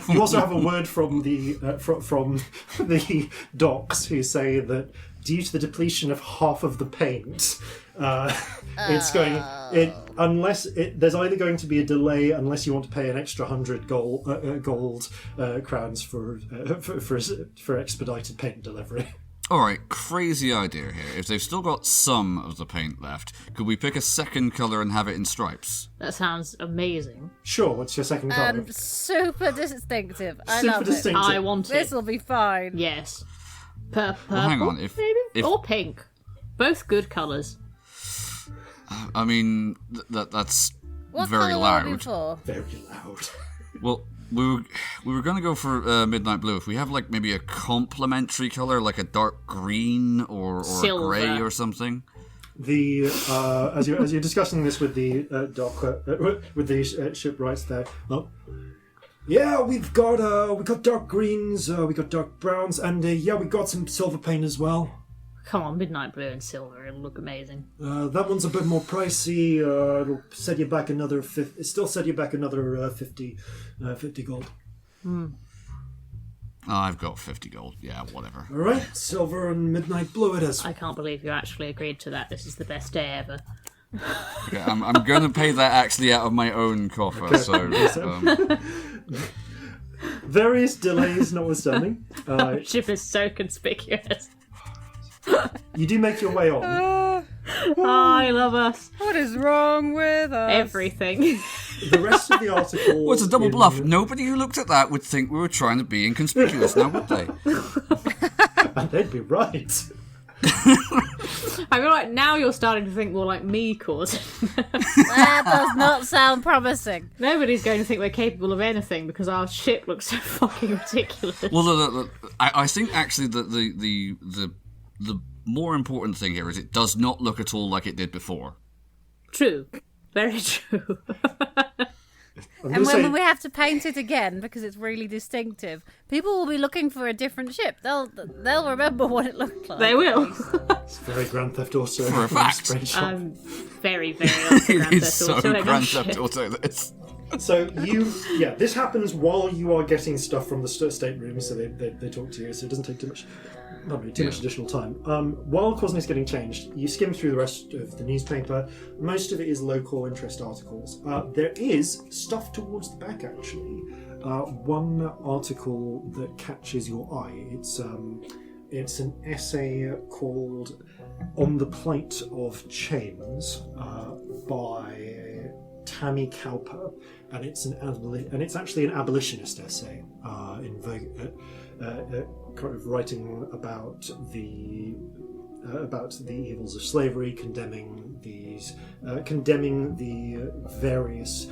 you also have a word from the from the docs who say that due to the depletion of half of the paint, it's going. There's either going to be a delay unless you want to pay an extra 100 gold crowns for expedited paint delivery. All right, crazy idea here. If they've still got some of the paint left, could we pick a second colour and have it in stripes? That sounds amazing. Sure. What's your second colour? Super distinctive. I Super love distinctive. I want it. it. This will be fine. Yes. Purple, Well, hang on, maybe? Or pink. Both good colours. I mean, that's What very colour will it loud. be for? Very loud. Well, we were going to go for Midnight Blue. If we have like maybe a complementary colour, like a dark green or a Silver. grey or something. The as you're discussing this with the doc with the shipwrights there. Oh. Yeah, we've got dark greens, we got dark browns, and we got some silver paint as well. Come on, midnight blue and silver. It'll look amazing. That one's a bit more pricey. It'll set you back another 50. It still set you back another 50 gold. Oh, I've got 50 gold. Yeah, whatever. All right, silver and midnight blue it is. I can't believe you actually agreed to that. This is the best day ever. Okay, I'm going to pay that actually out of my own coffer. So. Various delays notwithstanding, Ship is so conspicuous. you do make your way on. I love us. What is wrong with us? Everything. The rest of the article. What's a double bluff? Nobody who looked at that would think we were trying to be inconspicuous, now would they? And they'd be right. I feel like now you're starting to think more like me, Corzin. That does not sound promising. Nobody's going to think we're capable of anything because our ship looks so fucking ridiculous. Well, I think actually that the more important thing here is it does not look at all like it did before. True. Very true. And when we have to paint it again because it's really distinctive, people will be looking for a different ship. They'll remember what it looked like. They will. It's very Grand Theft Auto. For a fact. I'm very, very up for It Grand is Theft so Auto. Grand Theft Auto, this. So this happens while you are getting stuff from the stateroom, so they talk to you, so it doesn't take too much additional time. While Corzin is getting changed, you skim through the rest of the newspaper. Most of it is local interest articles. There is stuff towards the back, actually. One article that catches your eye. It's an essay called "On the Plight of Chains" by Tammy Cowper, and it's actually an abolitionist essay kind of writing about the evils of slavery, condemning the various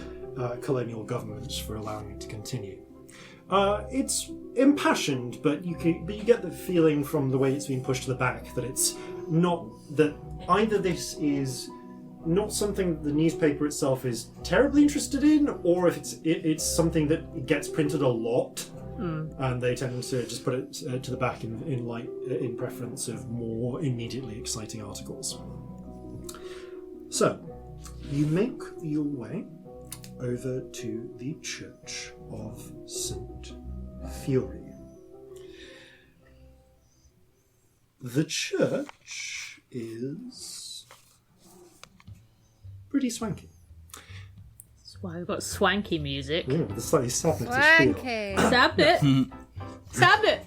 colonial governments for allowing it to continue. It's impassioned, but you get the feeling from the way it's been pushed to the back that it's not that either this is not something the newspaper itself is terribly interested in, or if it's something that gets printed a lot. And they tend to just put it to the back in preference of more immediately exciting articles. So, you make your way over to the Church of St. Fury. The church is pretty swanky. That's why we've got swanky music. The slightly Sabbath-ish feel. Swanky. Stabbed it. Stab it!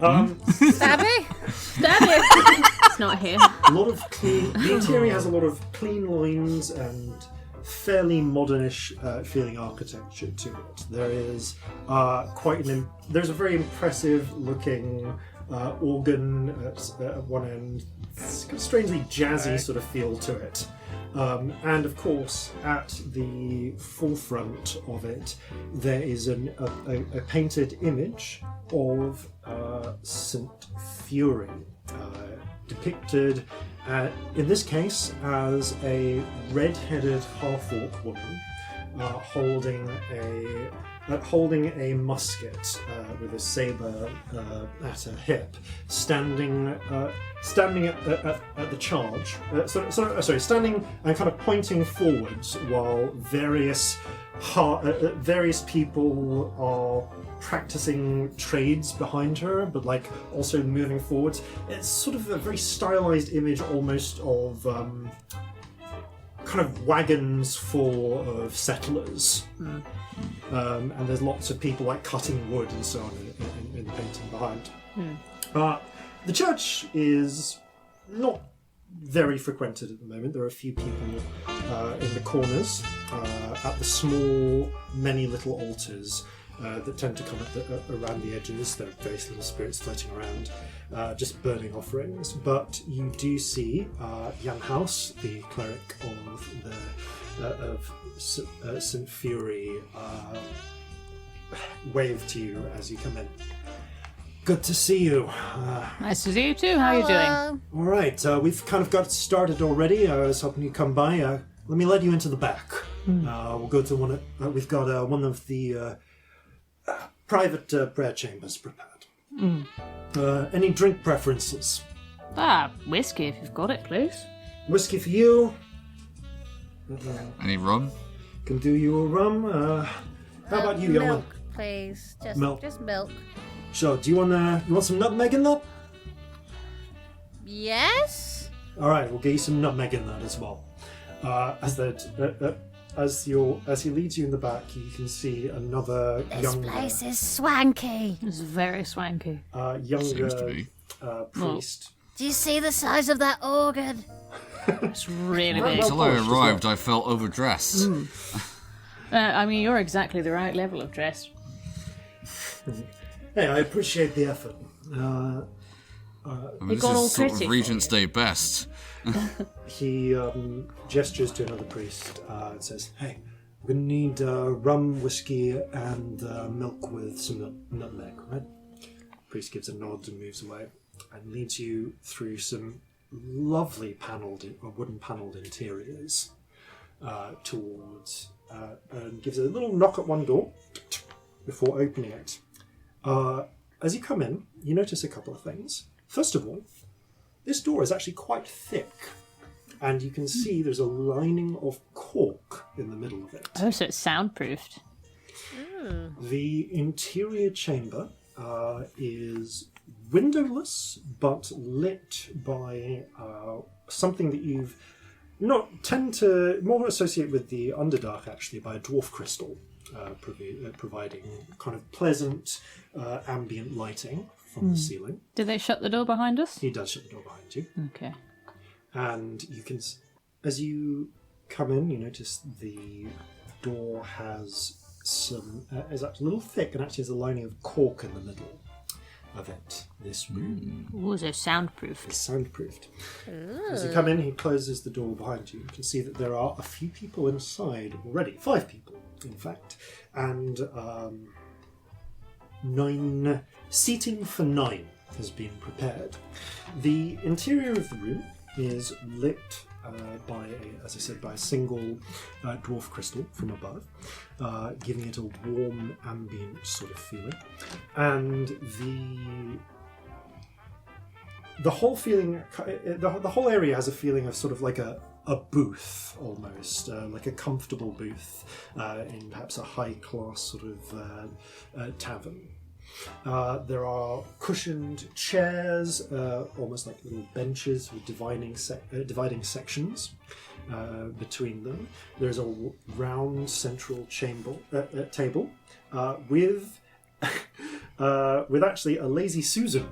Stabby? Stab it! It's not here. A lot of clean. The interior has a lot of clean lines and fairly modernish feeling architecture to it. There is there's a very impressive looking organ at one end. It's got a strangely jazzy sort of feel to it. And of course, at the forefront of it, there is a painted image of St. Fury, depicted in this case as a red-headed half-orc woman holding a musket with a saber at her hip, standing at the charge. Standing and kind of pointing forwards while various people are practicing trades behind her, but like also moving forwards. It's sort of a very stylized image, almost of kind of wagons full of settlers. And there's lots of people like cutting wood and so on in the painting behind. The church is not very frequented at the moment. There are a few people in the corners at the small, many little altars that tend to come around the edges. There are various little spirits floating around, just burning offerings. But you do see Jan House, the cleric of St. Fury, wave to you as you come in. Good to see you. Nice to see you too. How are you doing? All right, we've kind of got started already. I was hoping you'd come by. Let me let you into the back. We'll go to one. We've got one of the private prayer chambers prepared. Any drink preferences? Whiskey if you've got it, please. Whiskey for you. Any rum? Can do you a rum. How about you, young one? Milk, please. Milk. Just milk. Sure. Do you want some nutmeg in that? Yes? All right, we'll get you some nutmeg in that as well. As he leads you in the back, you can see another younger. This place is swanky. It's very swanky. Younger priest. Do you see the size of that organ? It's really big. Until I arrived, I felt overdressed. I mean, you're exactly the right level of dress. Hey, I appreciate the effort. This got all is sort pretty of for Regent's you. Day best. He gestures to another priest and says, "Hey, we're gonna need rum, whiskey, and milk with some nutmeg, right?" Priest gives a nod and moves away, and leads you through some lovely wooden panelled interiors towards, and gives a little knock at one door before opening it. As you come in, you notice a couple of things. First of all, this door is actually quite thick, and you can see there's a lining of cork in the middle of it. Oh, so it's soundproofed. The interior chamber is windowless, but lit by something that you've tend to more associate with the Underdark, actually, by a dwarf crystal, providing kind of pleasant ambient lighting from the ceiling. Did they shut the door behind us? He does shut the door behind you. Okay. And you can, as you come in, you notice the door has is actually a little thick and actually has a lining of cork in the middle of it. This room Ooh, so soundproof. is soundproofed. As you come in, he closes the door behind you. You can see that there are a few people inside already. 5 people, in fact. And 9 seating for 9 has been prepared. The interior of the room is lit by a single dwarf crystal from above, giving it a warm ambient sort of feeling. And the whole feeling, the whole area has a feeling of sort of like a booth almost, like a comfortable booth in perhaps a high-class sort of tavern. There are cushioned chairs, almost like little benches with dividing sections between them. There's a round central table with with actually a lazy Susan,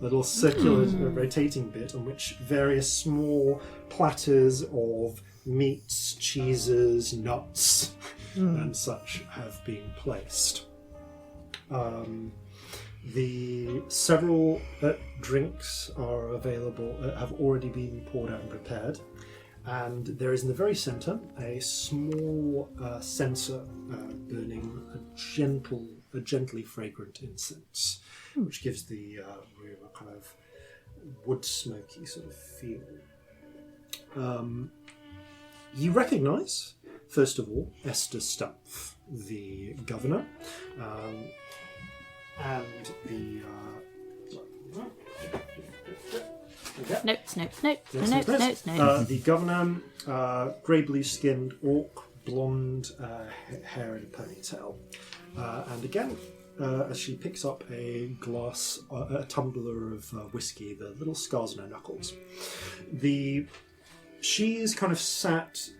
a little circular rotating bit on which various small platters of meats, cheeses, nuts, and such have been placed. The several drinks are available, have already been poured out and prepared, and there is in the very centre a small censer burning a gently fragrant incense, which gives the room a kind of wood smoky sort of feel. You recognise, first of all, Esther Stumpf, the governor, and the Notes. the governor, grey blue skinned orc, blonde hair in a ponytail, and again, as she picks up a glass, a tumbler of whiskey, the little scars on her knuckles. She is kind of sat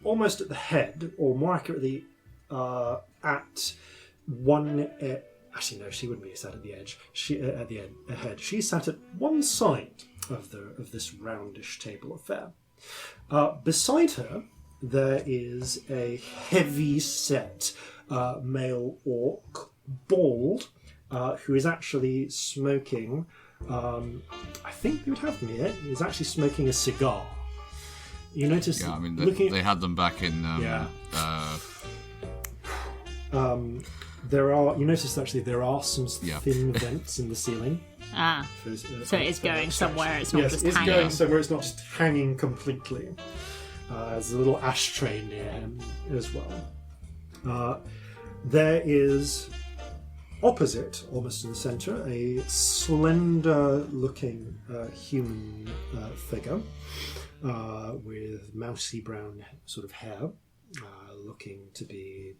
almost at the head, or more accurately, at one. Actually, no, she wouldn't be sat at the edge. At the head. She's sat at one side of this roundish table affair. Beside her, there is a heavy-set male orc, bald, who is actually smoking. I think you would have me here. He's actually smoking a cigar. You notice? Yeah, I mean, they had them back in. You notice actually there are some thin vents in the ceiling. So it is going somewhere. It's not just hanging. Yes, it's going somewhere. It's not just hanging completely. There's a little ashtray near him as well. There is, opposite, almost in the centre, a slender-looking human figure with mousy brown sort of hair, looking to be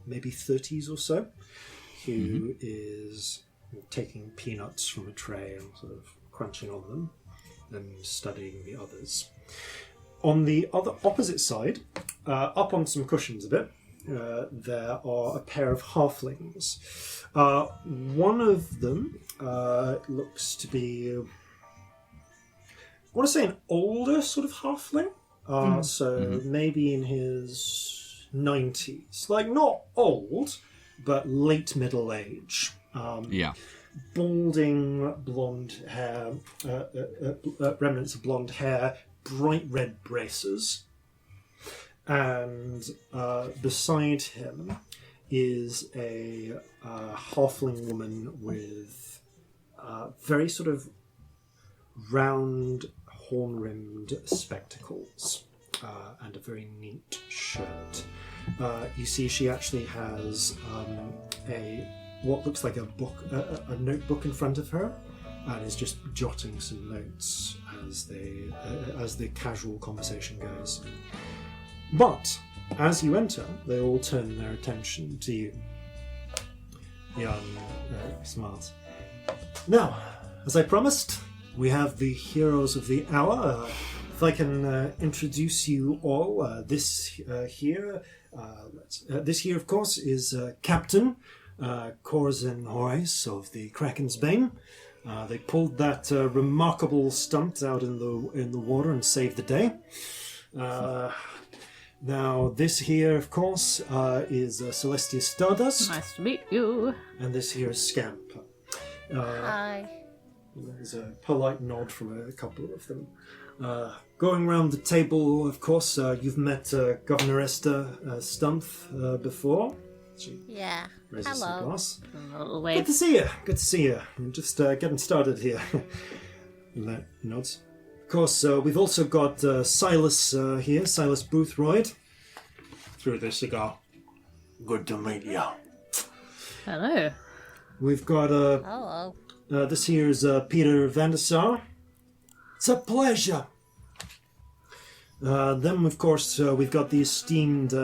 maybe 30s or so, who is taking peanuts from a tray and sort of crunching on them and studying the others. On the other opposite side, up on some cushions a bit, there are a pair of halflings. One of them looks to be, I want to say, an older sort of halfling. Maybe in his 90s. Like, not old, but late middle age. Balding blonde hair, remnants of blonde hair, bright red braces. And beside him is a halfling woman with very sort of round, horn-rimmed spectacles and a very neat shirt. You see she actually has what looks like a notebook in front of her, and is just jotting some notes as the casual conversation goes. But as you enter, they all turn their attention to you. Young smiles. Now, as I promised, we have the heroes of the hour. If I can introduce you all, this here, of course, is Captain Corzin Horhace of the Kraken's Bane. They pulled that remarkable stunt out in the water and saved the day. Now, this here, of course, is Celestia Stardust. Nice to meet you. And this here is Scamp. Hi. There's a polite nod from a couple of them. Going around the table, of course, you've met Governor Esther Stumpf before. She raises the glass. Good to see you. Good to see you. I'm just getting started here. And that nods. Of course, we've also got Silas here, Silas Boothroyd. Through the cigar. Good to meet you. Hello. We've got Hello. This here is Peter Vandesar. It's a pleasure. Then, of course, we've got the esteemed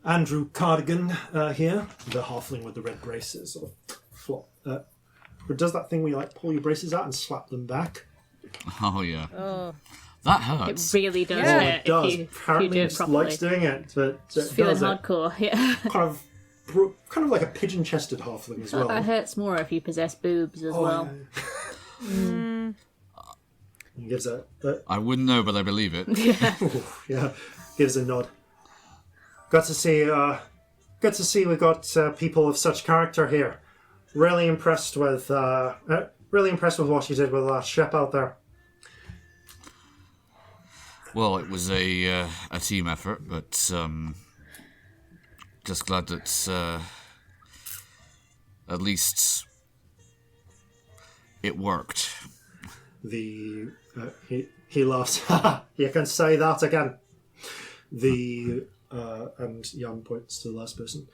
Andrew Cardigan here, the halfling with the red braces. Sort of flop. Does that thing where you pull your braces out and slap them back? Oh, yeah. Oh. That hurts. It really does Yeah, hurt it does. if you Apparently do it just properly. likes doing it, but Just it feeling does it. hardcore, yeah. Kind of kind of like a pigeon-chested halfling as well. That hurts more if you possess boobs as well. Yeah. He gives a I wouldn't know, but I believe it. yeah, gives a nod. Good to see we've got people of such character here. Really impressed with what you did with the last ship out there. Well, it was a team effort, but just glad that at least it worked. He laughs. You can say that again. And Jan points to the last person.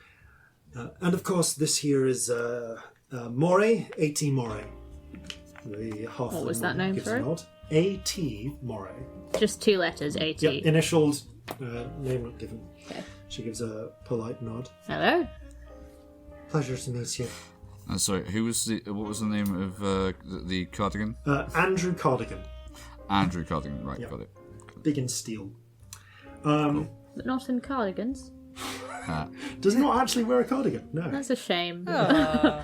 And of course, this here is Moray, A.T. Moray. The half. What was that name, sorry? A.T. Moray. Just 2 letters, A.T. Yep, initialed, name not given. Okay. She gives a polite nod. Hello. Pleasure to meet you. Sorry, what was the name of the cardigan? Andrew Cardigan. Andrew Cardigan, right, Yep. got it. Big in steel. But not in cardigans. Does not actually wear a cardigan, no. That's a shame. Oh.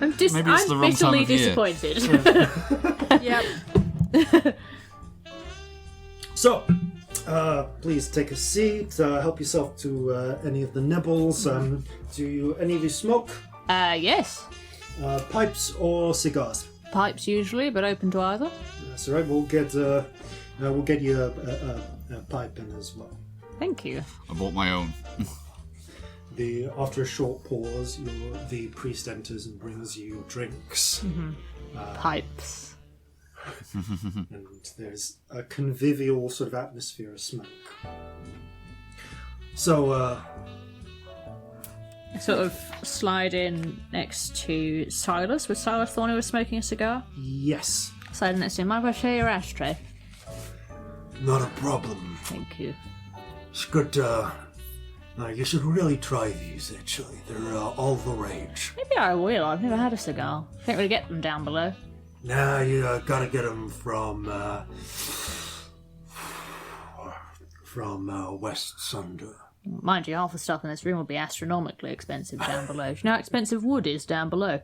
I'm Maybe it's the wrong time bitterly of year. disappointed. Yep. So, please take a seat, help yourself to any of the nibbles. Do any of you smoke? Yes. Pipes or cigars? Pipes usually, but open to either. That's all right. We'll get you a pipe in as well. Thank you. I bought my own. After a short pause, the priest enters and brings you drinks. Pipes. And there's a convivial sort of atmosphere of smoke. So, I sort of slide in next to Silas. Was Silas the one who was smoking a cigar? yes, Slide in next to him. Mind if I share your ashtray? Not a problem. Thank you. It's good. No, you should really try these. Actually, they're all the rage. Maybe I will. I've never had a cigar. Can't really get them down below. Nah, you gotta get them from West Sunder. Mind you, half the stuff in this room will be astronomically expensive down below. Do you know how expensive wood is down below?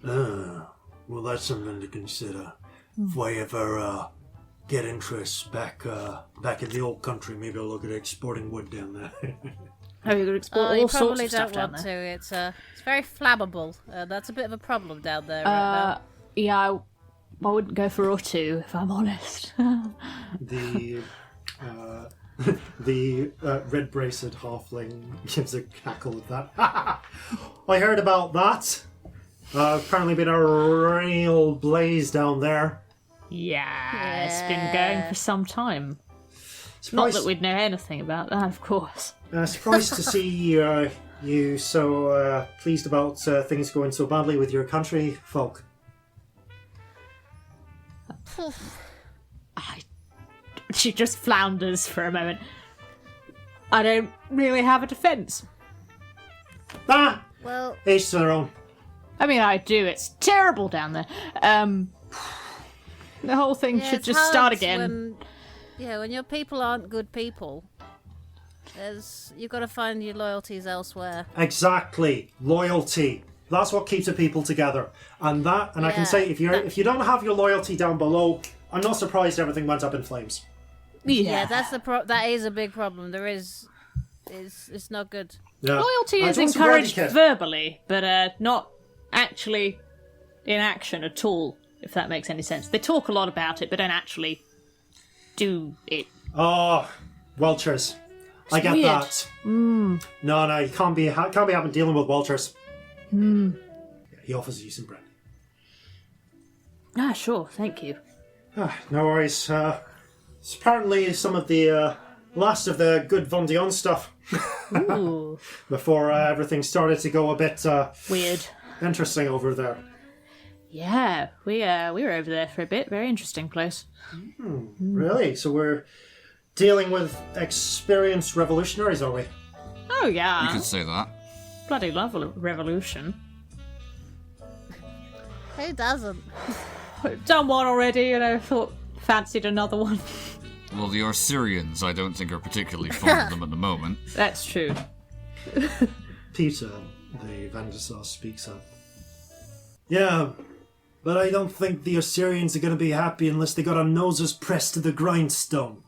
Well, that's something to consider. If we ever get interest back in the old country, maybe I'll look at exporting wood down there. Oh, you could export you all sorts probably of stuff don't down want there. to. It's very flammable. That's a bit of a problem down there right now. Yeah, I wouldn't go for or two, if I'm honest. The red-braced halfling gives a cackle at that. I heard about that. Apparently been a real blaze down there. Yeah, it's been going for some time. Not that we'd know anything about that, of course. Surprised to see you so pleased about things going so badly with your country folk. She just flounders for a moment. I don't really have a defence. Ah! Well, Each to their own. I mean, I do. It's terrible down there. The whole thing should it's just hard start again. when your people aren't good people, you've got to find your loyalties elsewhere. Exactly. Loyalty. That's what keeps the people together. And I can say, if you don't have your loyalty down below, I'm not surprised everything went up in flames. Yeah, that's that is a big problem. It's not good. Yeah. Loyalty is encouraged verbally, but not actually in action at all, if that makes any sense. They talk a lot about it, but don't actually do it. Oh, Welchers. I get weird. that. No, you can't be having dealing with Welchers. He offers you some bread. Ah, sure, thank you. No worries. It's apparently some of the last of the good Von Dion stuff. Ooh. Before everything started to go a bit Weird. interesting over there. Yeah, we were over there for a bit. Very interesting place. Really? So we're dealing with experienced revolutionaries, are we? Oh, yeah. You could say that. Bloody love a revolution. Who doesn't? Done one already, fancied another one. Well, the Arcurians, I don't think, are particularly fond of them at the moment. That's true. Peter, the Vandasar, speaks up. Yeah, but I don't think the Osirians are going to be happy unless they got our noses pressed to the grindstone.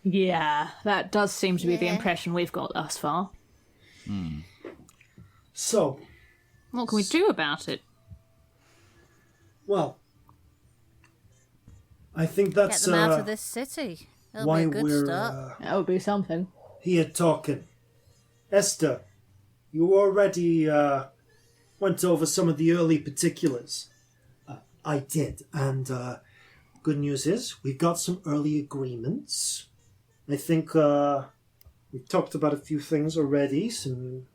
Yeah, that does seem to be the impression we've got thus far. So, what can we do about it? Well, I think that's Get them out of this city. That'll why be a good we're start. That would be something. here talking. Esther, you already went over some of the early particulars. I did, and good news is we've got some early agreements. I think we've talked about a few things already, some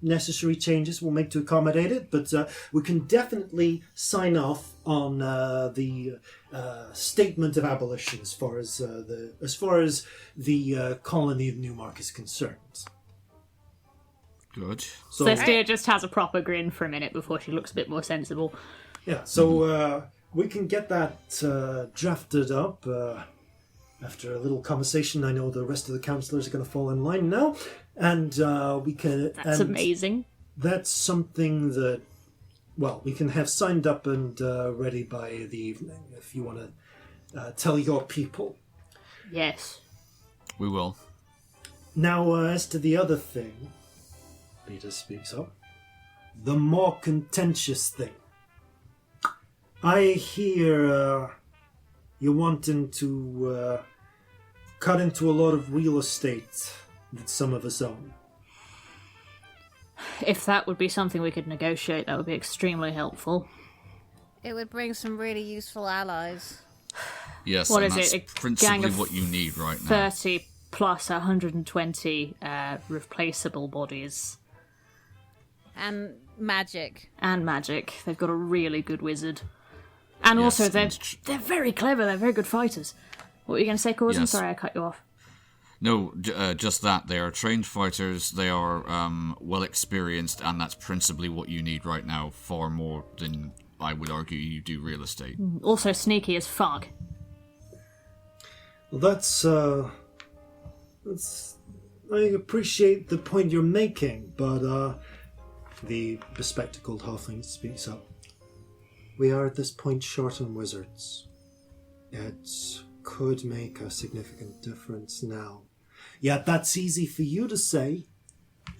necessary changes we'll make to accommodate it, but we can definitely sign off on the statement of abolition as far as the colony of Newmark is concerned. Good. So Celestia just has a proper grin for a minute before she looks a bit more sensible. Yeah, so we can get that drafted up after a little conversation. I know the rest of the councillors are going to fall in line now, and we can... That's amazing. That's something that, well, we can have signed up and ready by the evening, if you want to tell your people. Yes. We will. Now, as to the other thing, Peter speaks up, the more contentious thing. I hear you're wanting to cut into a lot of real estate that some of us own. If that would be something we could negotiate, that would be extremely helpful. It would bring some really useful allies. Yes, What and is that's it? A principally gang of what you need right now. 30 plus 120 replaceable bodies. And magic. And magic. They've got a really good wizard. And Yes, also, and they're very clever. They're very good fighters. What were you going to say, Corzin? Yes. Sorry, I cut you off. No, just that. They are trained fighters, they are well experienced, and that's principally what you need right now, far more than, I would argue, you do real estate. Also sneaky as fuck. Well, that's I appreciate the point you're making, but the bespectacled halfling speaks up. We are at this point short on wizards. It could make a significant difference now. Yet that's easy for you to say.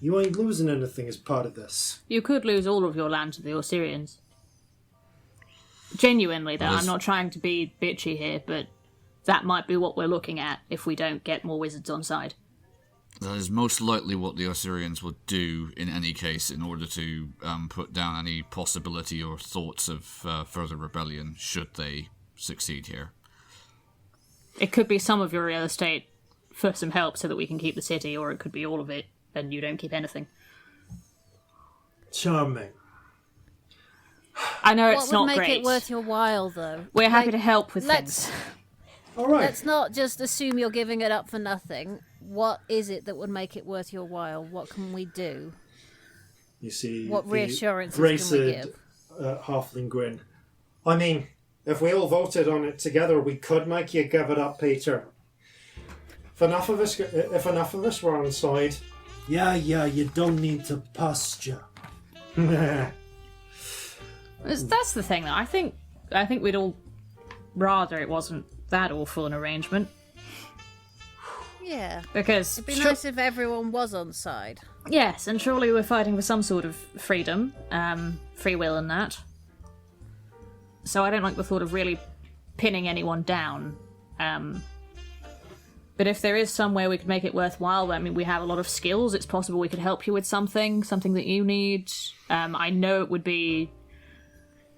You ain't losing anything as part of this. You could lose all of your land to the Osirians. Genuinely, though, I'm not trying to be bitchy here, but that might be what we're looking at if we don't get more wizards on side. That is most likely what the Osirians would do in any case in order to put down any possibility or thoughts of further rebellion should they succeed here. It could be some of your real estate for some help so that we can keep the city, or it could be all of it and you don't keep anything. Charming. I know it's not What would make great. it worth your while, though? We're happy to help with let's- things. All right. Let's not just assume you're giving it up for nothing. What is it that would make it worth your while? What can we do? You see, What the reassurances can we braced, give? halfling grin. I mean, if we all voted on it together, we could make you give it up, Peter. If enough of us were on side. Yeah, you don't need to posture. That's the thing, though. I think we'd all rather it wasn't that awful an arrangement. Yeah. Because It'd be nice if everyone was on side. yes, and surely we're fighting for some sort of freedom, free will and that. So I don't like the thought of really pinning anyone down. But if there is some way we could make it worthwhile, I mean, we have a lot of skills. It's possible we could help you with something that you need. I know it would be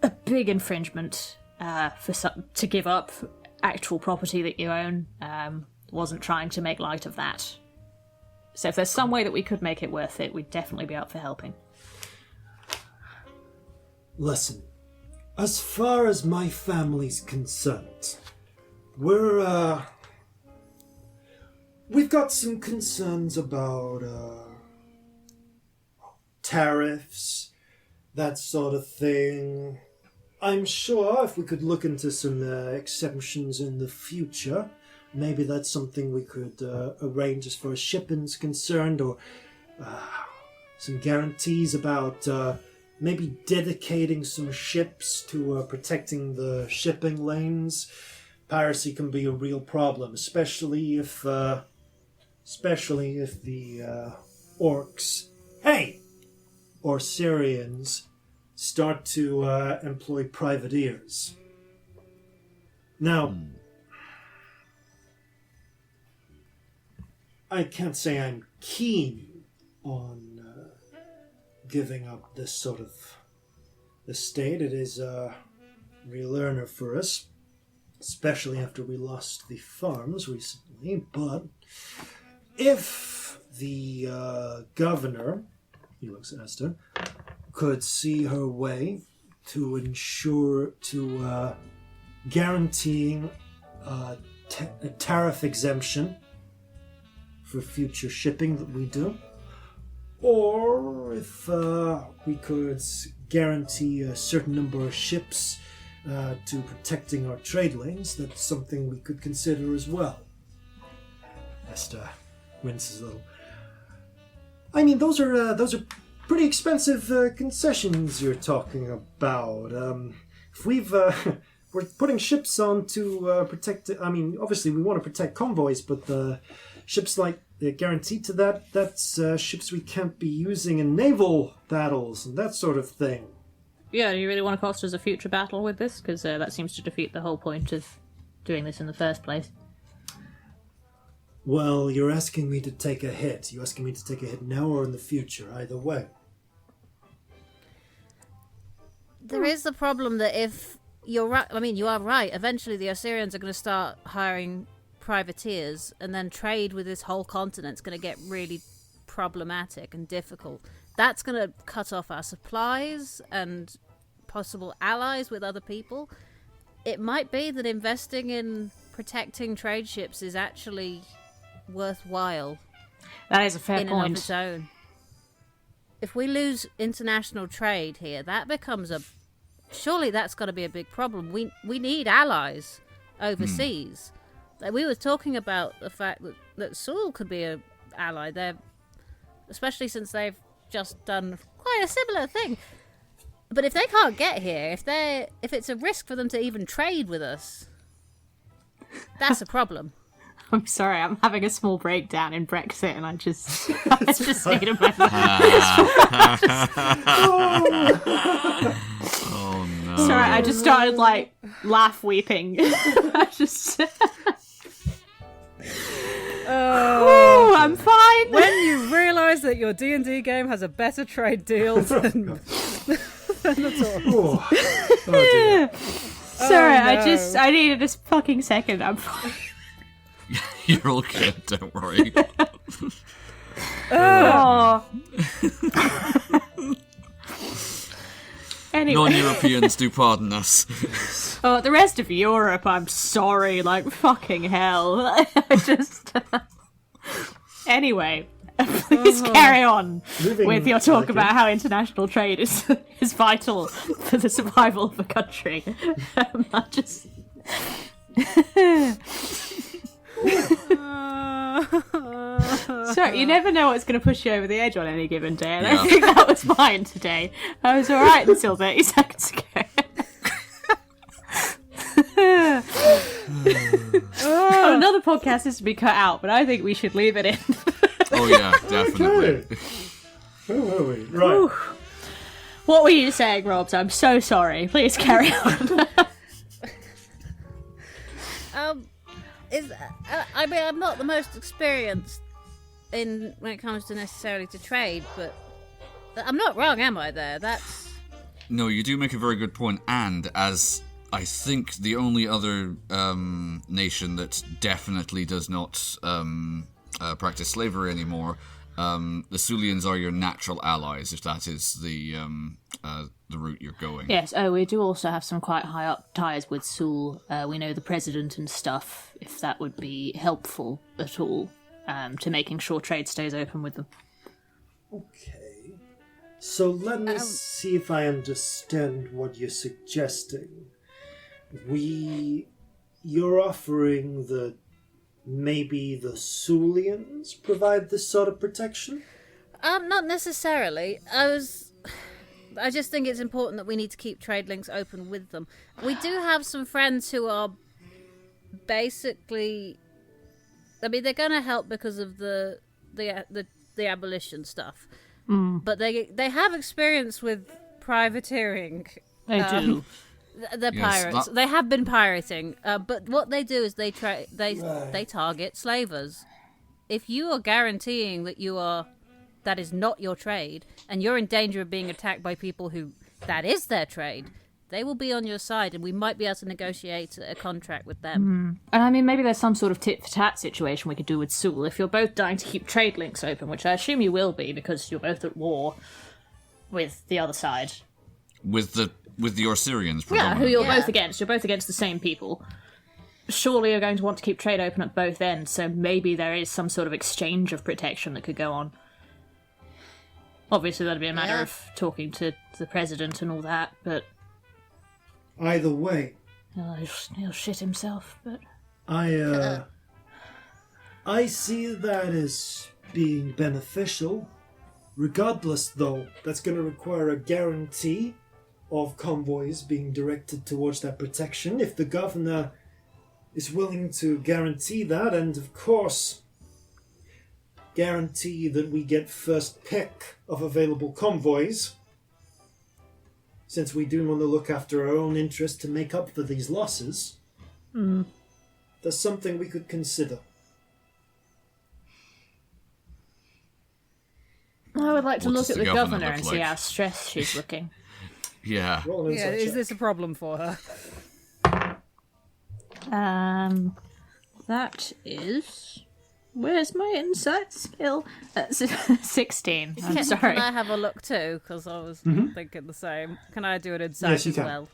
a big infringement to give up actual property that you own. Wasn't trying to make light of that. So if there's some way that we could make it worth it, we'd definitely be up for helping. Listen, as far as my family's concerned, we've got some concerns about tariffs, that sort of thing. I'm sure if we could look into some exemptions in the future, maybe that's something we could arrange as far as shipping's concerned, or some guarantees about maybe dedicating some ships to protecting the shipping lanes. Piracy can be a real problem, especially if the orcs, or Syrians start to employ privateers. Now, I can't say I'm keen on giving up this sort of estate. It is a real earner for us, especially after we lost the farms recently. But if the governor, he looks at Esther, could see her way to guaranteeing a tariff exemption for future shipping that we do, or if we could guarantee a certain number of ships to protecting our trade lanes, that's something we could consider as well. Esther winces a little. I mean, those are pretty expensive concessions you're talking about. If we're putting ships on to protect. I mean, obviously we want to protect convoys, but the ships they're guaranteed to that's ships we can't be using in naval battles and that sort of thing. Yeah, do you really want to cost us a future battle with this? Because that seems to defeat the whole point of doing this in the first place. Well, you're asking me to take a hit. You're asking me to take a hit now or in the future, either way. There is the problem that if you're right, I mean, you are right, eventually the Assyrians are going to start hiring privateers, and then trade with this whole continent's going to get really problematic and difficult. That's going to cut off our supplies and possible allies with other people. It might be that investing in protecting trade ships is actually worthwhile. That is a fair in point. and of its own. If we lose international trade here, that becomes surely that's got to be a big problem. We need allies overseas. We were talking about the fact that Seoul could be an ally there, especially since they've just done quite a similar thing. But if they can't get here, if it's a risk for them to even trade with us, that's a problem. I'm sorry, I'm having a small breakdown in Brexit, and I just need a moment. Oh no! Sorry, I just started laugh weeping. I just. Oh, I'm fine. When you realise that your D&D game has a better trade deal than the Taurus. Oh dear. Sorry, no. I needed a fucking second. I'm fine. You're all good, don't worry. Oh. Anyway. Non-Europeans do pardon us. Oh, the rest of Europe, I'm sorry, fucking hell. I just... Anyway, please carry on with your talk about how international trade is vital for the survival of a country. I just... Sorry, you never know what's going to push you over the edge on any given day, and I think that was mine today. I was alright until 30 seconds ago. Another podcast is to be cut out, but I think we should leave it in. Oh yeah, definitely. Where were we? Right. Ooh. What were you saying, Robs? I'm so sorry. Please carry on. I mean, I'm not the most experienced when it comes to necessarily to trade, but I'm not wrong, am I? No, you do make a very good point, and as I think the only other nation that definitely does not practice slavery anymore, the Sulians are your natural allies, if that is the route you're going. Yes, we do also have some quite high up ties with Sul. We know the president and stuff, if that would be helpful at all to making sure trade stays open with them. Okay. So let me see if I understand what you're suggesting. You're offering that maybe the Sulians provide this sort of protection? Not necessarily. I just think it's important that we need to keep trade links open with them. We do have some friends who are basically, I mean, they're going to help because of the abolition stuff, but they have experience with privateering. They do. They're pirates. They have been pirating, but what they do is they target slavers. If you are guaranteeing that is not your trade, and you're in danger of being attacked by people who that is their trade, they will be on your side, and we might be able to negotiate a contract with them. And I mean, maybe there's some sort of tit-for-tat situation we could do with Sewell. If you're both dying to keep trade links open, which I assume you will be because you're both at war with the other side. With the Orsirians, Yeah, who you're Yeah. both against. You're both against the same people. Surely you're going to want to keep trade open at both ends, so maybe there is some sort of exchange of protection that could go on. Obviously, that'd be a matter of talking to the president and all that, but... Either way, he'll shit himself, but... I see that as being beneficial. Regardless, though, that's going to require a guarantee of convoys being directed towards that protection. If the governor is willing to guarantee that, and of course guarantee that we get first pick of available convoys, since we do want to look after our own interest to make up for these losses, that's something we could consider. I would like to What look does at the the governor governor look and see like? how stressed she's looking. Yeah. Roll an Yeah, insight is check. this a problem for her? That is... Where's my insight skill? 16. I'm sorry. Can I have a look too? Because I was thinking the same. Can I do an insight Yes, you as can. well?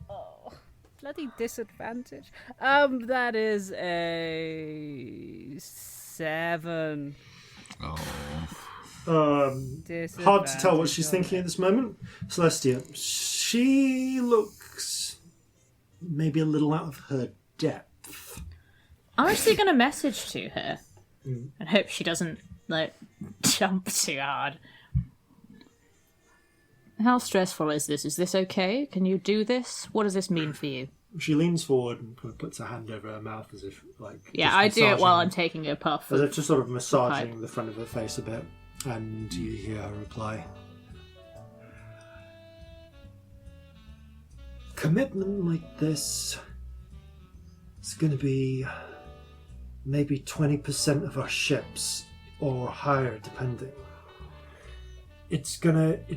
Oh, bloody disadvantage. That is a 7. Oh. Hard to tell what she's thinking at this moment. Celestia, she looks maybe a little out of her depth. I'm actually going to message to her and hope she doesn't, jump too hard. How stressful is this? Is this okay? Can you do this? What does this mean for you? She leans forward and kind of puts her hand over her mouth as if, Yeah, just I do it while massaging- I'm taking a puff. As if just sort of massaging Right. the front of her face a bit. And you hear her reply. Commitment like this is going to be maybe 20% of our ships or higher, depending. It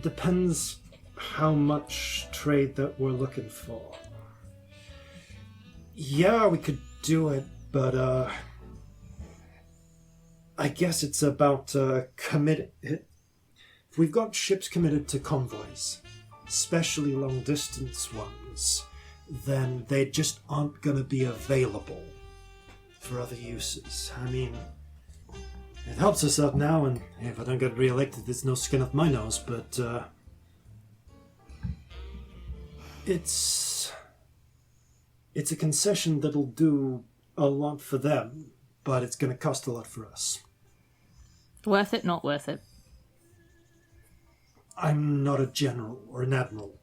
depends how much trade that we're looking for. Yeah, we could do it, but I guess it's about commit. If we've got ships committed to convoys, especially long distance ones, then they just aren't going to be available for other uses. I mean, it helps us out now, and if I don't get re-elected, there's no skin off my nose, but it's a concession that'll do a lot for them, but it's going to cost a lot for us. Worth it, not worth it. I'm not a general or an admiral.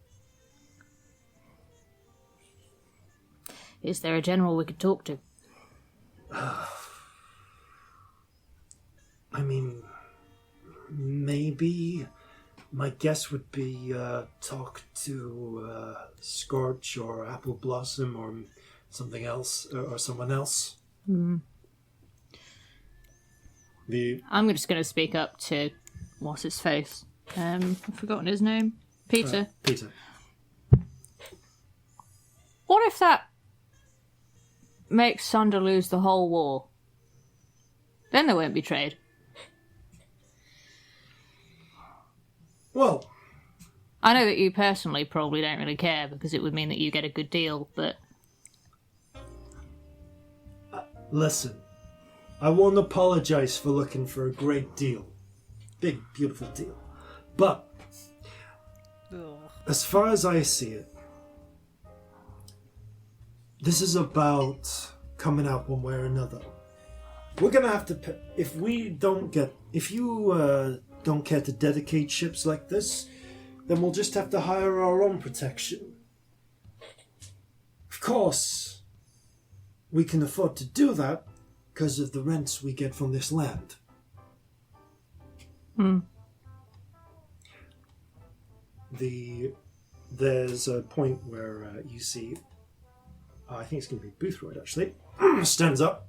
Is there a general we could talk to? I mean, maybe my guess would be talk to Scorch or Apple Blossom or something else or someone else. I'm just going to speak up to what's his face. I've forgotten his name. Peter. Peter. What if that makes Sunder lose the whole war? Then there won't be trade. Well, I know that you personally probably don't really care because it would mean that you get a good deal, but... listen. I won't apologize for looking for a great deal. Big, beautiful deal. But, as far as I see it, this is about coming out one way or another. We're going to have to... if we don't get if you don't care to dedicate ships like this, then we'll just have to hire our own protection. Of course, we can afford to do that because of the rents we get from this land. There's a point where you see, I think it's going to be Boothroyd actually, stands up.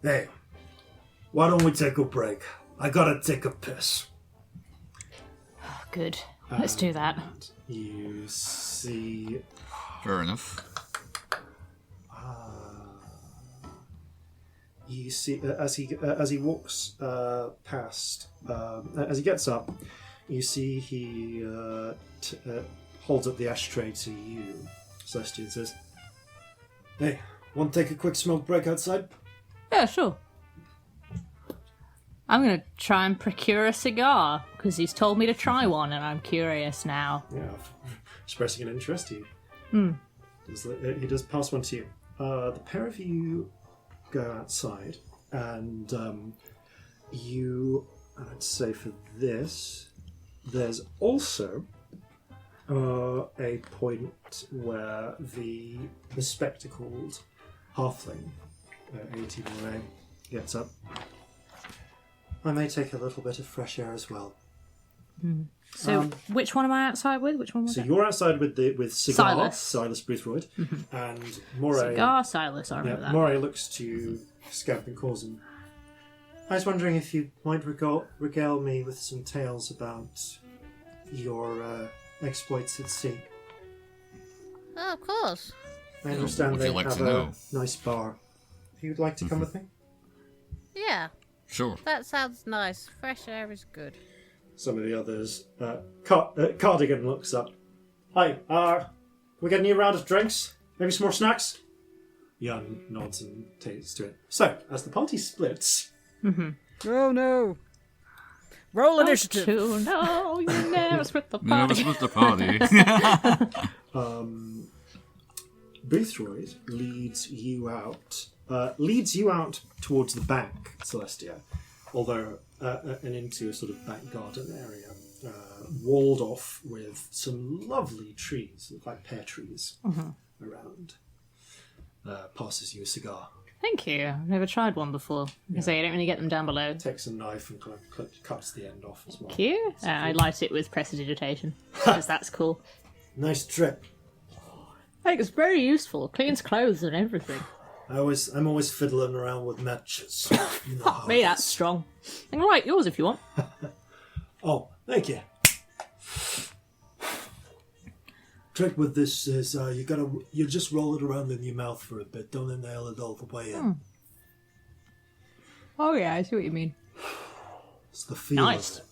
Hey, why don't we take a break? I gotta take a piss. Good. Let's do that. You see... Fair enough. You see, as he walks past, as he gets up, you see he holds up the ashtray to you, Celestia, and says, "Hey, want to take a quick smoke break outside?" Yeah, sure. I'm going to try and procure a cigar, because he's told me to try one, and I'm curious now. Yeah, expressing an interest to you. He does pass one to you. The pair of you go outside, and I'd say for this, there's also a point where the bespectacled halfling, A.T. Moray, gets up. I may take a little bit of fresh air as well. So, which one am I outside with? Which one was So it? you're outside with Cigar, Silas Boothroyd, and Moray. Cigar Silas, I remember that. Moray looks to Scamp and Corzin. I was wondering if you might regale me with some tales about your exploits at sea. Oh, of course. I understand Would they you like have to a know? nice bar. If you'd like to come with me? Yeah, Sure. that sounds nice. Fresh air is good. Some of the others. Cardigan looks up. Hi, we get a new round of drinks? Maybe some more snacks? Young nods and takes to it. So, as the party splits... Oh no! Roll initiative. No, you never split the Never party. split the party. Boothroyd leads you out towards the back, Celestia, although and into a sort of back garden area, walled off with some lovely trees, look like pear trees, around. Passes you a cigar. Thank you. I've never tried one before. So you don't really get them down below. Takes a knife and kind of cuts the end off as well. Thank you. I light it with prestidigitation, because that's cool. Nice trip. I think it's very useful. Cleans clothes and everything. I'm always fiddling around with matches. You know how Me, it that's is. strong. I can light yours if you want. Oh, thank you. Trick with this is you just roll it around in your mouth for a bit. Don't inhale it all the way in. Oh yeah, I see what you mean. It's the feel Nice. of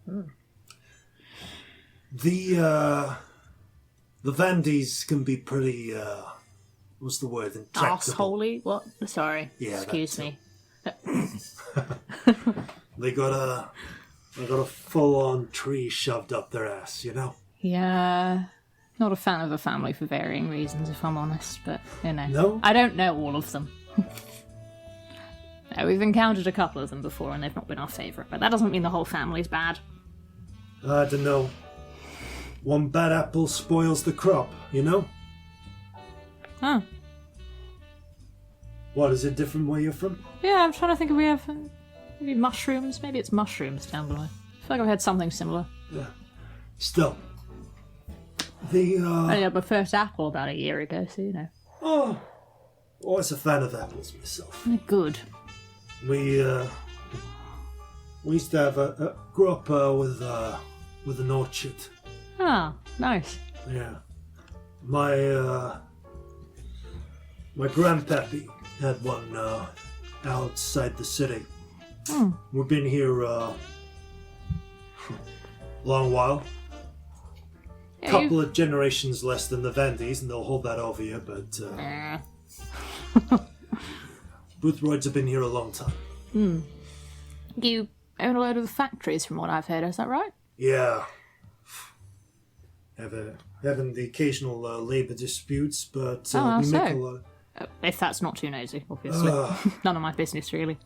it. Yeah. The Vandys can be pretty what's the word? Intractable. Arseholey? What? Sorry. Yeah, Excuse that's me. They got a full-on tree shoved up their ass, you know. Yeah. Not a fan of the family for varying reasons, if I'm honest, but, you know. No? I don't know all of them. No, we've encountered a couple of them before, and they've not been our favourite, but that doesn't mean the whole family's bad. I don't know. One bad apple spoils the crop, you know? Oh. What, is it different where you're from? Yeah, I'm trying to think if we have maybe mushrooms. Maybe it's mushrooms down below. I feel like I've had something similar. Yeah. Still. I had my first apple about a year ago, so you know. Oh, always a fan of apples myself. They're good. We used to have grew up with an orchard. Ah, nice. Yeah. My grandpappy had one outside the city. We've been here a long while. Yeah, Couple of generations less than the Vandys, and they'll hold that over you, but Boothroyds have been here a long time. You own a load of the factories, from what I've heard, is that right? Yeah. Having the occasional labour disputes, but we make a lot. If that's not too nosy, obviously. None of my business, really.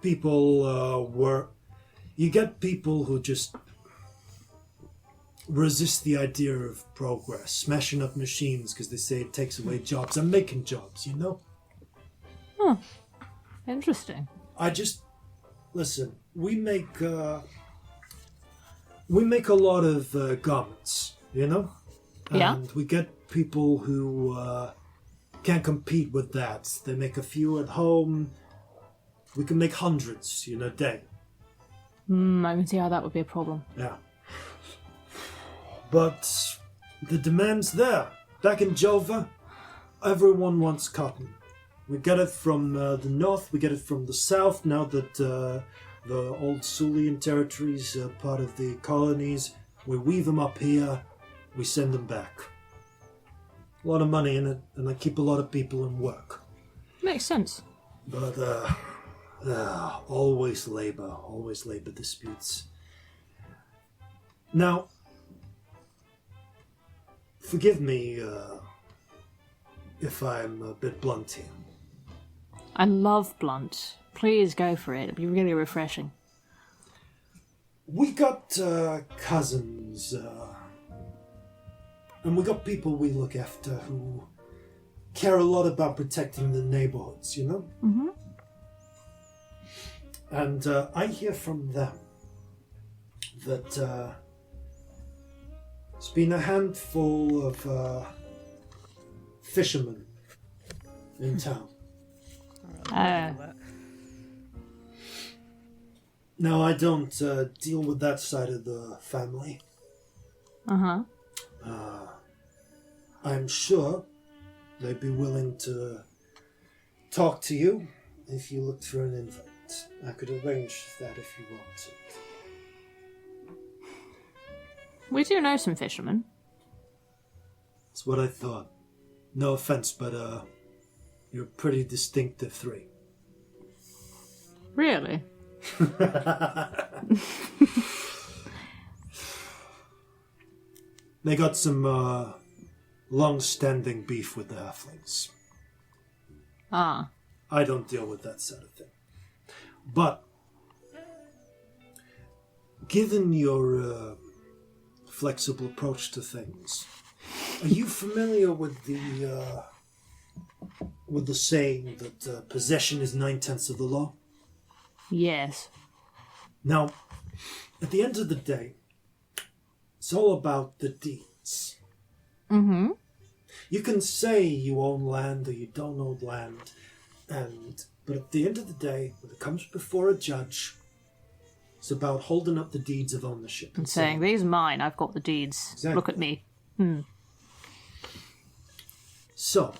People you get people who just resist the idea of progress, smashing up machines because they say it takes away jobs. I'm making jobs, you know? Huh. Interesting. Listen, we make a lot of garments, you know? Yeah. And we get people who can't compete with that. They make a few at home. We can make hundreds in a day. I can see how that would be a problem. Yeah. But the demand's there. Back in Jova, everyone wants cotton. We get it from the north, we get it from the south, now that the old Sulian territories are part of the colonies. We weave them up here, we send them back. A lot of money in it, and I keep a lot of people in work. Makes sense. But, always labor disputes. Now, forgive me if I'm a bit blunt here. I love blunt. Please go for it. It'd be really refreshing. We got cousins, and we got people we look after who care a lot about protecting the neighborhoods, you know? Mm-hmm. And I hear from them that there's been a handful of fishermen in town. Now, I don't deal with that side of the family. Uh-huh. I'm sure they'd be willing to talk to you if you looked for an invite. I could arrange that if you wanted. We do know some fishermen. That's what I thought. No offense, but you're a pretty distinctive three. Really? They got some long-standing beef with the halflings. Ah. I don't deal with that sort of thing. But, given your flexible approach to things, are you familiar with the saying that possession is 9/10 of the law? Yes. Now, at the end of the day, it's all about the deeds. Mm-hmm. You can say you own land or you don't own land, but at the end of the day, when it comes before a judge, it's about holding up the deeds of ownership. And saying, these are mine, I've got the deeds. Exactly. Look at me. So,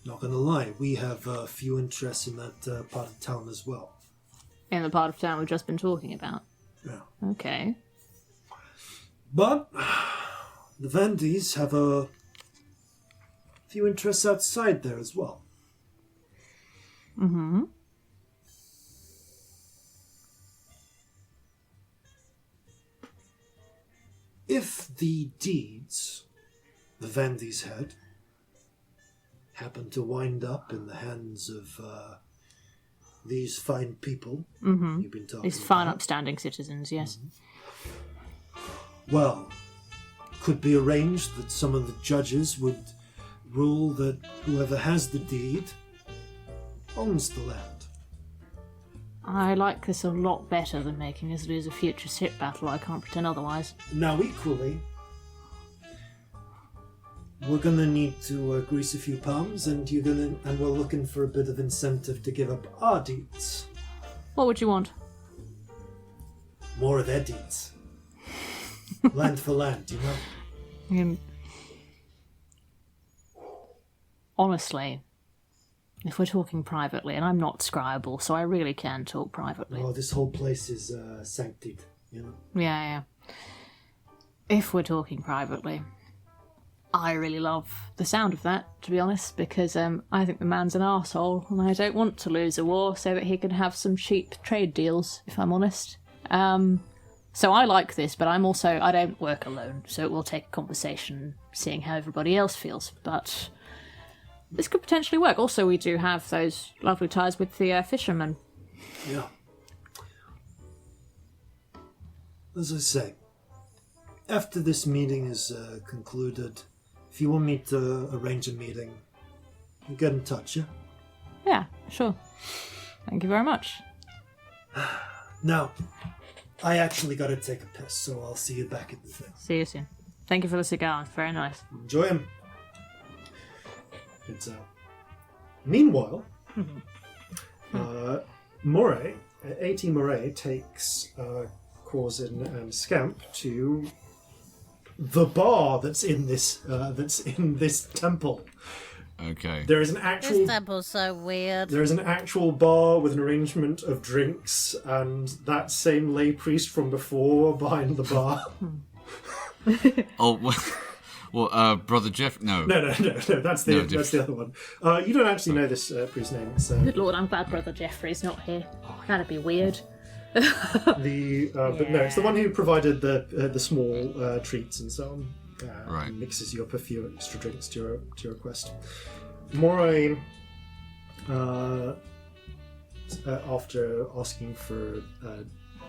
not gonna lie, we have a few interests in that part of town as well. In the part of town we've just been talking about. Yeah. Okay. But the Vandys have a few interests outside there as well. Mm-hmm. If the deeds the Vandys had happen to wind up in the hands of these fine people you've been talking These fine, about, upstanding citizens, yes. well, could be arranged that some of the judges would rule that whoever has the deed owns the land. I like this a lot better than making us lose a future ship battle. I can't pretend otherwise. Now, equally, we're gonna need to grease a few palms, and we're looking for a bit of incentive to give up our deeds. What would you want? More of their deeds. Land for land, you know? Honestly, if we're talking privately, and I'm not scribable, so I really can talk privately. Oh, this whole place is sanctied, you know? Yeah. If we're talking privately, I really love the sound of that, to be honest, because I think the man's an arsehole, and I don't want to lose a war so that he can have some cheap trade deals, if I'm honest. So I like this, but I don't work alone, so it will take a conversation seeing how everybody else feels. But This could potentially work. Also, we do have those lovely ties with the fishermen. Yeah. As I say, after this meeting is concluded, if you want me to arrange a meeting, you get in touch, yeah? Yeah, sure. Thank you very much. Now, I actually gotta take a piss, so I'll see you back at the thing. See you soon. Thank you for the cigar. Very nice. Enjoy him. It's meanwhile, Moray, A.T. Moray takes Corzin and Scamp to the bar that's in this temple. Okay. There is an actual. This temple's so weird. There is an actual bar with an arrangement of drinks, and that same lay priest from before behind the bar. Oh, well, Brother Jeff? No. No. That's the other one. You don't actually know this priest's name. So. Good lord, I'm glad Brother Jeffrey's not here. That'd be weird. But no, it's the one who provided the small treats and so on. Right. Mixes you up a few extra drinks to your request. Moray, after asking for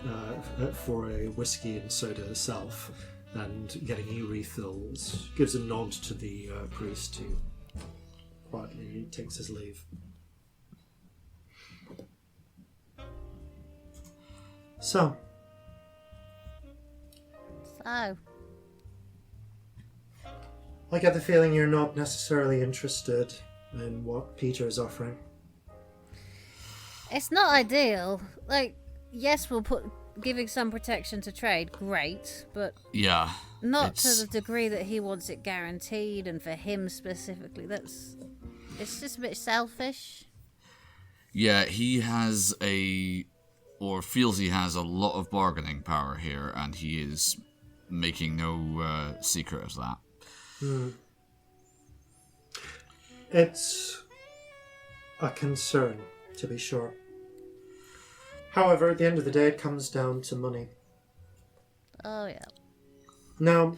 a whiskey and soda herself and getting any refills, gives a nod to the priest who quietly takes his leave. So. I get the feeling you're not necessarily interested in what Peter is offering. It's not ideal. Like, yes, we'll put giving some protection to trade, great, but Yeah. not to the degree that he wants it guaranteed, and for him specifically. It's just a bit selfish. Yeah, he has or feels he has a lot of bargaining power here, and he is making no secret of that. It's a concern, to be sure. However, at the end of the day, it comes down to money. Oh, yeah. Now,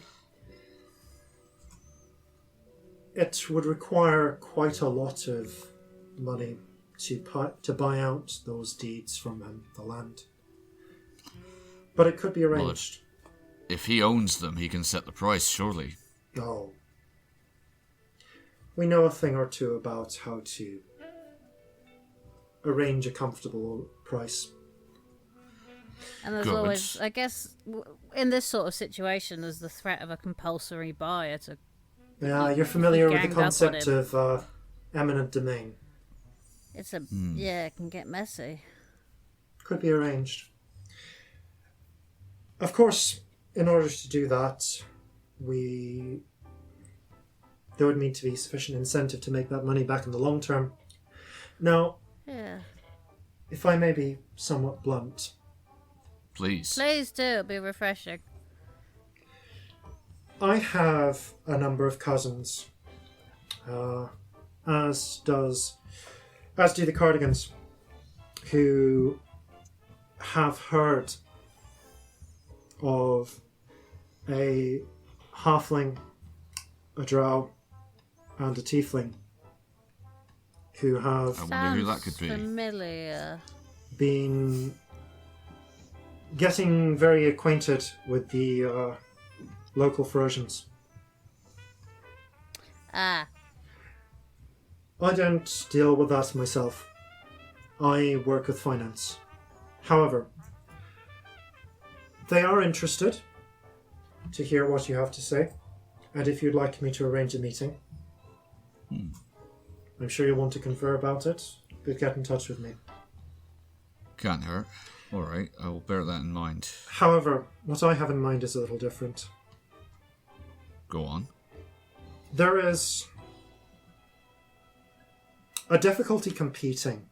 it would require quite a lot of money to buy out those deeds from the land. But it could be arranged. Well, if he owns them, he can set the price, surely. Oh. We know a thing or two about how to arrange a comfortable price. And there's always, I guess, in this sort of situation, there's the threat of a compulsory buyer to... Yeah, you're familiar with the concept of eminent domain. It's yeah, it can get messy. Could be arranged. Of course, in order to do that, there would need to be sufficient incentive to make that money back in the long term. Now, if I may be somewhat blunt... Please. Please do, it'll be refreshing. I have a number of cousins, as do the Cardigans, who have heard of a halfling, a drow, and a tiefling who have I wonder who that could be. Familiar. Been getting very acquainted with the local Frosians. Ah. I don't deal with that myself. I work with finance. However, they are interested to hear what you have to say, and if you'd like me to arrange a meeting, I'm sure you'll want to confer about it, but get in touch with me. Can't hurt. Alright, I will bear that in mind. However, what I have in mind is a little different. Go on. There is a difficulty competing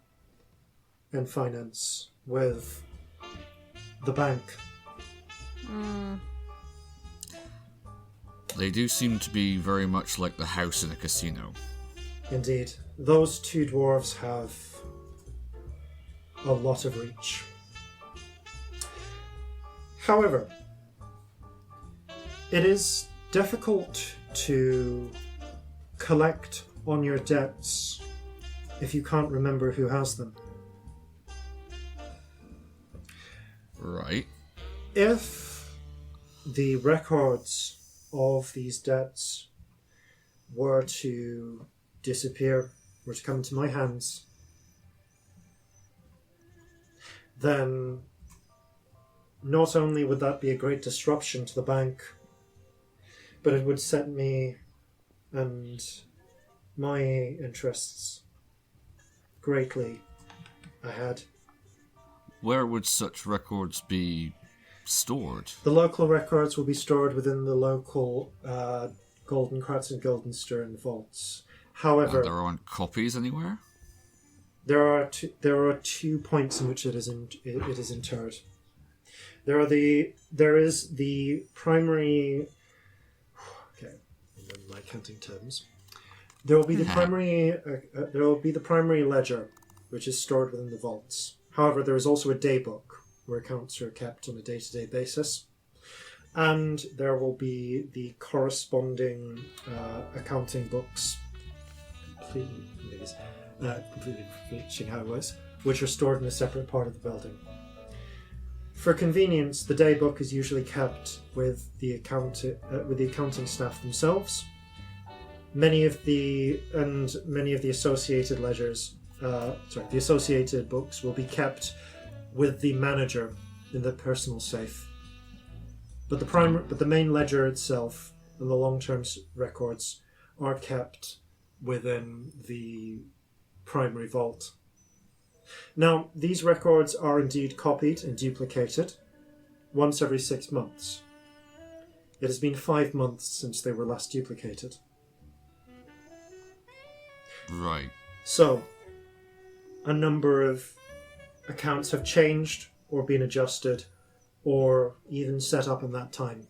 in finance with the bank. They do seem to be very much like the house in a casino. Indeed. Those two dwarves have a lot of reach. However, it is difficult to collect on your debts if you can't remember who has them. Right. If the records of these debts were to disappear, were to come into my hands, then not only would that be a great disruption to the bank, but it would set me and my interests greatly ahead. Where would such records be stored? The local records will be stored within the local Golden Kratz and Goldenstern vaults. However, And there aren't copies anywhere? there are two points in which it is interred. There is the primary. Okay, in my accounting terms, there will be the primary ledger, which is stored within the vaults. However, there is also a daybook where accounts are kept on a day-to-day basis, and there will be the corresponding accounting books. Completely forgetting how it was, which are stored in a separate part of the building. For convenience, the daybook is usually kept with the accounting staff themselves. Many of the associated ledgers, the associated books will be kept with the manager in the personal safe. But the main ledger itself and the long-term records are kept within the primary vault. Now, these records are indeed copied and duplicated once every 6 months. It has been 5 months since they were last duplicated. Right. So, a number of accounts have changed or been adjusted or even set up in that time.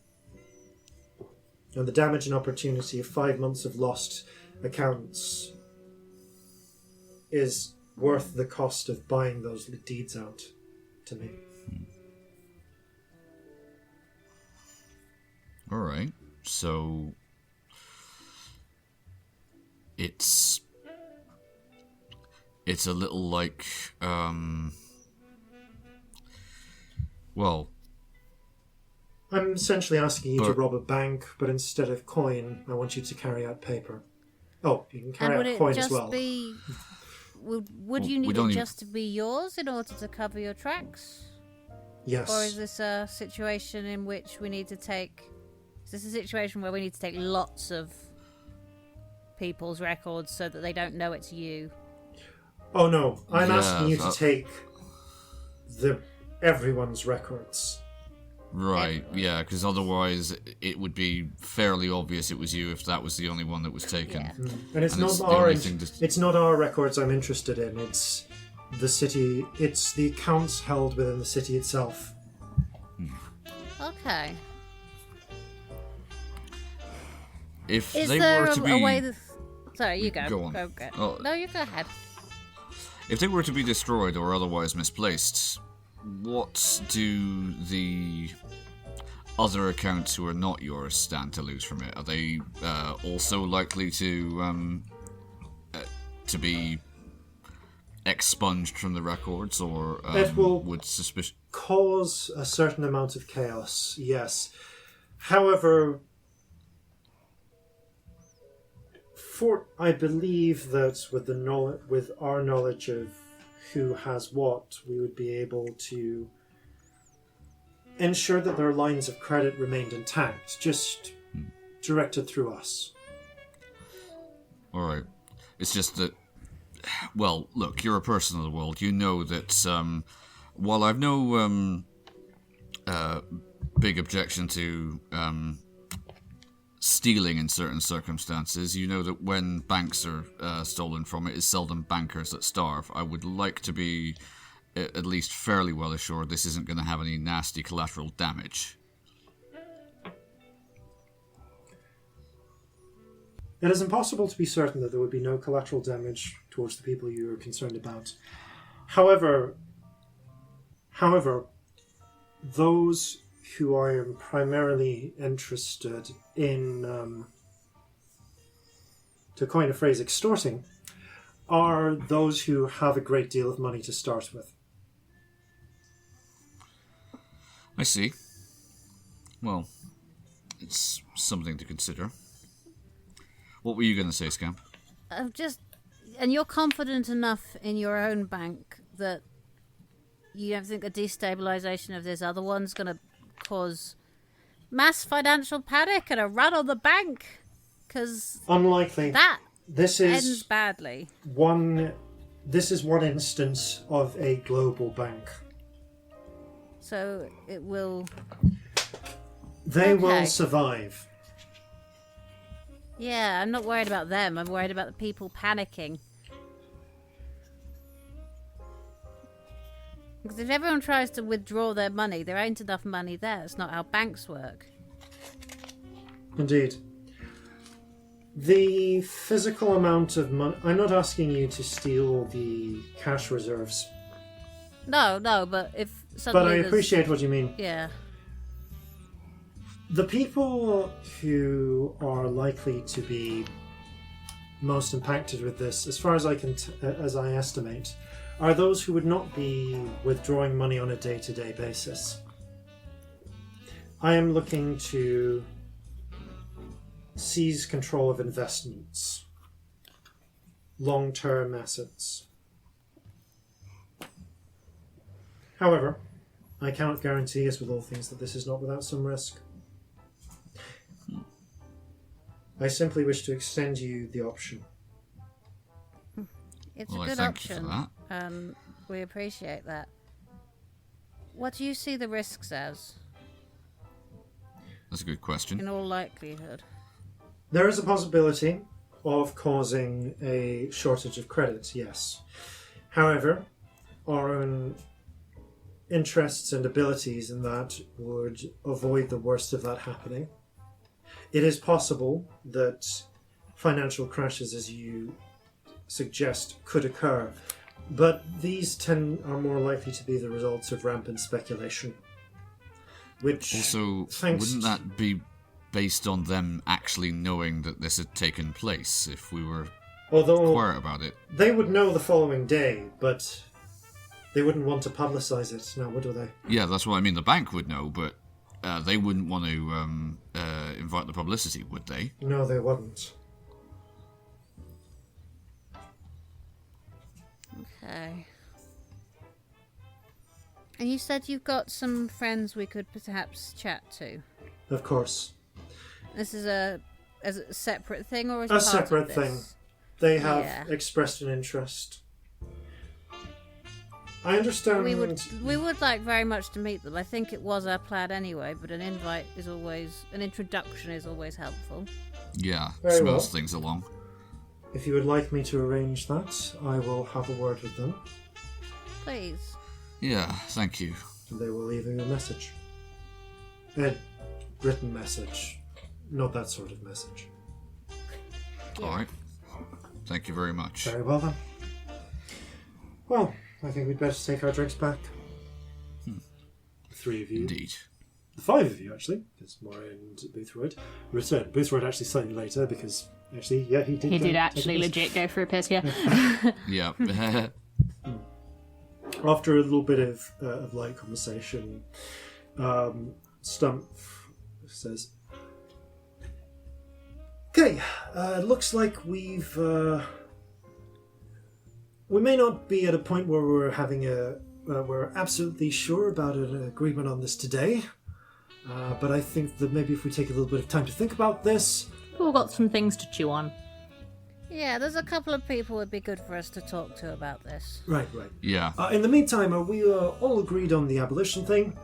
And the damage and opportunity of 5 months of lost accounts is worth the cost of buying those deeds out to me. All right. So it's a little like well, I'm essentially asking you to rob a bank, but instead of coin, I want you to carry out paper. Oh, you can carry out coin as well. Would you need it just to be yours in order to cover your tracks? Yes. Or is this a situation in which we need to take... Is this a situation where we need to take lots of people's records so that they don't know it's you? Oh no, I'm asking you to take everyone's records. Right, yeah, because otherwise it would be fairly obvious it was you if that was the only one that was taken. Yeah. And it's not our records I'm interested in. It's the city. It's the accounts held within the city itself. Okay. If Is they there were to be a way that... Sorry, you go. Go on. Go. Oh. No, you go ahead. If they were to be destroyed or otherwise misplaced, what do the other accounts who are not yours stand to lose from it? Are they also likely to be expunged from the records, or it will would suspicion cause a certain amount of chaos? Yes. However, I believe that with our knowledge of who has what, we would be able to ensure that their lines of credit remained intact, just directed through us. All right. It's just that, well, look, you're a person of the world. You know that while I've no big objection to stealing in certain circumstances, you know that when banks are stolen from, it is seldom bankers that starve. I would like to be at least fairly well assured this isn't going to have any nasty collateral damage. It is impossible to be certain that there would be no collateral damage towards the people you are concerned about. However, those who I am primarily interested in to coin a phrase, extorting, are those who have a great deal of money to start with. I see. Well, it's something to consider. What were you going to say, Scamp? And you're confident enough in your own bank that you don't think the destabilization of this other one's going to cause mass financial panic and a run on the bank? Because unlikely. That this ends badly. This is one instance of a global bank. So it will... They will survive. Yeah, I'm not worried about them. I'm worried about the people panicking. Because if everyone tries to withdraw their money, there ain't enough money there. It's not how banks work. Indeed. The physical amount of money... I'm not asking you to steal the cash reserves. No, but if suddenly But I appreciate what you mean. Yeah. The people who are likely to be most impacted with this, as far as as I estimate, are those who would not be withdrawing money on a day-to-day basis. I am looking to seize control of investments, long-term assets. However, I cannot guarantee, as with all things, that this is not without some risk. I simply wish to extend you the option. It's a good option. We appreciate that. What do you see the risks as? That's a good question. In all likelihood. There is a possibility of causing a shortage of credit, yes. However, our own interests and abilities in that would avoid the worst of that happening. It is possible that financial crashes, as you suggest, could occur, but these are more likely to be the results of rampant speculation. Which also, wouldn't that be based on them actually knowing that this had taken place if we were quiet about it? They would know the following day, but they wouldn't want to publicise it now, would they? Yeah, that's what I mean. The bank would know, but they wouldn't want to invite the publicity, would they? No, they wouldn't. Okay. And you said you've got some friends we could perhaps chat to. Of course. This is a separate thing, or is it a part separate of this? thing? They have expressed an interest. I understand. We would like very much to meet them. I think it was our plan anyway, but an introduction is always helpful. Yeah, Very smooths well. things along. If you would like me to arrange that, I will have a word with them. Please. Yeah, thank you. And they will leave you a message. A written message. Not that sort of message. Yeah. Alright. Thank you very much. Very well then. Well, I think we'd better take our drinks back. The three of you. Indeed. The five of you, actually, because Moira and Boothroyd returned. Boothroyd actually slightly later because, actually, yeah, he did. He did actually legit go for a piss, yeah. Yeah. After a little bit of light conversation, Stump says, "Okay, it looks like we may not be at a point where we're having we're absolutely sure about an agreement on this today, but I think that maybe if we take a little bit of time to think about this..." We've all got some things to chew on. Yeah, there's a couple of people would be good for us to talk to about this. Right. Yeah. In the meantime, are we all agreed on the abolition thing?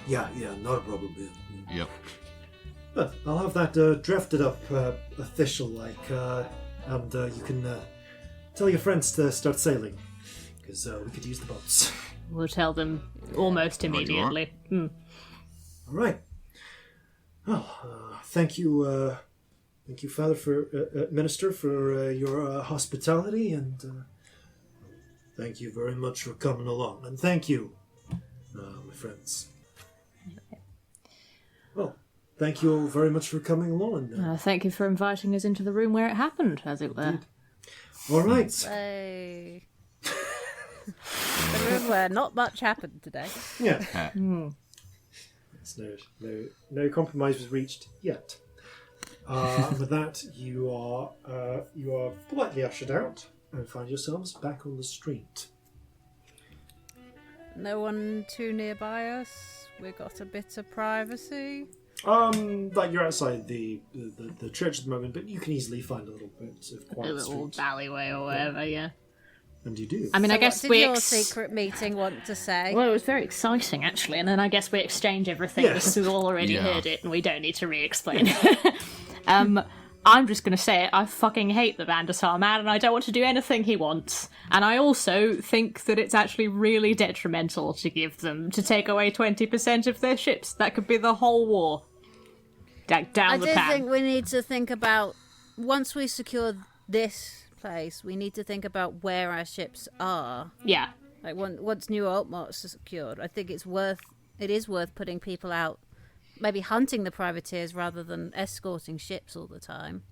Yeah, not a problem. Yeah. Yep. But I'll have that drafted up, official-like, and you can tell your friends to start sailing, because we could use the boats. We'll tell them almost immediately. All right. Oh, thank you, Father, Minister, for your hospitality, and thank you very much for coming along, and thank you, my friends. Well, thank you all very much for coming along. Thank you for inviting us into the room where it happened, as it were. All right. Hey. The room where not much happened today. Yeah. No compromise was reached yet. With that, you are politely ushered out and find yourselves back on the street. No one too nearby us. We got a bit of privacy. Like you're outside the church at the moment, but you can easily find a little bit of A quiet little street. alleyway or whatever, yeah. And you do. I mean, I So guess what we did your secret meeting want to say? Well, it was very exciting, actually, and then I guess we exchange everything Yes. because we've all already Yeah. heard it and we don't need to re-explain it. I'm just going to say it, I fucking hate the Vandasar man and I don't want to do anything he wants. And I also think that it's actually really detrimental to take away 20% of their ships. That could be the whole war. Down I the do pan. think we need to think about, once we secure this place, we need to think about where our ships are. Yeah. Like once New Altmark's are secured, I think it is worth putting people out, maybe hunting the privateers rather than escorting ships all the time.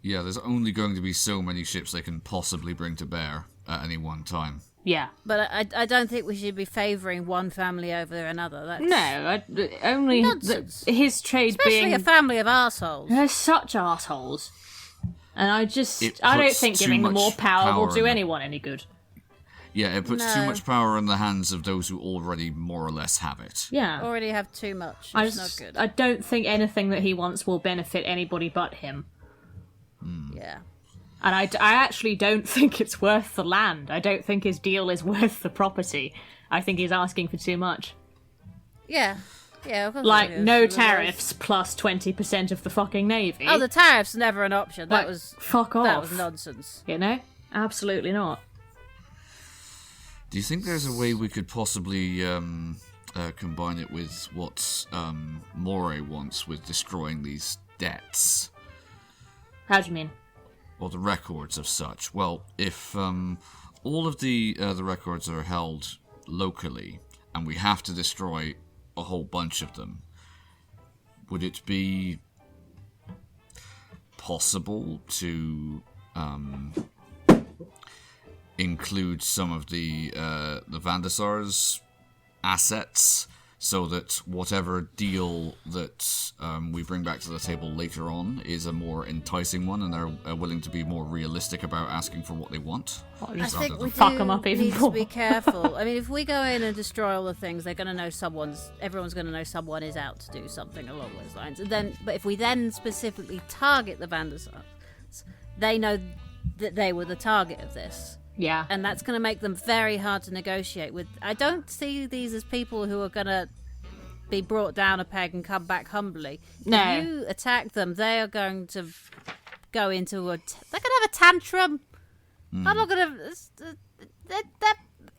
Yeah, there's only going to be so many ships they can possibly bring to bear at any one time. Yeah. But I don't think we should be favouring one family over another. That's No, only Nonsense. his trade especially being... a family of arseholes. They're such assholes. And I don't puts think too giving them much more power will power do in them. anyone any good. Yeah, it puts too No. much power in the hands of those who already more or less have it. Yeah. Already have too much. I It's not good. I don't think anything that he wants will benefit anybody but him. Yeah. And I actually don't think it's worth the land. I don't think his deal is worth the property. I think he's asking for too much. Yeah. Yeah, of course Like, it is. no Otherwise- tariffs plus 20% of the fucking navy. Oh, the tariff's never an option. That Like, was fuck off. That was nonsense. You know? Absolutely not. Do you think there's a way we could possibly combine it with what Moray wants with destroying these debts? How do you mean? Or the records of such? Well, if all of the records are held locally and we have to destroy a whole bunch of them, would it be possible to include some of the Vandasar's assets so that whatever deal that we bring back to the table later on is a more enticing one and they're willing to be more realistic about asking for what they want? I think we fuck do 'em up even need to more. be careful. I mean, if we go in and destroy all the things, they're going to know everyone's going to know someone is out to do something along those lines. But if we then specifically target the Vandasars, they know that they were the target of this. Yeah. And that's going to make them very hard to negotiate with. I don't see these as people who are going to be brought down a peg and come back humbly. No. If you attack them, they are going to go into they're going to have a tantrum. I'm not going to... They're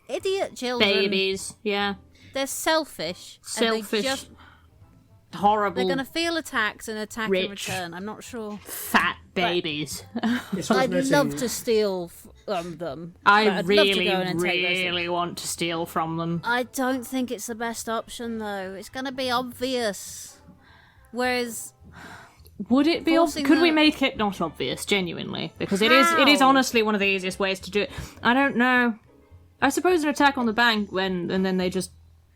idiot children. Babies. Yeah. They're selfish. Selfish. And Horrible. they're going to feel attacked and attack in Rich. return. I'm not sure. Fat babies. It's worth I'd noting- love to steal from them. I I'd love to really, go in and take those things. really want to steal from them. I don't think it's the best option, though. It's going to be obvious. Whereas, Would it be Forcing could we the- make it not obvious, genuinely? Because it is How? honestly one of the easiest ways to do it. I don't know. I suppose an attack on the bank and then they just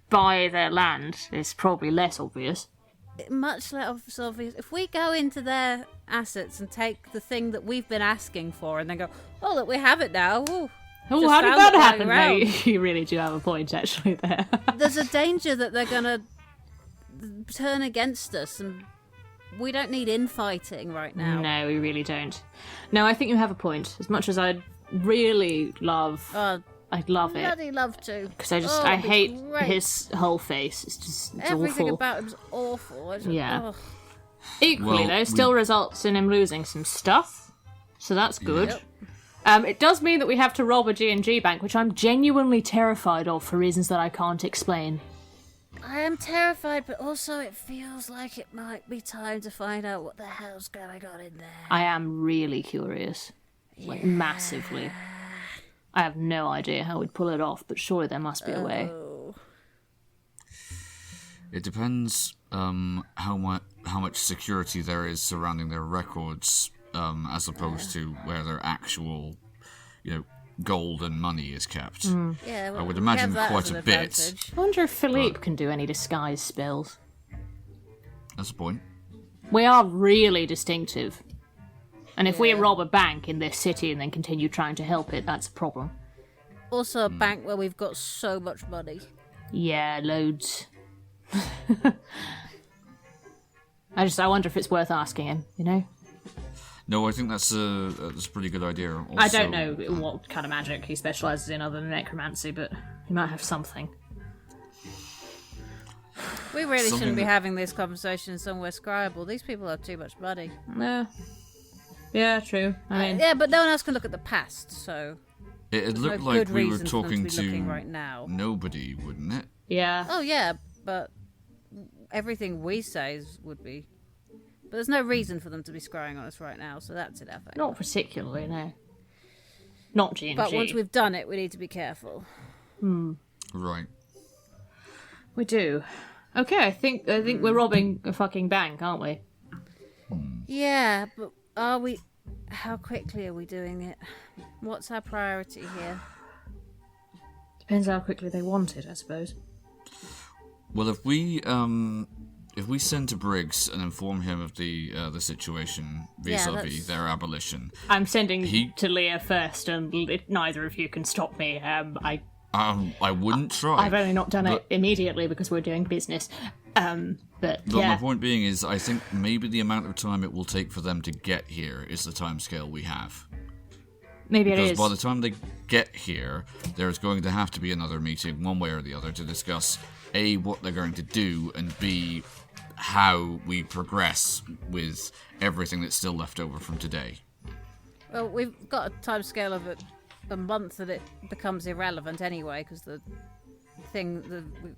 buy their land is probably less obvious. much less obvious. If we go into their assets and take the thing that we've been asking for and then go, oh, look, we have it now. Ooh, Oh, just how did found that it lying happen? No, around. you really do have a point, actually, there. There's a danger that they're going to turn against us, and we don't need infighting right now. No, we really don't. No, I think you have a point. As much as I'd really love... I'd love it. Bloody love to. Because I Oh, I it'd be hate great. his whole face. It's Everything awful. about him's awful. I just, Yeah. ugh. Equally, Well, though, still results in him losing some stuff, so that's good. Yep. It does mean that we have to rob a G&G bank, which I'm genuinely terrified of for reasons that I can't explain. I am terrified, but also it feels like it might be time to find out what the hell's going on in there. I am really curious. Like, massively. I have no idea how we'd pull it off, but surely there must be a way. Oh. It depends how much security there is surrounding their records, as opposed to where their actual, gold and money is kept. Yeah, I would imagine quite a bit. I wonder if Philippe can do any disguise spells. That's a point. We are really distinctive. And if we rob a bank in this city and then continue trying to help it, that's a problem. Also a bank where we've got so much money. Yeah, loads. I wonder if it's worth asking him, No, I think that's a pretty good idea. Also, I don't know what kind of magic he specialises in other than necromancy, but he might have something. We really shouldn't be having this conversation somewhere scribable. These people have too much money. Yeah, true. I mean, yeah, but no one else can look at the past, so... It looked no like good we were reason for them talking to be looking right now. nobody, wouldn't it? yeah. Oh, yeah, but everything we say would be... But there's no reason for them to be scrying on us right now, so that's in our favour. Not particularly, no. Not G&G. But once we've done it, we need to be careful. Right. We do. Okay, I think we're robbing a fucking bank, aren't we? Yeah, but are we... How quickly are we doing it? What's our priority here? Depends how quickly they want it, I suppose. Well, if we send to Briggs and inform him of the situation vis-a-vis their abolition, I'm sending to Leah first, and neither of you can stop me. I wouldn't try. I've only not done it immediately because we're doing business. But yeah. My point being is, I think maybe the amount of time it will take for them to get here is the timescale we have. Maybe it is. Because by the time they get here, there's going to have to be another meeting, one way or the other, to discuss A, what they're going to do, and B, how we progress with everything that's still left over from today. Well, we've got a timescale of a month that it becomes irrelevant anyway, because the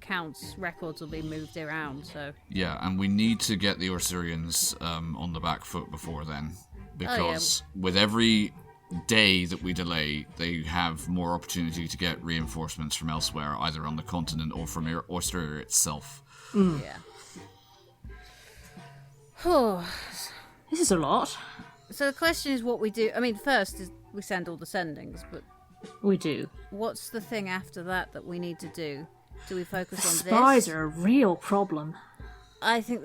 counts records will be moved around, so... Yeah, and we need to get the Orsirians on the back foot before then, because with every day that we delay, they have more opportunity to get reinforcements from elsewhere, either on the continent or from Orsiria itself. Yeah. This is a lot. So the question is what we do. I mean, first is we send all the sendings, but... We do. What's the thing after that we need to do? Do we focus on this? Spies are a real problem. I think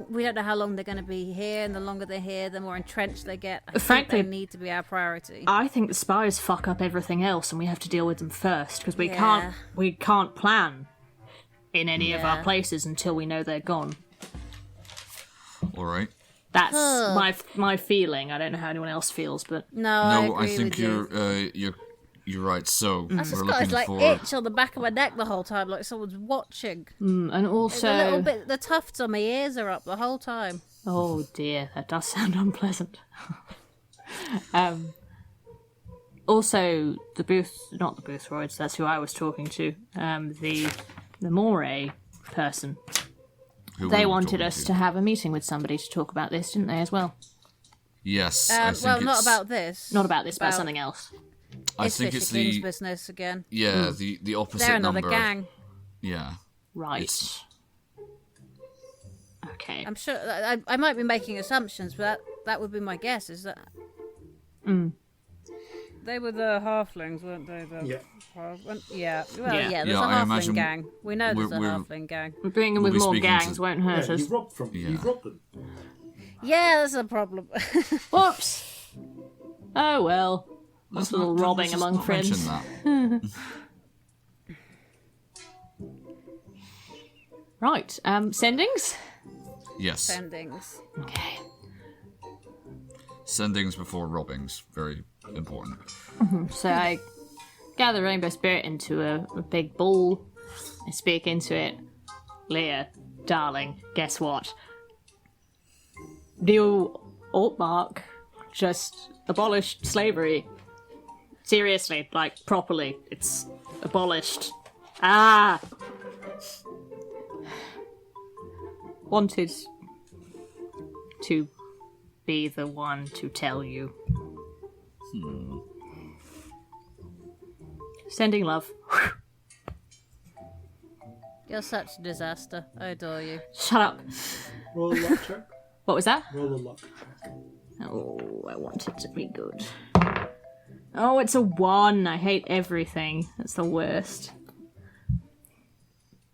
we don't know how long they're going to be here, and the longer they're here, the more entrenched they get. Frankly, think they need to be our priority. I think the spies fuck up everything else, and we have to deal with them first because we can't plan in any of our places until we know they're gone. All right. That's my feeling. I don't know how anyone else feels, but no, I think you're right. So I just we're got looking this for itch on the back of my neck the whole time, like someone's watching. And also a little bit. The tufts on my ears are up the whole time. Oh dear, that does sound unpleasant. Also, not the Boothroids. That's who I was talking to. The Moray person. They wanted us to have a meeting with somebody to talk about this, didn't they, as well? Yes. Well, not about this. Not about this, about something else. I think it's the business again. Yeah, the opposite They're another number. gang. Yeah. Right. Okay. I'm sure. I might be making assumptions, but that would be my guess. Is that? They were the halflings, weren't they? Yeah. Yeah. Well, Yeah. there's a halfling gang. We know there's a we're- halfling gang. Bringing them with We'll be more speaking gangs to- won't hurt Yeah, us. you robbed them. Yeah, that's a problem. Whoops. Oh well. Let's a little not- robbing let's among not mention friends. that. Right. Sendings? Yes. Sendings. Okay. Sendings before robbings. Very important. So I gather Rainbow Spirit into a big ball. I speak into it. Leah, darling, guess what? New Altmark just abolished slavery. Seriously, like, properly. It's abolished. Wanted to be the one to tell you. Sending love. You're such a disaster. I adore you. Shut up. Roll a luck check. What was that? Roll a luck check. Oh, I want it to be good. Oh, it's a 1. I hate everything. That's the worst.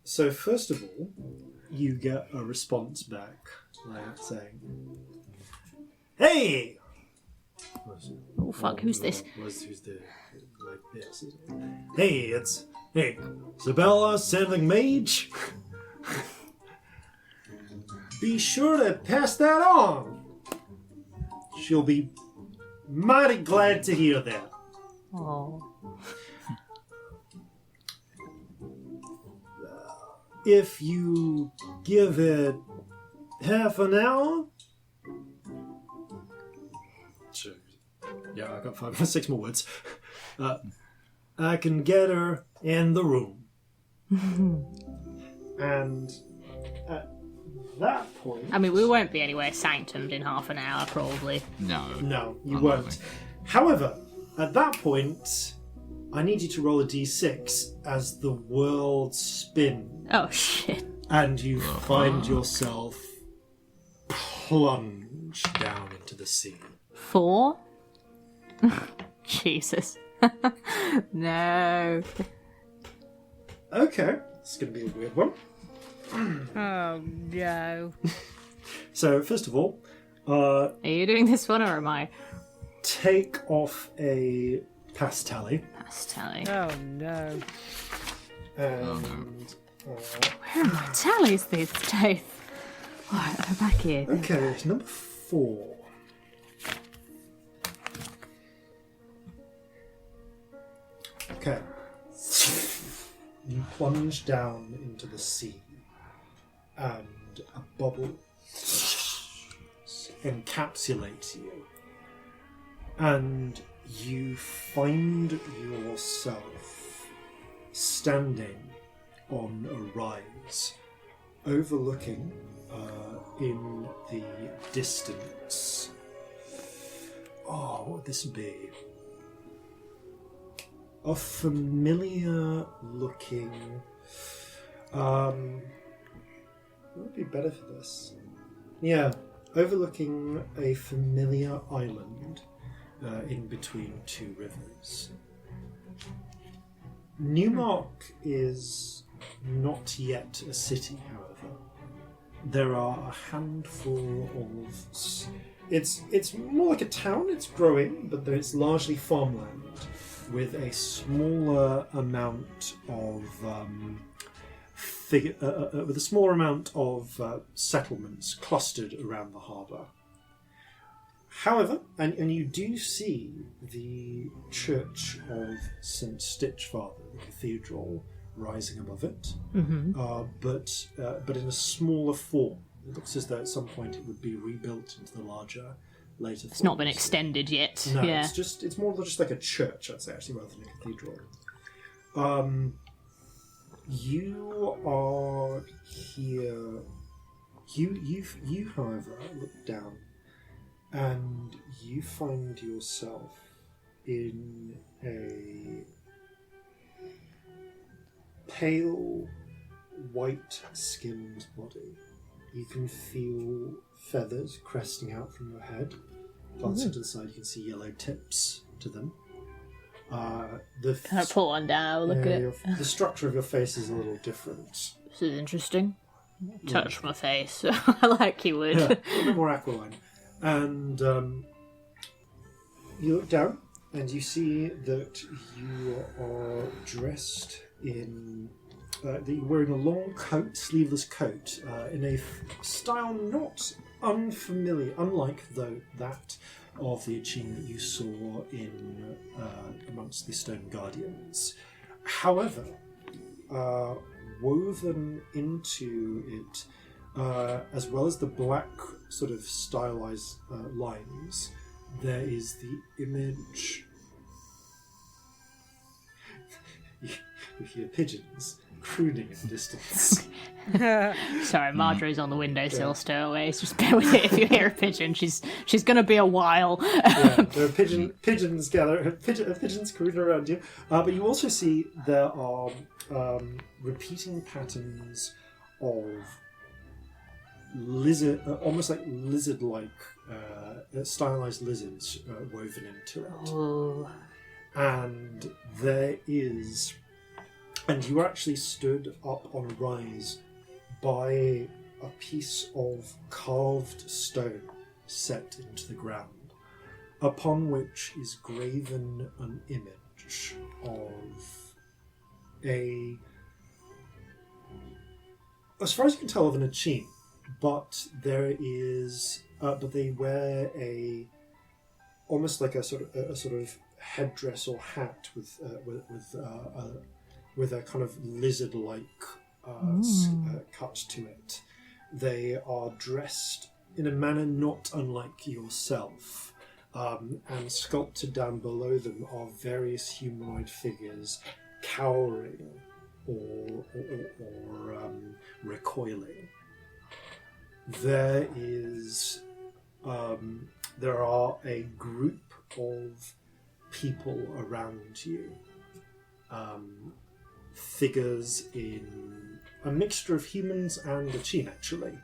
So first of all, you get a response back, like saying, "Hey!" Oh, fuck, who's this? Who's the like this? Hey, it's Isabella Sandling Mage. Be sure to pass that on. She'll be mighty glad to hear that. Oh. If you give it half an hour. Sure. Yeah, I got 6 more words. I can get her in the room. And at that point... I mean, we won't be anywhere sanctumed in half an hour, probably. No, you Unlikely. won't. However, at that point, I need you to roll a d6 as the world spins. Oh, shit. And you find yourself plunged down into the sea. 4? Jesus. No. Okay, it's going to be a weird one. Oh, no. So, first of all, Are you doing this one, or am I? take off a pass tally. That's telling. Oh no. And, Where are my tallies these days? Alright, I'm back here. okay, number 4. Okay. You plunge down into the sea, and a bubble encapsulates you. And you find yourself standing on a rise, overlooking in the distance. Oh, what would this be? A familiar looking. What would be better for this? Yeah, overlooking a familiar island in between 2 rivers. Newmark is not yet a city, however. There are a handful of... It's more like a town, it's growing, but it's largely farmland, with a smaller amount of settlements clustered around the harbour. However, and you do see the church of St. Stitchfather, the cathedral, rising above it, but in a smaller form. It looks as though at some point it would be rebuilt into the larger later. It's not been extended yet. No, yeah. it's more just like a church, I'd say, actually, rather than a cathedral. You are here. You, however, look down, and you find yourself in a pale, white-skinned body. You can feel feathers cresting out from your head. Glancing to the side, you can see yellow tips to them. Can I pull one down? Look at it. The structure of your face is a little different. This is interesting. Touch my face. I like you would. Yeah, a little bit more aquiline. And you look down and you see that you are dressed in... that you're wearing a long coat, sleeveless coat, in a style not unfamiliar, unlike that of the achievement you saw in amongst the Stone Guardians. However, woven into it, as well as the black sort of stylized lines, there is the image. You hear pigeons crooning in the distance. Sorry, Marjorie's on the windowsill, stowaway. Just bear with it if you hear a pigeon. She's gonna be a while. There are pigeons crooning around you. But you also see there are repeating patterns of lizard, almost like lizard-like, stylized lizards woven into it. Ooh. And there is, and you are actually stood up on a rise by a piece of carved stone set into the ground, upon which is graven an image of as far as you can tell, of an Achene, but there is, but they wear almost like a sort of headdress or hat with a kind of lizard-like cut to it. They are dressed in a manner not unlike yourself, and sculpted down below them are various humanoid figures cowering or recoiling. There are a group of people around you, figures in a mixture of humans and Achene, actually,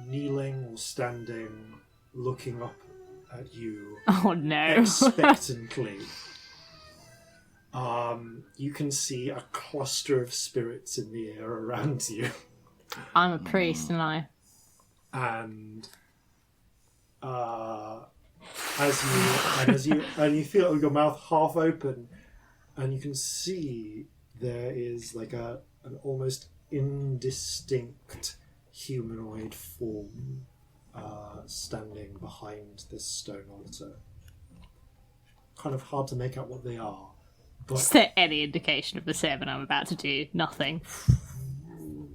kneeling or standing, looking up at you. Oh no! Expectantly. You can see a cluster of spirits in the air around you. I'm a priest, and I. And as you feel it with your mouth half open, and you can see there is like an almost indistinct humanoid form standing behind this stone altar. Kind of hard to make out what they are. But Is there any indication of the sermon I'm about to do? Nothing.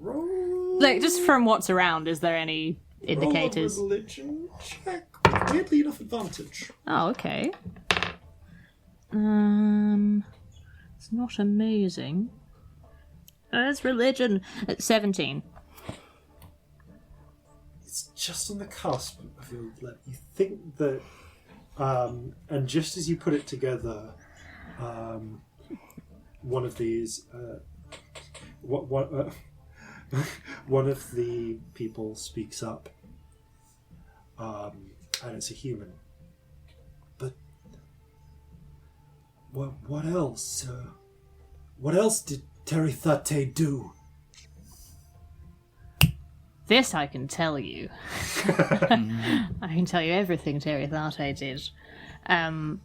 Like, just from what's around, is there any indicators? Roll a religion check. Weirdly enough, advantage. Oh, okay. It's not amazing. There's religion at 17. It's just on the cusp of your level. You think that, and just as you put it together, one of these, one of the people speaks up, and it's a human. But what else? What else did Terithate do? This I can tell you. I can tell you everything Terithate did. I'm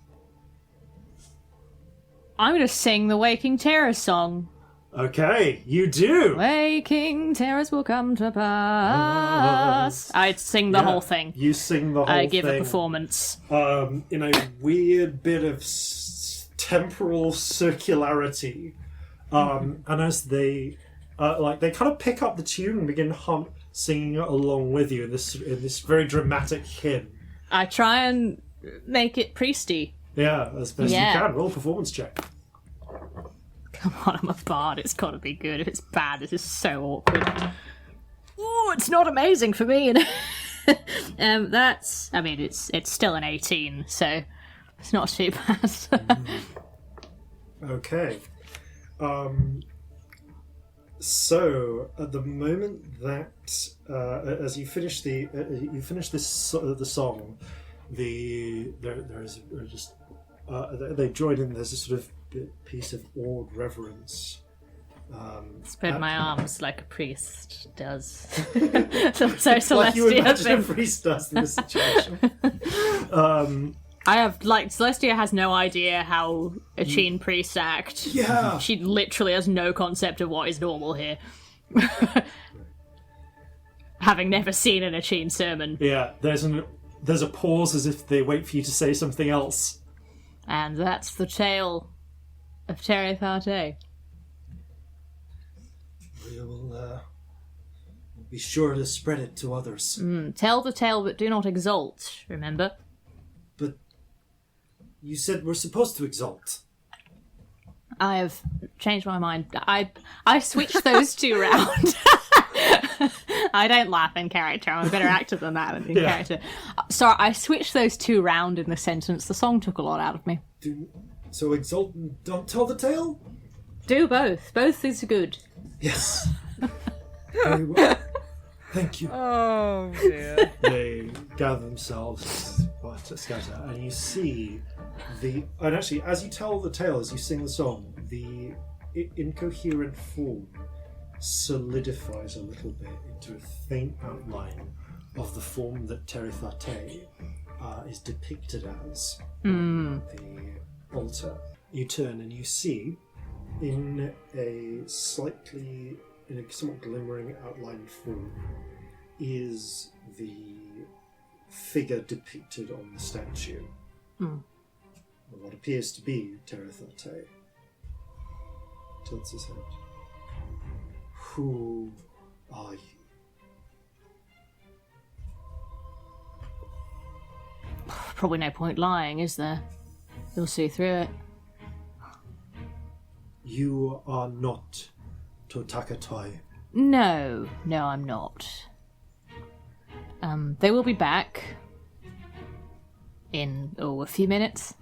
going to sing the Waking Terrors song. Okay, you do. Waking terrors will come to pass. I sing the whole thing. You sing the whole thing. I give a performance. In a weird bit of temporal circularity. And as they they kind of pick up the tune and begin singing it along with you in this very dramatic hymn. I try and make it priesty. Yeah, as best you can. Roll a performance check. Come on, I'm a bard. It's got to be good. If it's bad, this is so awkward. Ooh, it's not amazing for me. That's. I mean, it's still an 18, so it's not too bad. Okay. So at the moment that as you finish the song, there's just they join in. There's a sort of piece of awed reverence. Spread my arms like a priest does. so Celestia like you imagine a has priest does in this situation. I have, Celestia has no idea how Achene priests act. Yeah. She literally has no concept of what is normal here. Having never seen an Achene sermon. Yeah, there's a pause as if they wait for you to say something else. And that's the tale of Terithate. We will be sure to spread it to others. Tell the tale, but do not exalt, remember? But you said we're supposed to exalt. I have changed my mind. I switched those two round. I don't laugh in character. I'm a better actor than that in character. So I switched those two round in the sentence. The song took a lot out of me. So exult and don't tell the tale? Do both. Both is good. Yes. Very well. Thank you. Oh, dear. They gather themselves scatter, and you see and actually, as you tell the tale, as you sing the song, the incoherent form solidifies a little bit into a faint outline of the form that Terithate is depicted as on the altar. You turn and you see in a somewhat glimmering outline form is the figure depicted on the statue. What appears to be Terithate. Tilts his head. Who are you? Probably no point lying, is there? You'll see through it. You are not Totakatoi. No, I'm not. They will be back in, a few minutes.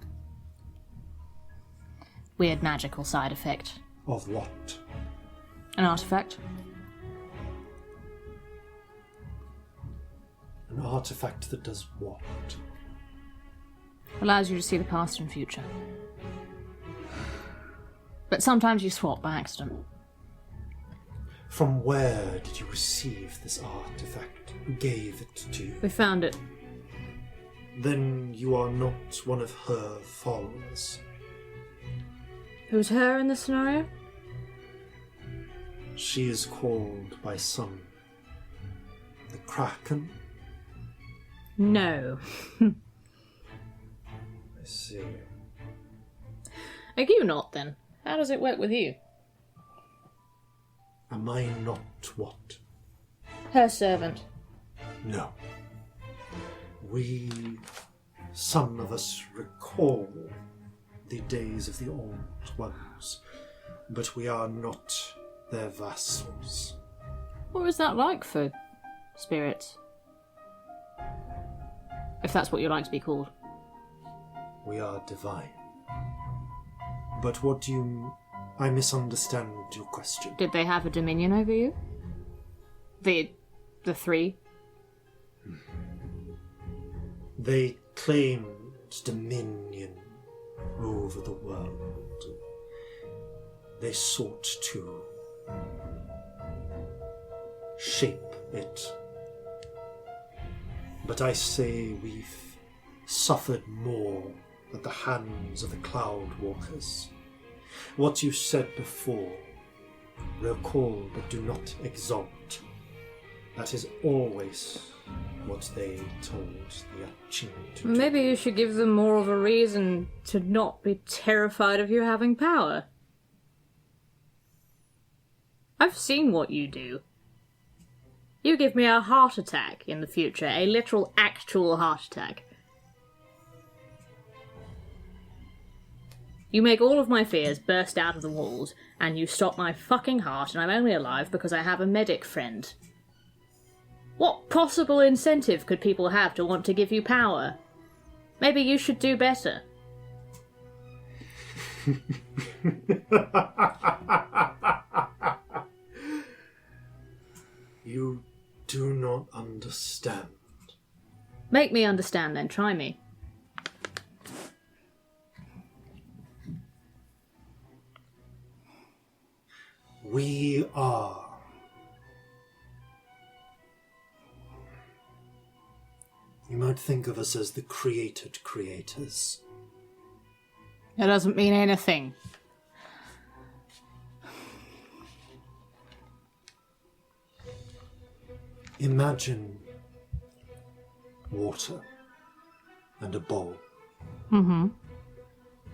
Weird magical side effect. Of what? An artifact. An artifact that does what? Allows you to see the past and future. But sometimes you swap by accident. From where did you receive this artifact? Who gave it to you? We found it. Then you are not one of her followers. Who's her in this scenario? She is called by some the Kraken. No. I see. Are you not, then? How does it work with you? Am I not what? Her servant. No. Some of us recall the days of the old ones, but we are not their vassals. What is that like for spirits? If that's what you like to be called. We are divine. But what do you... I misunderstand your question. Did they have a dominion over you? The three? They claimed dominion over the world. They sought to shape it. But I say we've suffered more at the hands of the Cloud Walkers. What you said before, recall but do not exalt. That is always what they told the Achin to do. Maybe you should give them more of a reason to not be terrified of you having power. I've seen what you do. You give me a heart attack in the future, a literal, actual heart attack. You make all of my fears burst out of the walls, and you stop my fucking heart, and I'm only alive because I have a medic friend. What possible incentive could people have to want to give you power? Maybe you should do better. You do not understand. Make me understand then, try me. We are you might think of us as the created creators. That doesn't mean anything. Imagine water and a bowl. Mm-hmm.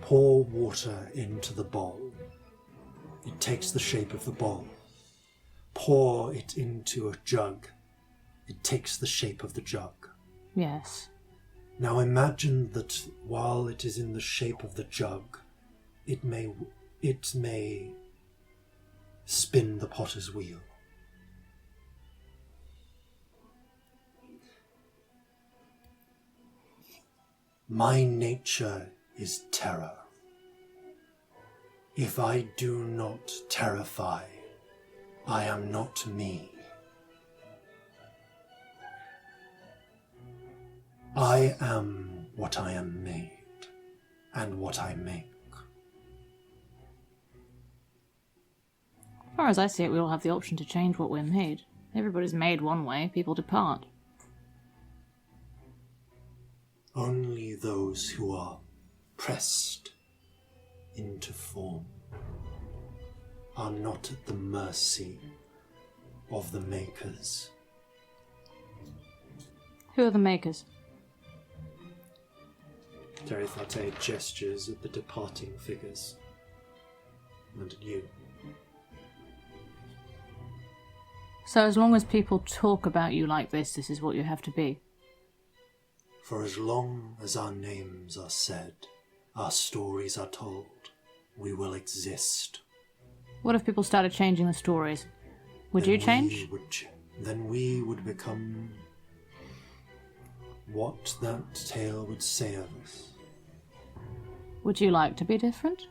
Pour water into the bowl. It takes the shape of the bowl. Pour it into a jug. It takes the shape of the jug. Yes. Now imagine that while it is in the shape of the jug, it may it may spin the potter's wheel. My nature is terror. If I do not terrify, I am not me. I am what I am made, and what I make. As far as I see it, we all have the option to change what we're made. Everybody's made one way, people depart. Only those who are pressed into form are not at the mercy of the makers. Who are the makers? Terithate gestures at the departing figures. And at you. So as long as people talk about you like this is what you have to be? For as long as our names are said, our stories are told, we will exist. What if people started changing the stories? Would you change? Then we would become what that tale would say of us. Would you like to be different?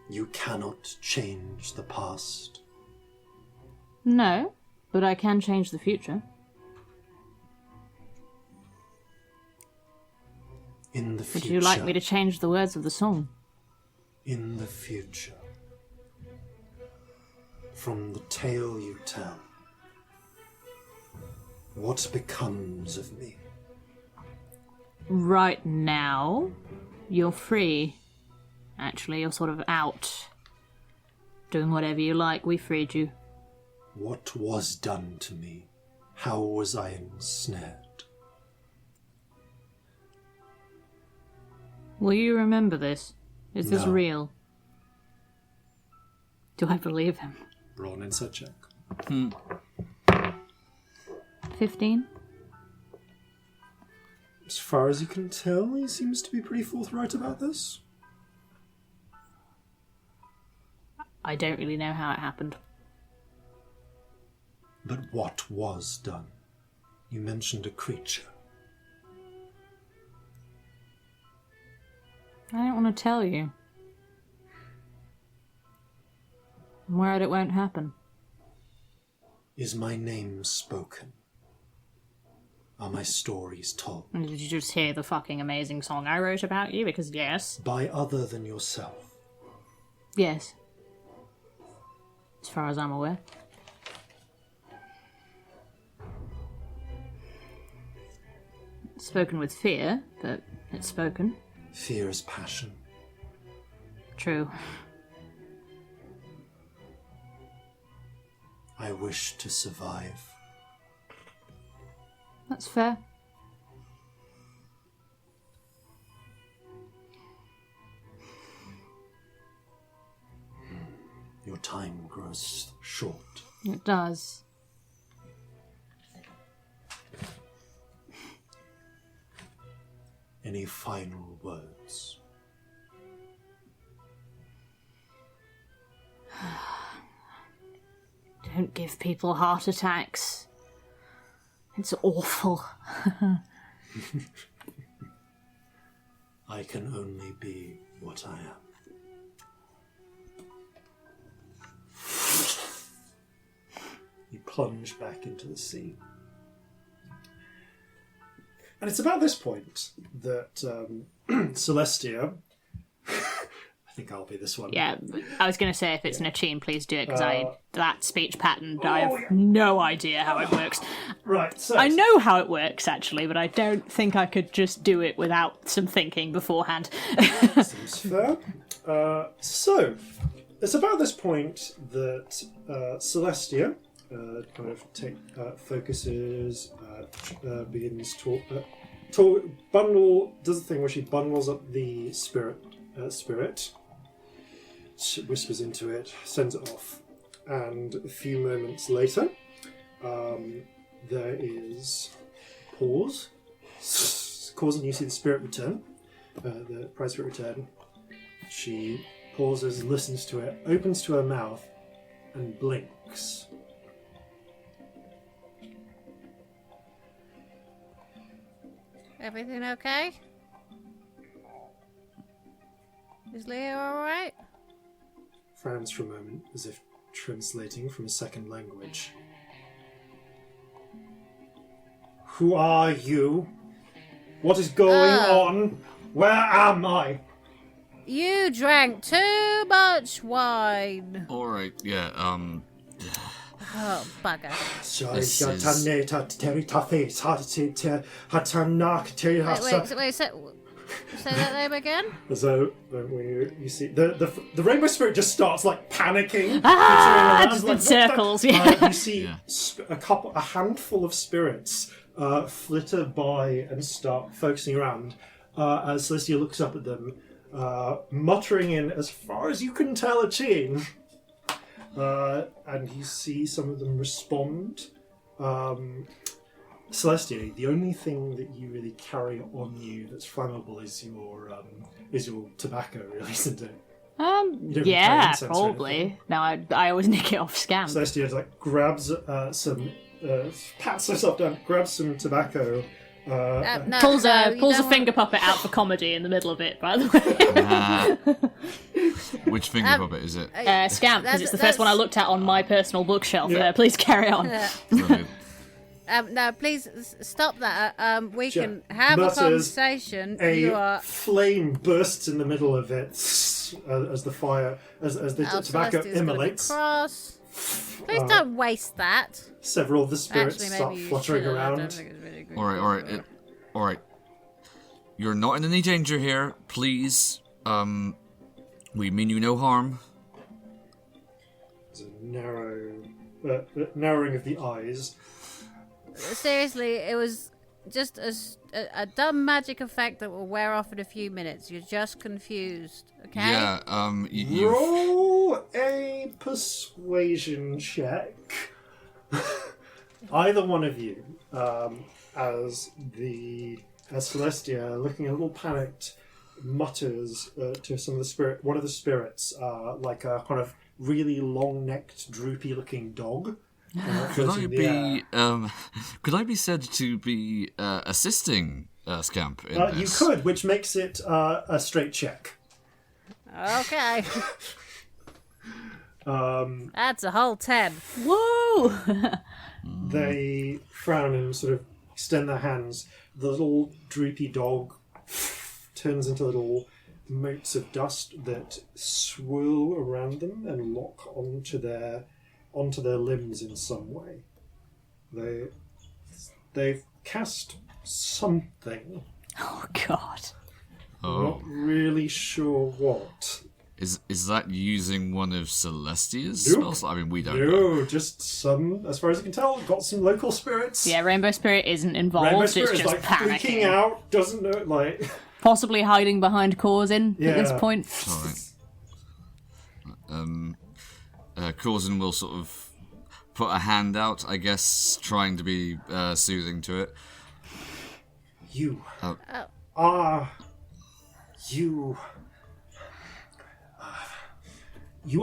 You cannot change the past. No, but I can change the future. In the future. Would you like me to change the words of the song? In the future. From the tale you tell, what becomes of me? Right now, you're free. Actually, you're sort of out. Doing whatever you like, we freed you. What was done to me? How was I ensnared? Will you remember this? Is this No. real? Do I believe him? Roll an insight check. 15? As far as you can tell, he seems to be pretty forthright about this. I don't really know how it happened. But what was done? You mentioned a creature. I don't want to tell you. I'm worried it won't happen. Is my name spoken? Are my stories told? And did you just hear the fucking amazing song I wrote about you? Because yes. By other than yourself? Yes. As far as I'm aware. It's spoken with fear, but it's spoken. Fear is passion. True. I wish to survive. That's fair. Your time grows short. It does. Any final words? Don't give people heart attacks. It's awful. I can only be what I am. You plunge back into the sea. And it's about this point that Celestia... I think I'll be this one. Yeah, I was going to say if it's an Acheen, please do it, because that speech pattern, I have no idea how it works. Right, so... I know how it works, actually, but I don't think I could just do it without some thinking beforehand. Seems fair. So, it's about this point that Celestia kind of focuses, begins to bundle, does the thing where she bundles up the spirit, whispers into it, sends it off, and a few moments later, there is pause. Corzin, you see the spirit return, the prize spirit return. She pauses, listens to it, opens to her mouth, and blinks. Everything okay? Is Leo alright? Frowns for a moment, as if translating from a second language. Who are you? What is going on? Where am I? You drank too much wine. Alright, yeah, Oh, bugger. Wait, say that name again? So when you see the rainbow spirit just starts like panicking, just in circles. Yeah. You see a handful of spirits flitter by and start focusing around. As Celestia looks up at them, muttering in, as far as you can tell, a tune. And you see some of them respond. Celestia, the only thing that you really carry on you that's flammable is your tobacco, really, isn't it? Yeah, probably. No, I always nick it off Scamp. Celestia like grabs pats herself down, grabs some tobacco. Pulls a finger puppet out for comedy in the middle of it, by the way. Which finger puppet is it? Scamp, because it's the first one I looked at on my personal bookshelf. Yeah. Please carry on. No, please stop that. We can have a conversation. A flame bursts in the middle of it as the fire, as the tobacco immolates. Please don't waste that. Several of the spirits start fluttering around. All right. You're not in any danger here, please. We mean you no harm. There's a narrowing of the eyes. Seriously, it was just a dumb magic effect that will wear off in a few minutes. You're just confused, okay? Yeah, Roll a persuasion check. Either one of you, as Celestia, looking a little panicked, mutters to one of the spirits, like a kind of really long-necked, droopy-looking dog. Could I be said to be assisting Scamp in this? You could, which makes it a straight check. Okay. That's a whole 10. Woo! They frown and sort of extend their hands. The little droopy dog turns into little motes of dust that swirl around them and lock onto their limbs in some way. They've cast something. Oh God! I'm not really sure what. Is that using one of Celestia's Nope. spells? I mean, we don't know. No, just some, as far as I can tell, got some local spirits. Yeah, Rainbow Spirit isn't involved. Rainbow It's Spirit just is like panicking. freaking out, doesn't know, like... Possibly hiding behind Corzin at this point. All right. Corzin will sort of put a hand out, I guess, trying to be soothing to it. You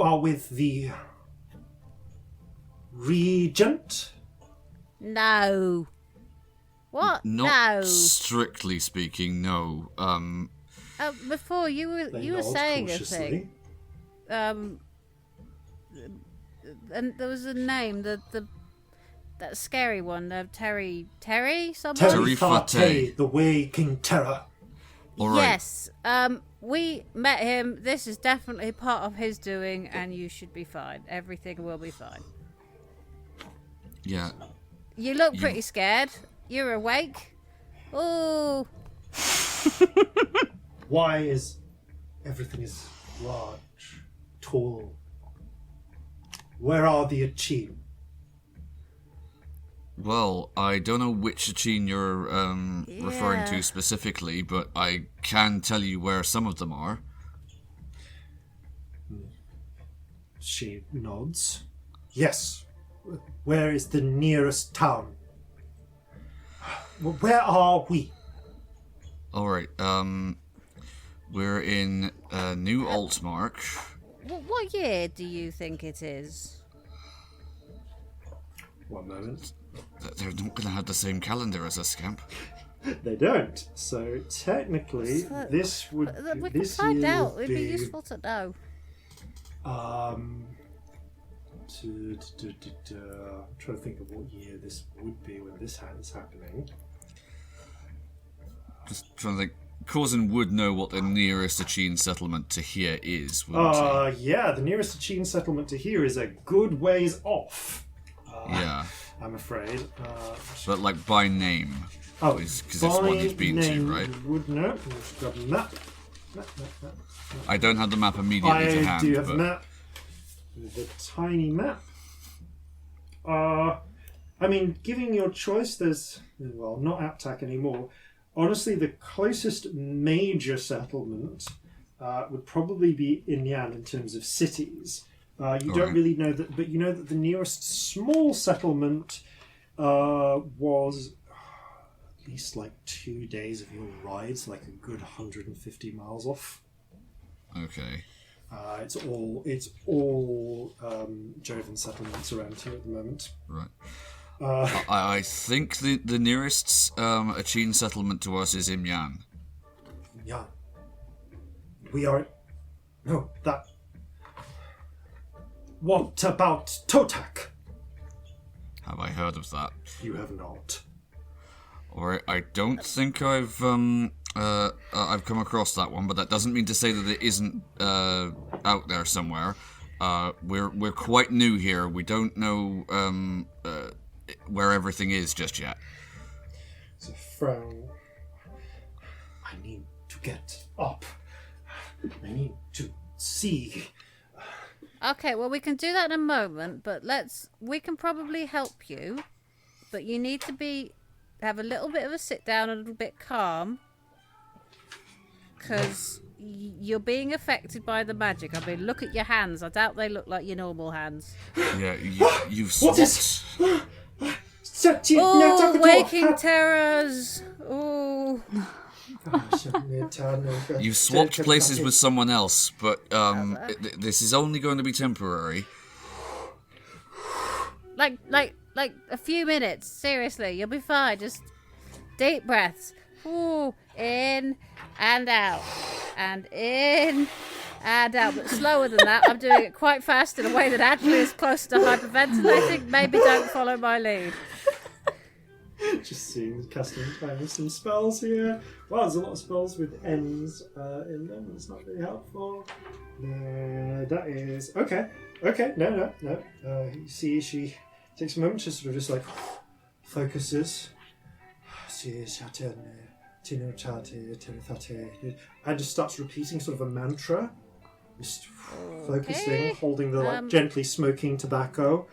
are with the Regent? No. What? Not No. strictly speaking, no. Before you were saying a thing. And there was a name, that scary one, Terry something? Terry Fate, the Waking Terror. All right. Yes. We met him. This is definitely part of his doing, and you should be fine. Everything will be fine. Yeah. You look pretty scared. You're awake. Oh. Why is everything is large, tall? Where are the Achim? Well, I don't know which Achin you're referring to specifically, but I can tell you where some of them are. She nods. Yes. Where is the nearest town? Where are we? All right. We're in New Altmark. What year do you think it is? 1 moment. They're not going to have the same calendar as us, Scamp. They don't. So technically, this would We this can find year out. would It'd be useful to know. I'm trying to think of what year this would be when this is happening. Just trying to think. Corzin would know what the nearest Achene settlement to here is, wouldn't he? Yeah, the nearest Achene settlement to here is a good ways off. Yeah. I'm afraid. But, like, by name. Oh, because it's one he's been to, right? Would know. Let's grab a map. Map. I don't have the map immediately to hand. I do have but... a map. The tiny map. I mean, giving your choice, there's... Well, not Aptak anymore. Honestly, the closest major settlement would probably be Inyan in terms of cities. You don't really know that, but you know that the nearest small settlement was at least like 2 days of your ride, so like a good 150 miles off. Okay. It's all Jovan settlements around here at the moment. Right. I think the nearest Achene settlement to us is Imyan. Yeah. We are... No, that... What about Totak? Have I heard of that? You have not. Or I don't think I've come across that one, but that doesn't mean to say that it isn't out there somewhere. We're quite new here. We don't know where everything is just yet. It's a frown. I need to get up. I need to see. Okay, well, we can do that in a moment, but we can probably help you, but you need to have a little bit of a sit down, a little bit calm, because you're being affected by the magic. I mean, look at your hands. I doubt they look like your normal hands. Yeah, you've swapped. Oh, waking terrors! Oh. You've swapped places with someone else, but this is only going to be temporary. Like a few minutes. Seriously, you'll be fine. Just deep breaths. Ooh, in and out, and in and out. But slower than that. I'm doing it quite fast in a way that actually is close to hyperventilating. Maybe don't follow my lead. Just casting some spells here. Well, there's a lot of spells with N's in them. It's not really helpful. That is okay. No. You see, she takes a moment to sort of just like focuses. And just starts repeating sort of a mantra. Just focusing, holding the gently smoking tobacco.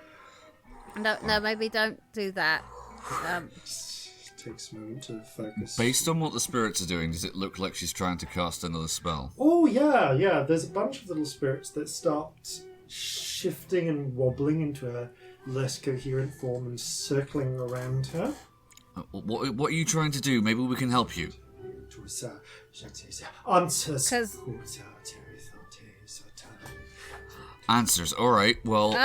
No, maybe don't do that. Takes a moment to focus. Based on what the spirits are doing, does it look like she's trying to cast another spell? Oh, yeah. There's a bunch of little spirits that start shifting and wobbling into a less coherent form and circling around her. What are you trying to do? Maybe we can help you. Answers. Answers. All right. Well,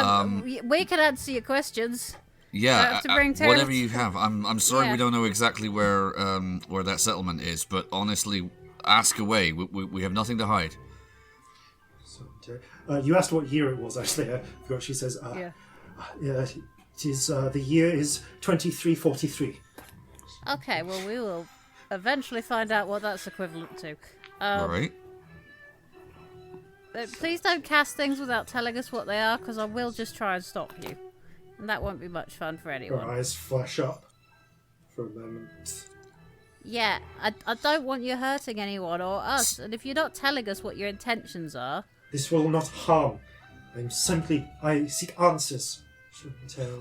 we can answer your questions. Yeah, to bring whatever you have. I'm sorry we don't know exactly where that settlement is, but honestly, ask away. We have nothing to hide. You asked what year it was, actually. I forgot. She says, it is, the year is 2343. Okay, well, we will eventually find out what that's equivalent to. All right. Please don't cast things without telling us what they are, because I will just try and stop you. And that won't be much fun for anyone. Her eyes flash up for a moment. Yeah, I don't want you hurting anyone or us. And if you're not telling us what your intentions are... This will not harm. I seek answers.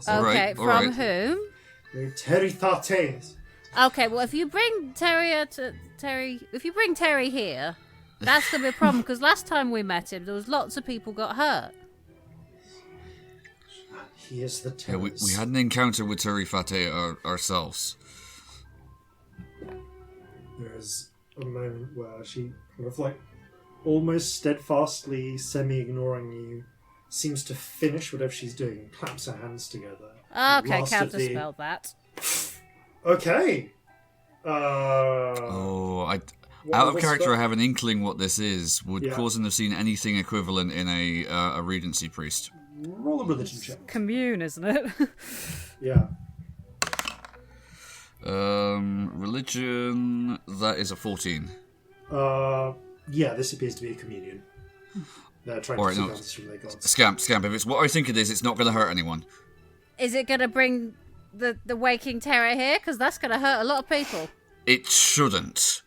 Okay, from whom? Terry Thartes. Okay, well, if you bring Terry here, that's going to be a problem, because last time we met him, there was lots of people got hurt. He is the terrorist. Yeah, we had an encounter with Terry Fate ourselves. There's a moment where she kind of like almost steadfastly, semi-ignoring you, seems to finish whatever she's doing, claps her hands together. Okay, Last of the- counterspell that. Okay. Out of character, I have an inkling what this is. Would Yeah. Corzin have seen anything equivalent in a Regency priest? Roll a religion check. Commune, isn't it? Yeah. Religion, that is a 14. Yeah, this appears to be a communion. They're trying Alright, to no. keep answers from their gods. Scamp, if it's what I think it is, it's not going to hurt anyone. Is it going to bring the waking terror here? Because that's going to hurt a lot of people. It shouldn't.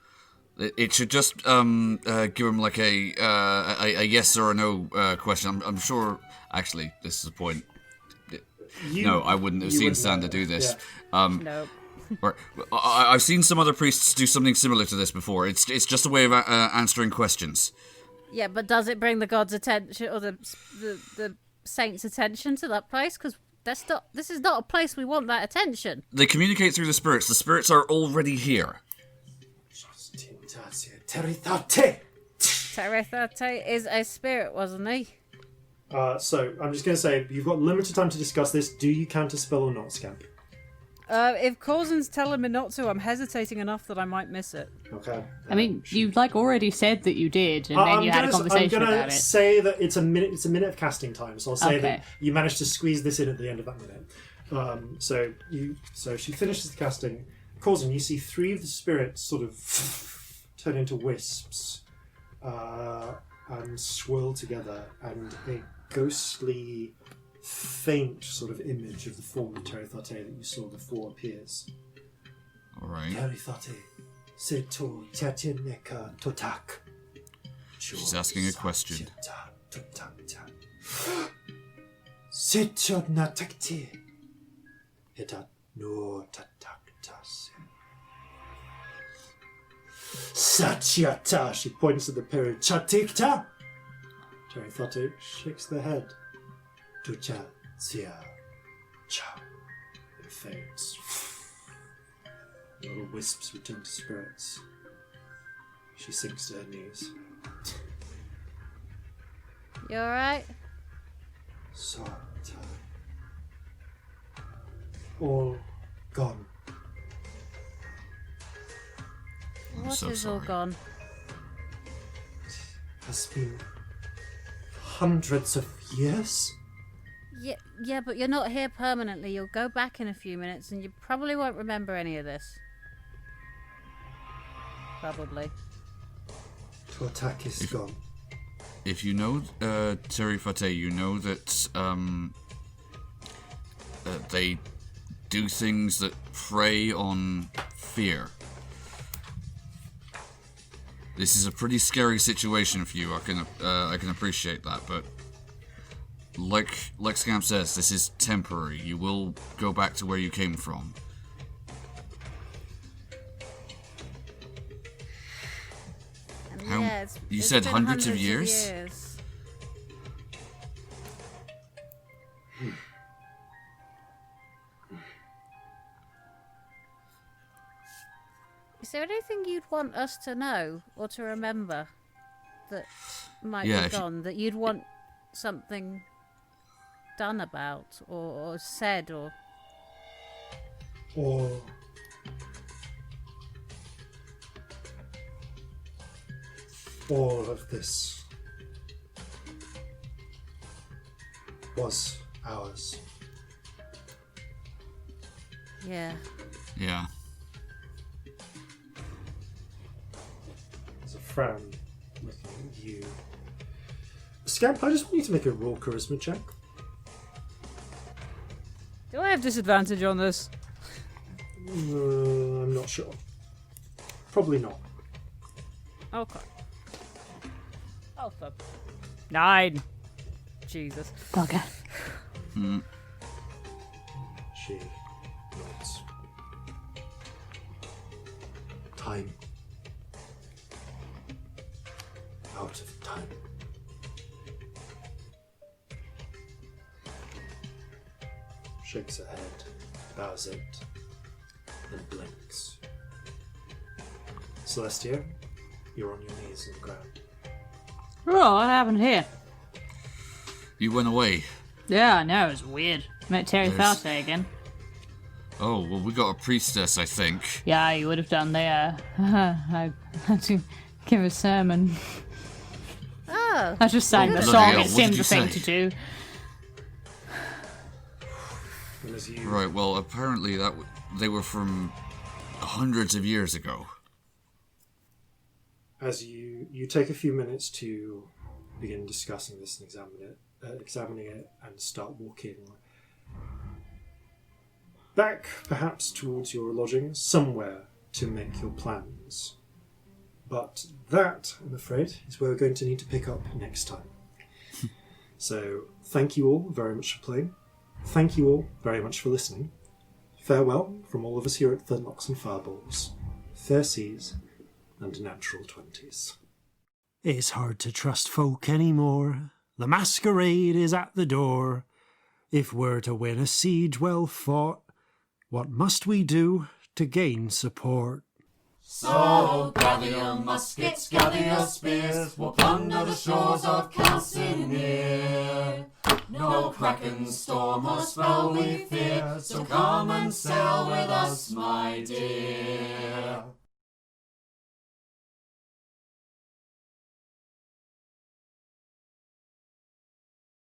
It should just give him like a yes or a no question. I'm sure. Actually, this is a point. No, I wouldn't have seen Sander do this. Yeah. No. I've seen some other priests do something similar to this before. It's just a way of answering questions. Yeah, but does it bring the gods' attention or the saints' attention to that place? Because this is not a place we want that attention. They communicate through the spirits. The spirits are already here. Terethate is a spirit, wasn't he? So, I'm just going to say, you've got limited time to discuss this. Do you counterspell or not, Scamp? If Corzin's telling me not to, I'm hesitating enough that I might miss it. Okay. I mean, you already said that you did, and then you had a conversation I'm about gonna it. say that it's a minute. It's a minute of casting time. So I'll say Okay. that you managed to squeeze this in at the end of that minute. So she finishes the casting. Corzin, you see 3 of the spirits sort of turn into wisps and swirl together, and a ghostly, faint sort of image of the form of Terethate that you saw before appears. All right. Terethate, Seto Tatineka Totak. She's asking a question. Seto Natakti. Hita no Tataktas. Satyata. She points at the period. Chatikta. Terethate shakes their head. Tucha, Tia, Cha. It fades. Little wisps return to spirits. She sinks to her knees. You alright? Sata. All gone. What so is all sorry. gone? Has been hundreds of years. Yeah, but you're not here permanently. You'll go back in a few minutes and you probably won't remember any of this. Probably. To attack is gone. If you know Terethate, you know that they do things that prey on fear. This is a pretty scary situation for you. I can appreciate that, but like Scamp says, this is temporary. You will go back to where you came from. And How- yeah, you it's said been hundreds of years? Is there anything you'd want us to know or to remember that might Yeah, be if you- gone, that you'd want something done about or said or... Or all of this was ours. Yeah. Yeah. There's a frown looking at you. Scamp, I just want you to make a raw charisma check. Do I have disadvantage on this? I'm not sure. Probably not. Okay. Oh, fuck. 9. Jesus. Okay. She nods. Time. Out of time. Shakes her head, bows it, then blinks. Celestia, You're on your knees on the ground. Oh, what happened here? You went away. Yeah, I know, it was weird. Met Terry There's- Fauci again. Oh, well, we got a priestess, I think. Yeah, you would have done there. I had to give a sermon. Oh. I just sang the bloody song, hell, it what seemed did you the thing say? to do. And as you, Right, well, apparently they were from hundreds of years ago. as you take a few minutes to begin discussing this and examining it and start walking back perhaps towards your lodgings, somewhere to make your plans. But that, I'm afraid, is where we're going to need to pick up next time. So thank you all very much for playing. Thank you all very much for listening. Farewell from all of us here at Flintlocks and Fireballs. Fair seas and natural 20s. It's hard to trust folk anymore. The masquerade is at the door. If we're to win a siege well fought, what must we do to gain support? So gather your muskets, gather your spears, we'll plunder the shores of Calcinea. No kraken, storm or spell we fear, so come and sail with us, my dear.